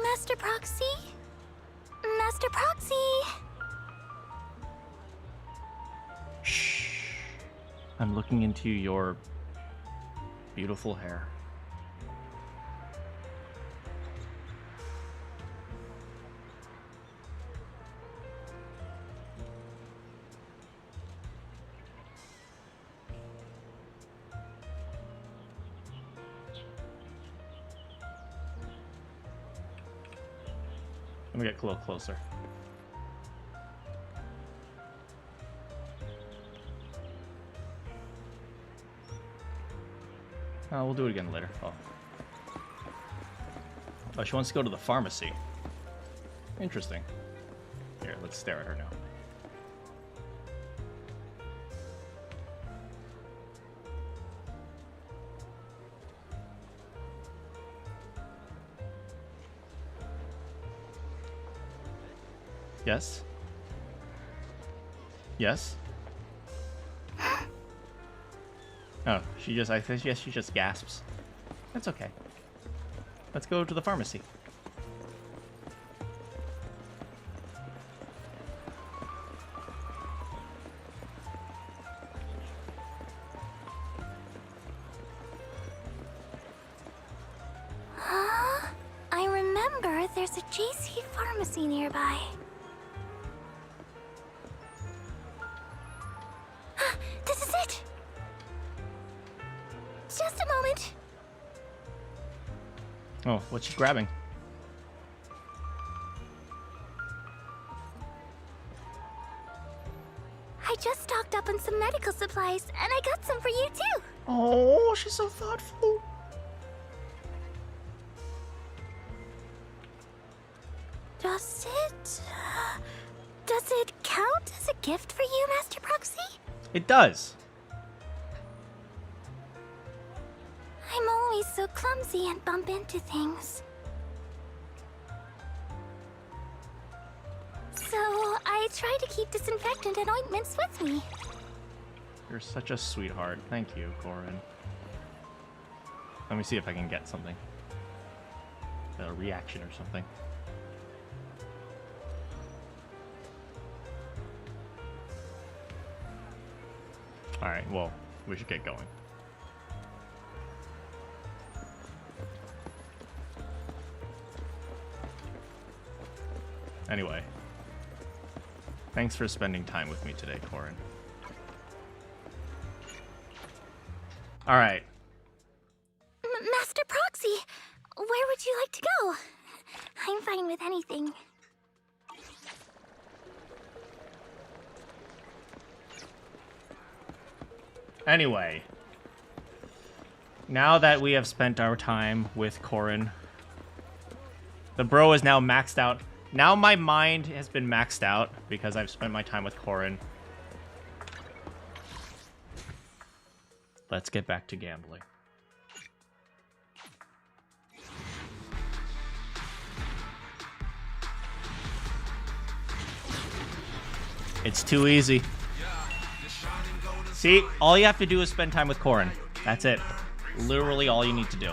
Master Proxy? Master Proxy! Shh. I'm looking into your beautiful hair. Let me get a little closer. Oh, we'll do it again later. Oh. Oh, she wants to go to the pharmacy. Interesting. Here, let's stare at her now. Yes? Yes? Oh, I think she just gasps. That's okay. Let's go to the pharmacy. I remember there's a JC pharmacy nearby. This is it! Just a moment. Oh, what's she grabbing? I just stocked up on some medical supplies, and I got some for you too. Oh, she's so thoughtful. Does it count as a gift for you, Master Proxy? It does. I'm always so clumsy and bump into things. So I try to keep disinfectant and ointments with me. You're such a sweetheart. Thank you, Corin. Let me see if I can get something. A reaction or something. Alright, well, we should get going. Anyway, thanks for spending time with me today, Corin. Alright. Master Proxy, where would you like to go? I'm fine with anything. Anyway, now that we have spent our time with Corin, the bro is now maxed out. Now my mind has been maxed out because I've spent my time with Corin. Let's get back to gambling. It's too easy. See, all you have to do is spend time with Corin. That's it. Literally all you need to do.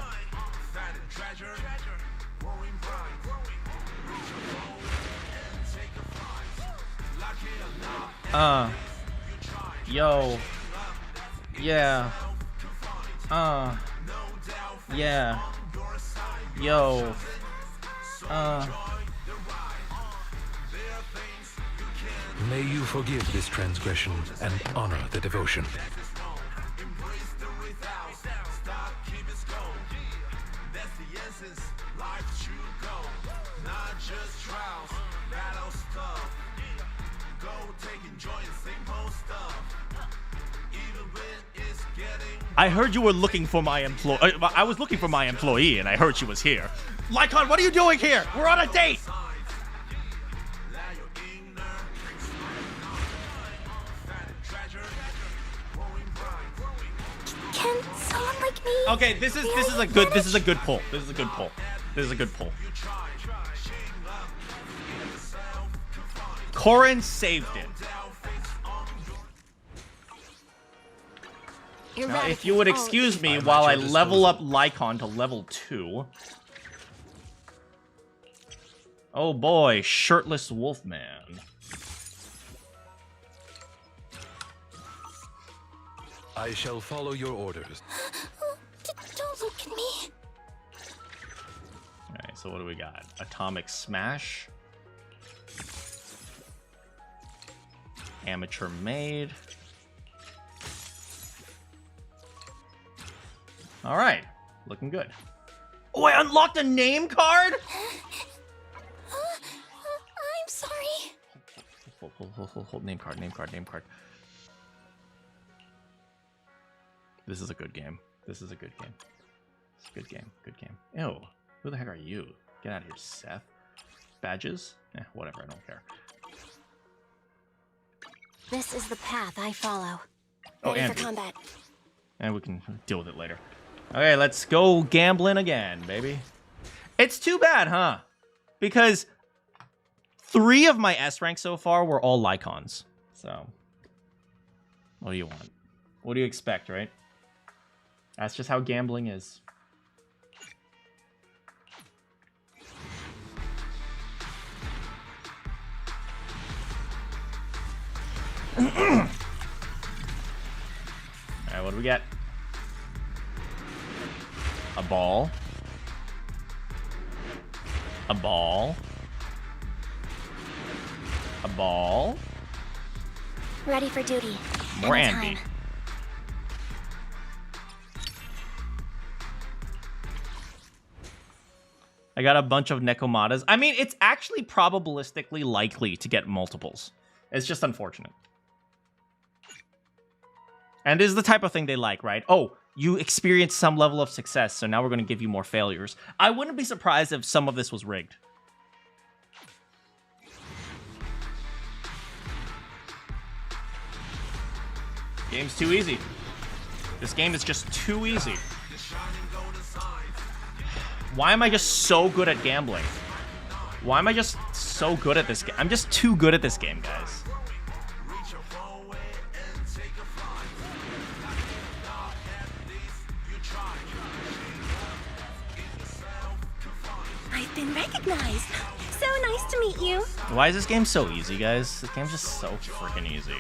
Yo. Yeah. Yeah. Yo. May you forgive this transgression and honor the devotion. I heard you were looking for my employee. I was looking for my employee, and I heard she was here. Lycon, what are you doing here? We're on a date! Can someone like me? Okay, this is a good pull. This is a good pull. This is a good pull. Corin saved it. Now, if you would excuse me while I level up Lycon to level 2. Oh boy, shirtless Wolfman. I shall follow your orders. Don't look at me. Alright, so what do we got? Atomic Smash. Amateur Maid. Alright, looking good. Oh, I unlocked a name card? I'm sorry. Hold. Name card. This is a good game. This is a good game. It's a good game. Good game. Ew. Who the heck are you? Get out of here, Seth. Badges? Whatever. I don't care. This is the path I follow. Oh, Ready and for combat. And we can deal with it later. Okay, let's go gambling again, baby. It's too bad, huh? Because 3 of my S ranks so far were all Lycons. So, what do you want? What do you expect, right? That's just how gambling is. Alright, what do we get? A ball. A ball. A ball. Ready for duty. More Anytime. Anby. I got a bunch of Nekomatas. I mean, it's actually probabilistically likely to get multiples. It's just unfortunate. And this is the type of thing they like, right? Oh, you experienced some level of success, so now we're going to give you more failures. I wouldn't be surprised if some of this was rigged. Game's too easy. This game is just too easy. Why am I just so good at gambling? Why am I just so good at this game? I'm just too good at this game, guys. I've been recognized. So nice to meet you. Why is this game so easy, guys? This game's just so freaking easy.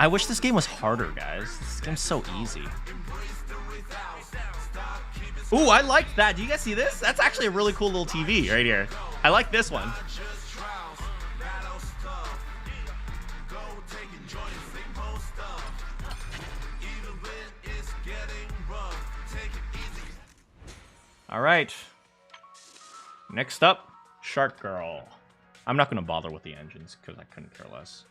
I wish this game was harder, guys. This game's so easy. Ooh, I like that. Do you guys see this? That's actually a really cool little TV right here. I like this one. All right. Next up, Shark Girl. I'm not going to bother with the engines because I couldn't care less.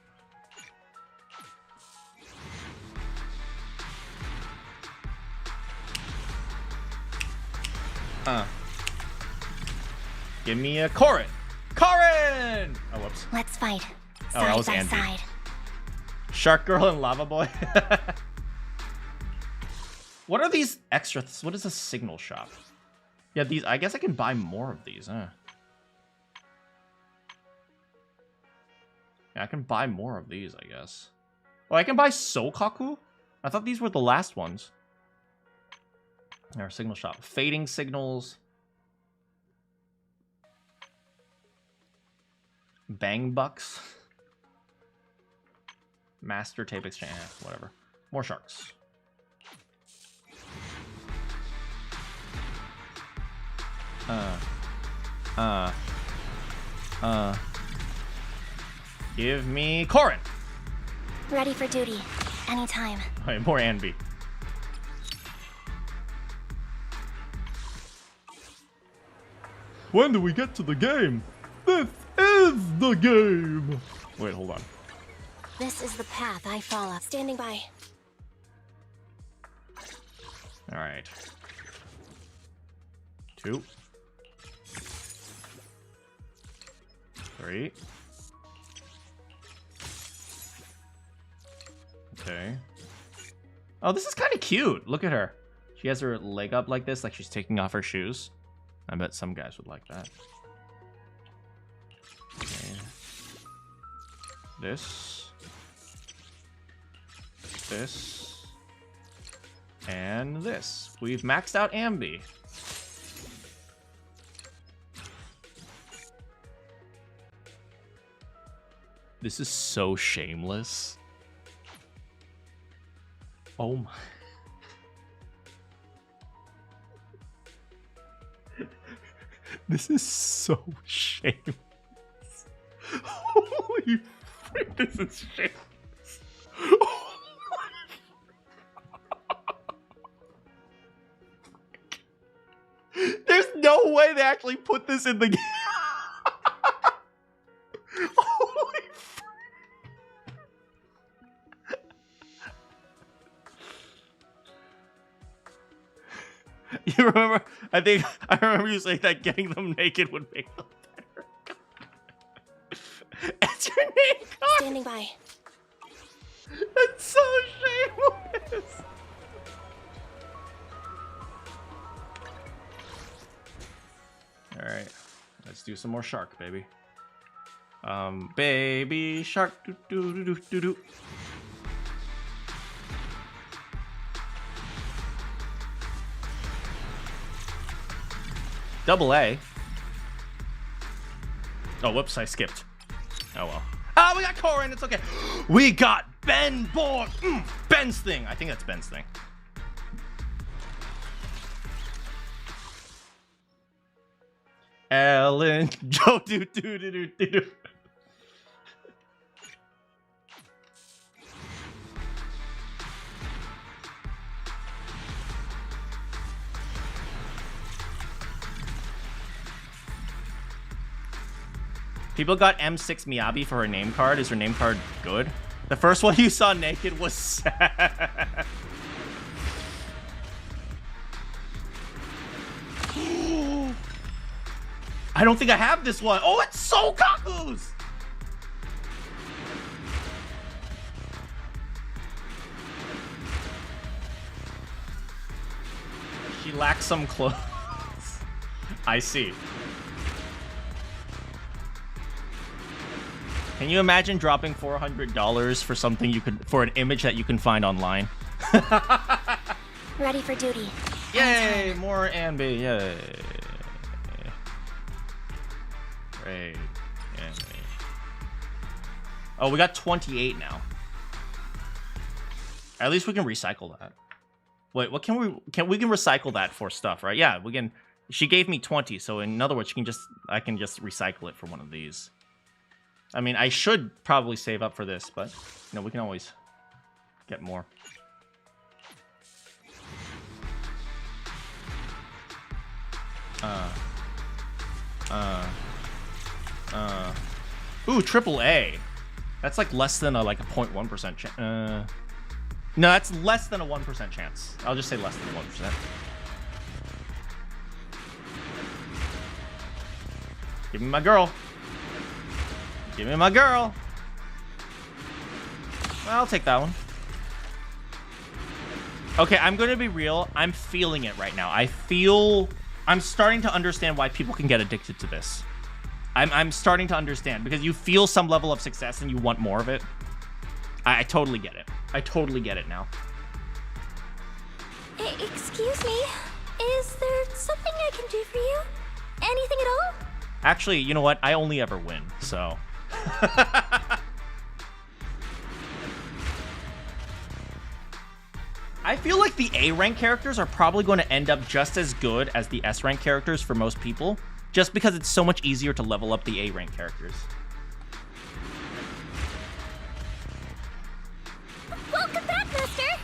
Give me a Corin. Corin! Oh, whoops. Let's fight. Oh, that was Side by Andy. side. Shark Girl and Lava Boy. What are these extras? What is a signal shop? Yeah, these. I guess I can buy more of these, huh? Yeah, I can buy more of these, I guess. Oh, I can buy Sokaku? I thought these were the last ones. Our signal shop. Fading signals. Bang bucks. Master tape exchange. Whatever. More sharks. Give me Corin. Ready for duty. Anytime. Okay, more Anby. When do we get to the game? This is the game. Wait, hold on. This is the path I follow. Standing by. All right. 2. 3. Okay. Oh, this is kind of cute. Look at her. She has her leg up like this, like she's taking off her shoes. I bet some guys would like that. Okay. This. This. And this. We've maxed out Ambi. This is so shameless. Oh my. This is so shameless. Holy frick, this is shameless. There's no way they actually put this in the game. Holy frick. You remember? I remember you saying that getting them naked would make them better. It's your name card. Standing by. That's so shameless. All right, let's do some more shark, baby. Baby shark. Doo doo doo doo doo doo. Double A. Oh, whoops, I skipped. Oh well. Ah, we got Corin, it's okay. We got Ben Borg. Ben's thing. I think that's Ben's thing. Ellen. Joe do do do do do. People got M6 Miyabi for her name card. Is her name card good? The first one you saw naked was sad. I don't think I have this one. Oh, it's so Kaku's! She lacks some clothes. I see. Can you imagine dropping $400 for something you could, for an image that you can find online? Ready for duty. Yay! More Anby, yay. Great. Anby. Oh, we got 28 now. At least we can recycle that. Wait, what can we can recycle that for stuff, right? Yeah, we can. She gave me 20, so in other words, I can just recycle it for one of these. I mean, I should probably save up for this, but you know, we can always get more. Ooh, triple A. That's like less than a 0.1% chance. No, that's less than a 1% chance. I'll just say less than 1%. Give me my girl. Give me my girl. Well, I'll take that one. Okay, I'm gonna be real. I'm feeling it right now. I'm starting to understand why people can get addicted to this. I'm starting to understand, because you feel some level of success and you want more of it. I totally get it. I totally get it now. Excuse me. Is there something I can do for you? Anything at all? Actually, you know what? I only ever win, so... I feel like the A rank characters are probably going to end up just as good as the S rank characters for most people, just because it's so much easier to level up the A rank characters. Welcome back, Master!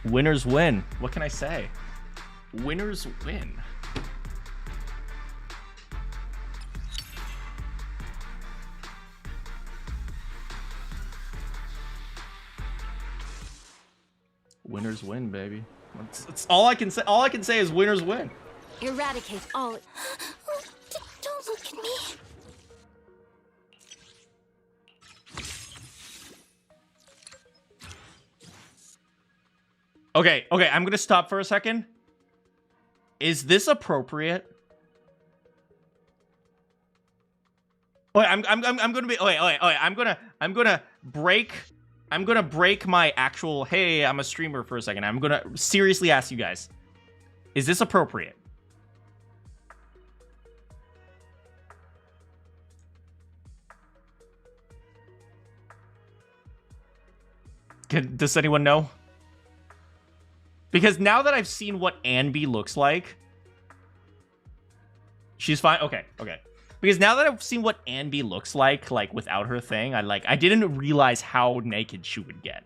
Winners win. What can I say? Winners win. Winners win, baby. It's all I can say. All I can say is winners win. Eradicate all. Don't look at me. Okay, I'm gonna stop for a second. Is this appropriate? Wait, I'm gonna be. Wait. I'm gonna break my actual, hey, I'm a streamer for a second. I'm gonna seriously ask you guys, is this appropriate? Does anyone know? Because now that I've seen what Anby looks like, she's fine. Okay. Because now that I've seen what Anby looks like without her thing, I didn't realize how naked she would get.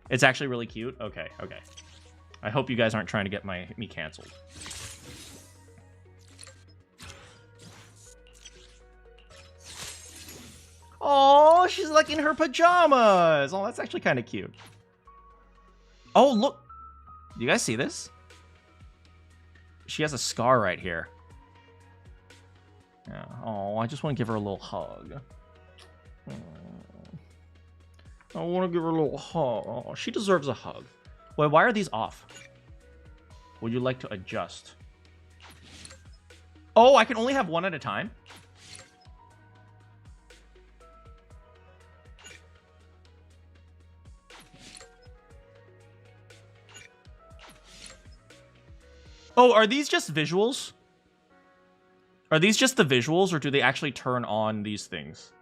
It's actually really cute. Okay. I hope you guys aren't trying to get me canceled. Oh, she's like in her pajamas. Oh, that's actually kind of cute. Oh, look. Do you guys see this? She has a scar right here. Yeah. Oh, I just want to give her a little hug. I want to give her a little hug. Oh, she deserves a hug. Wait, why are these off? Would you like to adjust? Oh, I can only have one at a time? Oh, are these just visuals? Are these just the visuals, or do they actually turn on these things?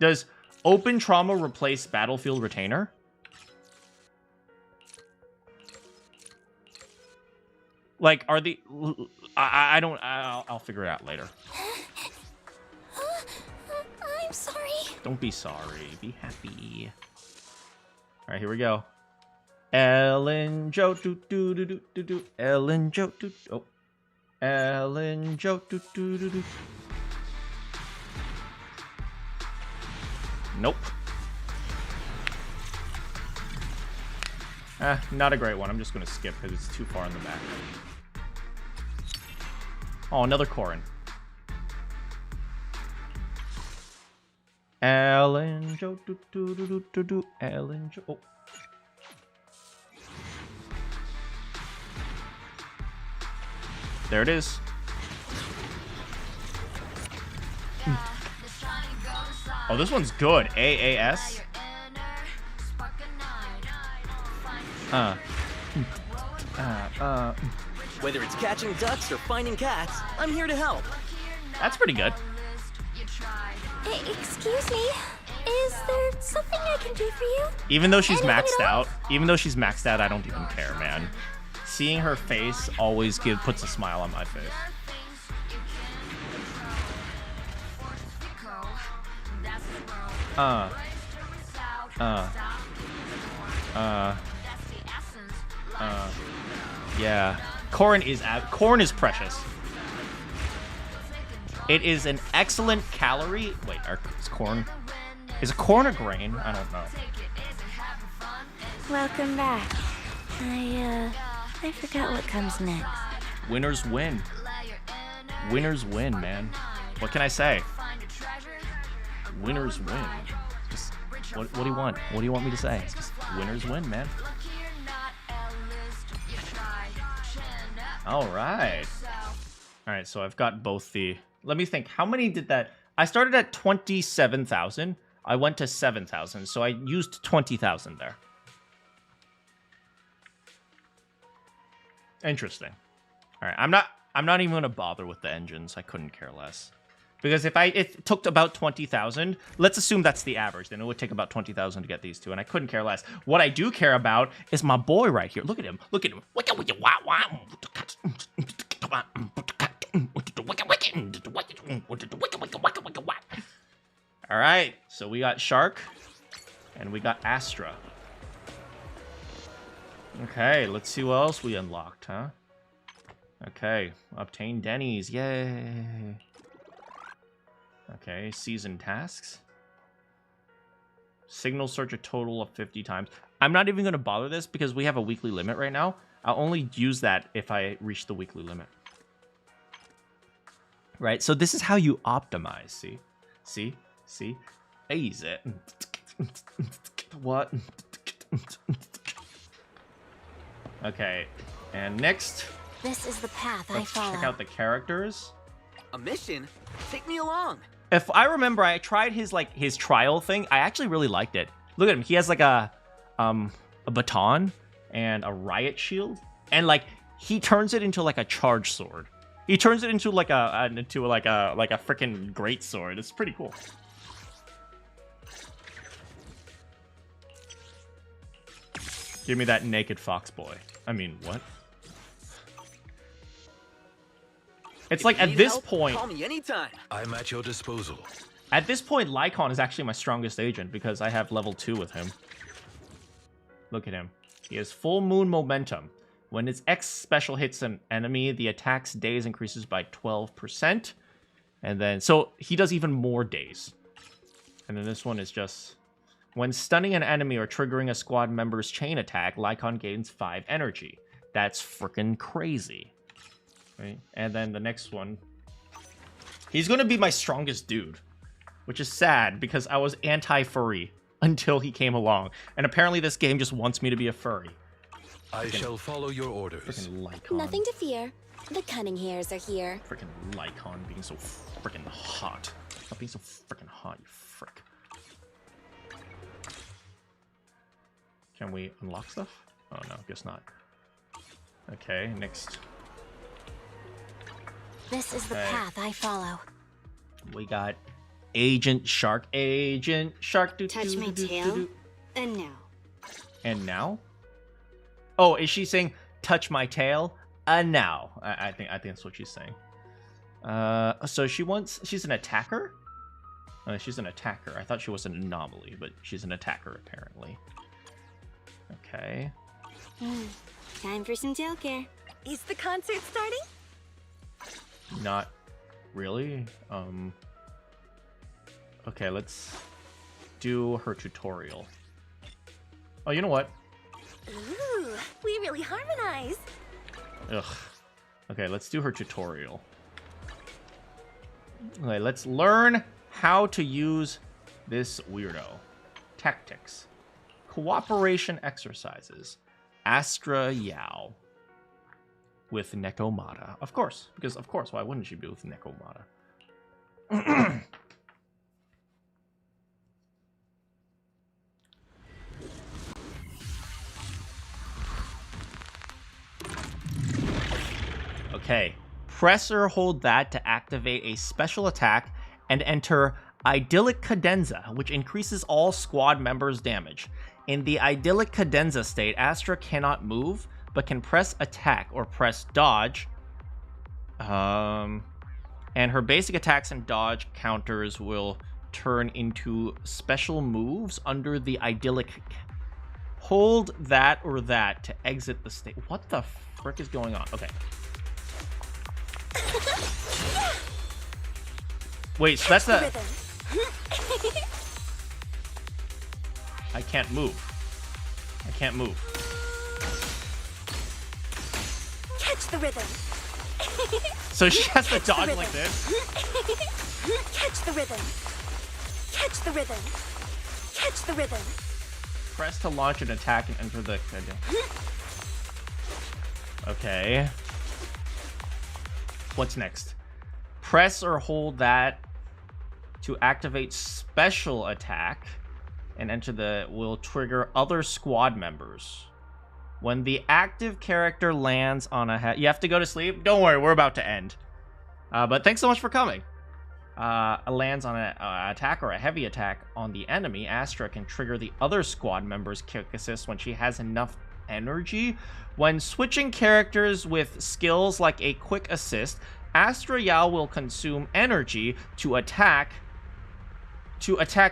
Does Open Trauma replace Battlefield Retainer? Like, are the... I don't... I'll figure it out later. I'm sorry. Don't be sorry. Be happy. All right, here we go. Ellen Joe do do do do do do. Ellen Joe do. Oh. Ellen Joe do do do do. Nope. Not a great one. I'm just gonna skip because it's too far in the back. Oh, another Corrin. Ellen Joe do do do do do do. Ellen Joe. Oh. There it is. Oh, this one's good. AAS. Whether it's catching ducks or finding cats, I'm here to help. That's pretty good. Excuse me. Is there something I can do for you? Even though she's maxed out, I don't even care, man. Seeing her face always puts a smile on my face. Yeah. Corn is precious. It is an excellent calorie. Wait, is corn a grain? I don't know. Welcome back. I forgot what comes next. Winners win. Winners win, man. What can I say? Winners win. Just what do you want? What do you want me to say? Just winners win, man. All right. All right, so I've got both the... Let me think. How many did that... I started at 27,000. I went to 7,000, so I used 20,000 there. Interesting. All right, I'm not even going to bother with the engines. I couldn't care less. Because if it took about 20,000, let's assume that's the average, then it would take about 20,000 to get these two, and I couldn't care less. What I do care about is my boy right here. Look at him. Look at him. All right, so we got Shark, and we got Astra. Okay, let's see what else we unlocked, huh? Okay, obtain Denny's, yay! Okay, season tasks. Signal search a total of 50 times. I'm not even going to bother this because we have a weekly limit right now. I'll only use that if I reach the weekly limit. Right, so this is how you optimize, see? See? See? Easy. What? Okay, and next... This is the path I let's follow. check out the characters. A mission? Take me along. If I remember, I tried his trial thing. I actually really liked it. Look at him. He has like a baton and a riot shield, and like he turns it into like a charge sword. He turns it into like a freaking great sword. It's pretty cool. Give me that naked fox boy. I mean, what? It's like at this point, call me anytime. I'm at your disposal. At this point, Lycon is actually my strongest agent because I have level 2 with him. Look at him. He has full moon momentum. When his X special hits an enemy, the attack's days increases by 12%. And then, so he does even more days. And then this one is just... When stunning an enemy or triggering a squad member's chain attack, Lycon gains 5 energy. That's freaking crazy. Right? And then the next one. He's going to be my strongest dude. Which is sad because I was anti-furry until he came along. And apparently this game just wants me to be a furry. I shall follow your orders. Freaking Lycon. Nothing to fear. The cunning hairs are here. Freaking Lycon being so freaking hot. Stop being so freaking hot, you frick. Can we unlock stuff? Oh no, guess not. Okay, next. This is the path I follow. We got Agent Shark. Agent Shark. Touch my tail. And now. And now? Oh, is she saying touch my tail? Now. I think that's what she's saying. So she's an attacker? She's an attacker. I thought she was an anomaly, but she's an attacker apparently. Okay. Time for some tail care. Is the concert starting? Not really. Okay, let's do her tutorial. Oh, you know what? Ooh, we really harmonize. Ugh. Okay, let's do her tutorial. Okay, let's learn how to use this weirdo. Tactics. Cooperation exercises. Astra Yao. With Nekomata. Of course, because of course, why wouldn't she be with Nekomata? Okay, press or hold that to activate a special attack and enter Idyllic Cadenza, which increases all squad members' damage. In the Idyllic Cadenza state, Astra cannot move, but can press attack or press dodge. And her basic attacks and dodge counters will turn into special moves under the Idyllic. Hold that or that to exit the state. What the frick is going on? Okay. Wait, so that's the... I can't move. I can't move. Catch the rhythm. So she has to dodge like this? Catch the rhythm. Catch the rhythm. Catch the rhythm. Press to launch an attack and enter the... Okay. What's next? Press or hold that to activate special attack and enter the... will trigger other squad members. When the active character lands on a... You have to go to sleep? Don't worry, we're about to end. But thanks so much for coming. Lands on an attack or a heavy attack on the enemy, Astra can trigger the other squad member's quick assist when she has enough energy. When switching characters with skills like a quick assist, Astra Yao will consume energy to attack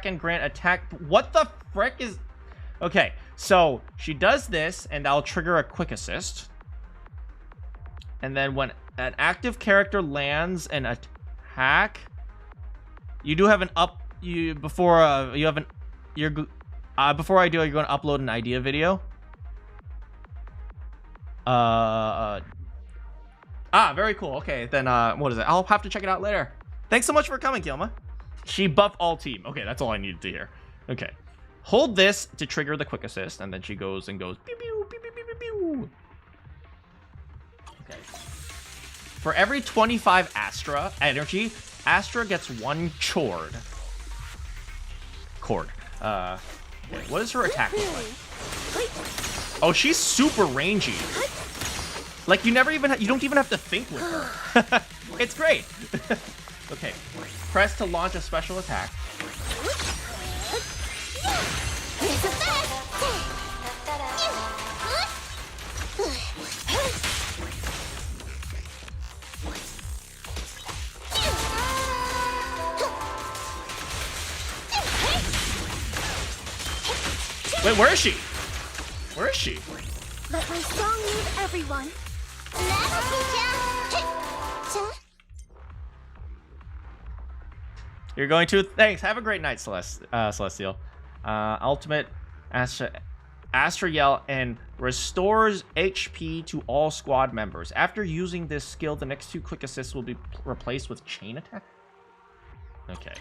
and grant attack. What the frick is... Okay, so she does this and I'll trigger a quick assist. And then when an active character lands an attack, you do have an before I do, you're going to upload an idea video. Very cool. Okay, then what is it? I'll have to check it out later. Thanks so much for coming, Kilma. She buffed all team. Okay, that's all I needed to hear. Okay. Hold this to trigger the quick assist, and then she goes and goes pew pew pew pew pew pew pew. Okay. For every 25 Astra energy, Astra gets one chord. Wait, what does her attack look like? Oh, she's super rangy. Like you don't even have to think with her. It's great. Okay, press to launch a special attack. Wait, where is she? Where is she? Let my song move everyone. You're going to... Thanks. Have a great night, Celestial. Ultimate Astra Astra Yell and restores HP to all squad members. After using this skill, the next 2 quick assists will be replaced with chain attack. Okay.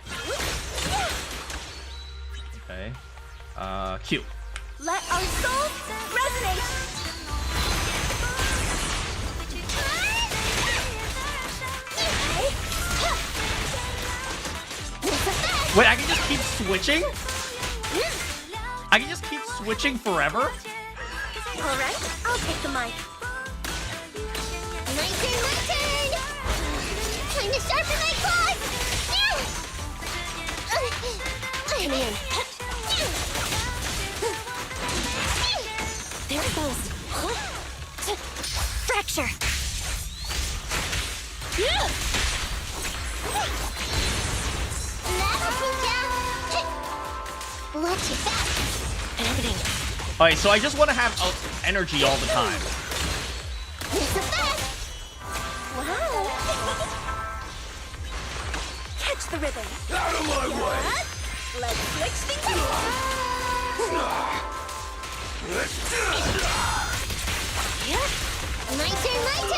Okay. Q. Let our souls resonate. Wait, I can just keep switching? I can just keep switching forever? Alright, I'll take the mic. My turn! Time to sharpen my claws! Come in. There it goes. Fracture. Watch your back. Everything. Alright, so I just want to have energy all the time. Wow. Catch the rhythm. Out of my way. Let's switch things up. My turn!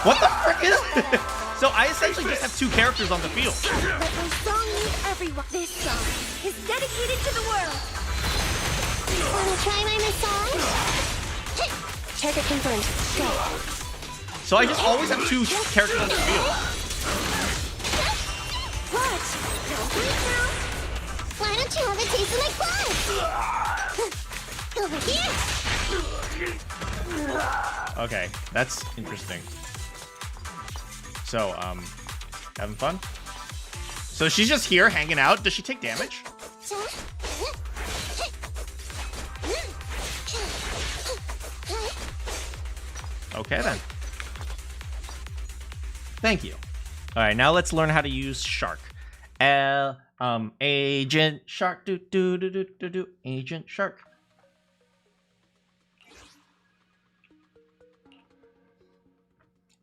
What the frick is this? So I essentially just have 2 characters on the field. Let my song meet everyone. This song is dedicated to the world. Wanna try my massage? Target confirmed. Go. So I just always have 2 characters on the field. Watch. Don't blink now. Why don't you have a taste of my claws? Over here! Okay, that's interesting. So, having fun? So she's just here hanging out. Does she take damage? Okay then. Thank you. All right, now let's learn how to use Shark. Agent Shark, Agent Shark.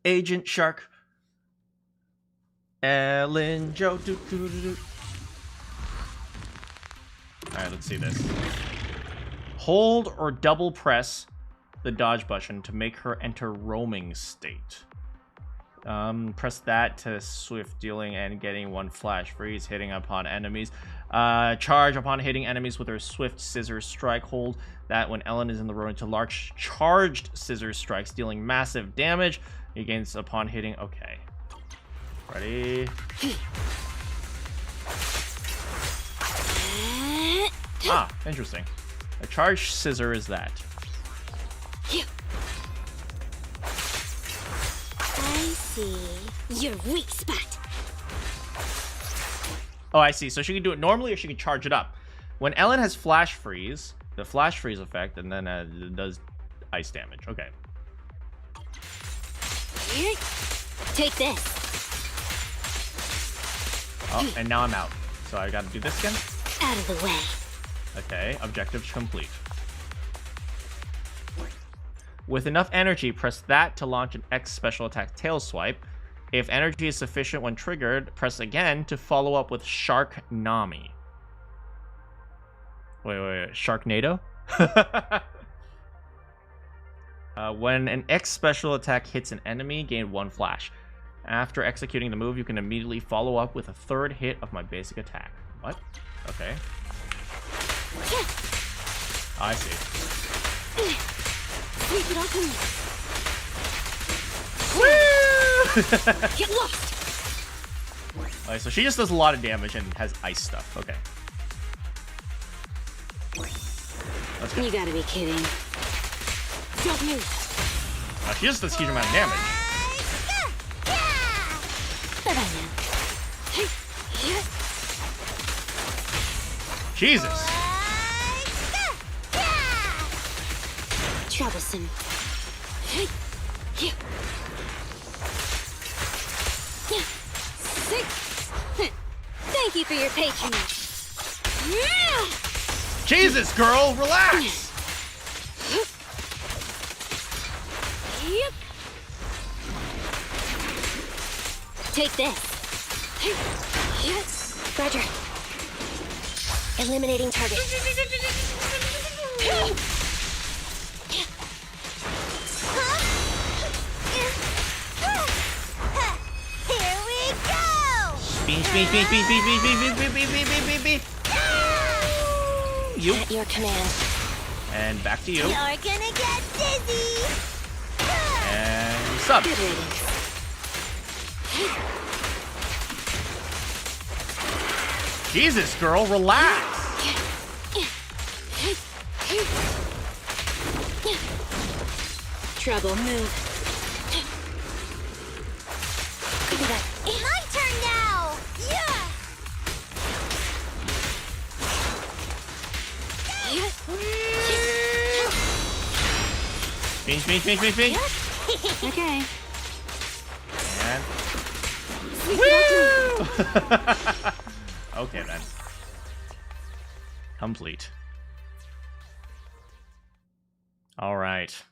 Agent Shark. Ellen Joe. Alright, let's see this. Hold or double press the dodge button to make her enter roaming state. Press that to swift dealing and getting 1 flash freeze, hitting upon enemies. Charge upon hitting enemies with her swift scissor strike. Hold that when Ellen is in the room to large charged scissor strikes, dealing massive damage against upon hitting. Okay. Ready? Ah, interesting. A charged scissor is that. I see. Your weak spot. Oh, I see. So she can do it normally or she can charge it up. When Ellen has flash freeze, the flash freeze effect, and then it does ice damage. Okay. Take this. Oh, and now I'm out. So I gotta do this again? Out of the way. Okay, objective complete. With enough energy, press that to launch an X special attack tail swipe. If energy is sufficient when triggered, press again to follow up with Shark Nami. Wait. Sharknado? When an X special attack hits an enemy, gain 1 flash. After executing the move, you can immediately follow up with a 3rd hit of my basic attack. What? Okay. I see. Sweep it off me. Woo! Get lost. Alright, so she just does a lot of damage and has ice stuff. Okay. Let's go. You gotta be kidding. Don't move. She just does a huge amount of damage. Jesus. Troublesome. Thank you for your patronage. Jesus, girl, relax. Yep. Take this. Roger. Eliminating target. Here we go! Bean. You. At your command. And back to you. You're gonna get dizzy! And sub. Jesus, girl, relax. Trouble, move. My turn now! Yeah! Bean. Okay. And woo! Okay then. Complete. All right.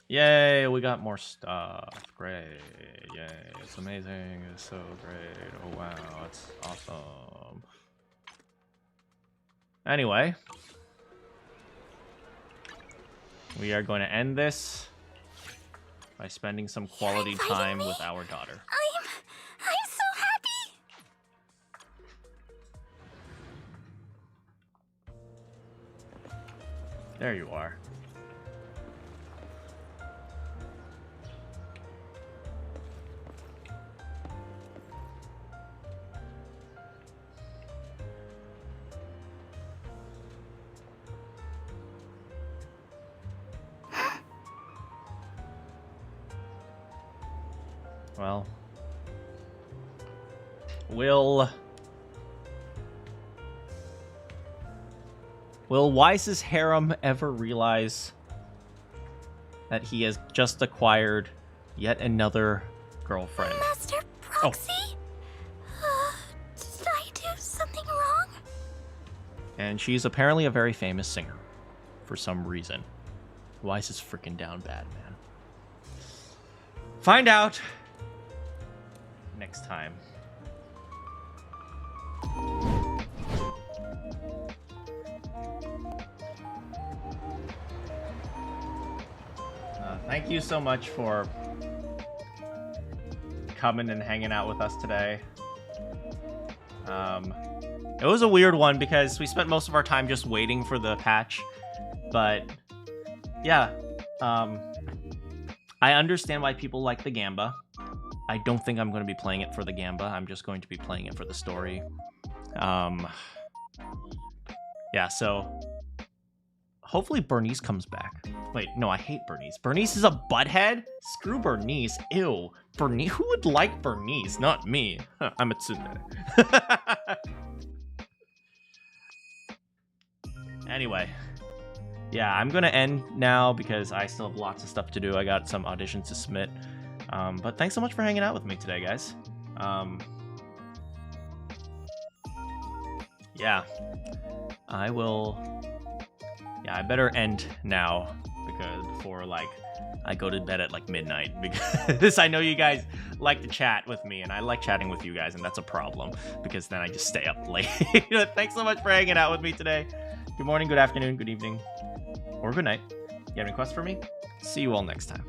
Yay, we got more stuff. Great. Yay, it's amazing. It's so great. Oh wow, it's awesome. Anyway, we are going to end this by spending some quality time with our daughter. I'm so happy. There you are. Well, will Weiss's harem ever realize that he has just acquired yet another girlfriend? Master Proxy? Did I do something wrong? And she's apparently a very famous singer for some reason. Weiss is freaking down bad, man. Find out next time. Thank you so much for coming and hanging out with us today. It was a weird one because we spent most of our time just waiting for the patch, but yeah, I understand why people like the Gamba. I don't think I'm going to be playing it for the Gamba. I'm just going to be playing it for the story. Yeah, so hopefully Bernice comes back. Wait, no, I hate Bernice. Bernice is a butthead? Screw Bernice. Ew. Bernice? Who would like Bernice? Not me. I'm a tsundere. Anyway. Yeah, I'm going to end now because I still have lots of stuff to do. I got some auditions to submit. But thanks so much for hanging out with me today, guys. Yeah. I will... Yeah, I better end now because before, like, I go to bed at, like, midnight. Because I know you guys like to chat with me, and I like chatting with you guys, and that's a problem because then I just stay up late. Thanks so much for hanging out with me today. Good morning, good afternoon, good evening, or good night. You have any questions for me? See you all next time.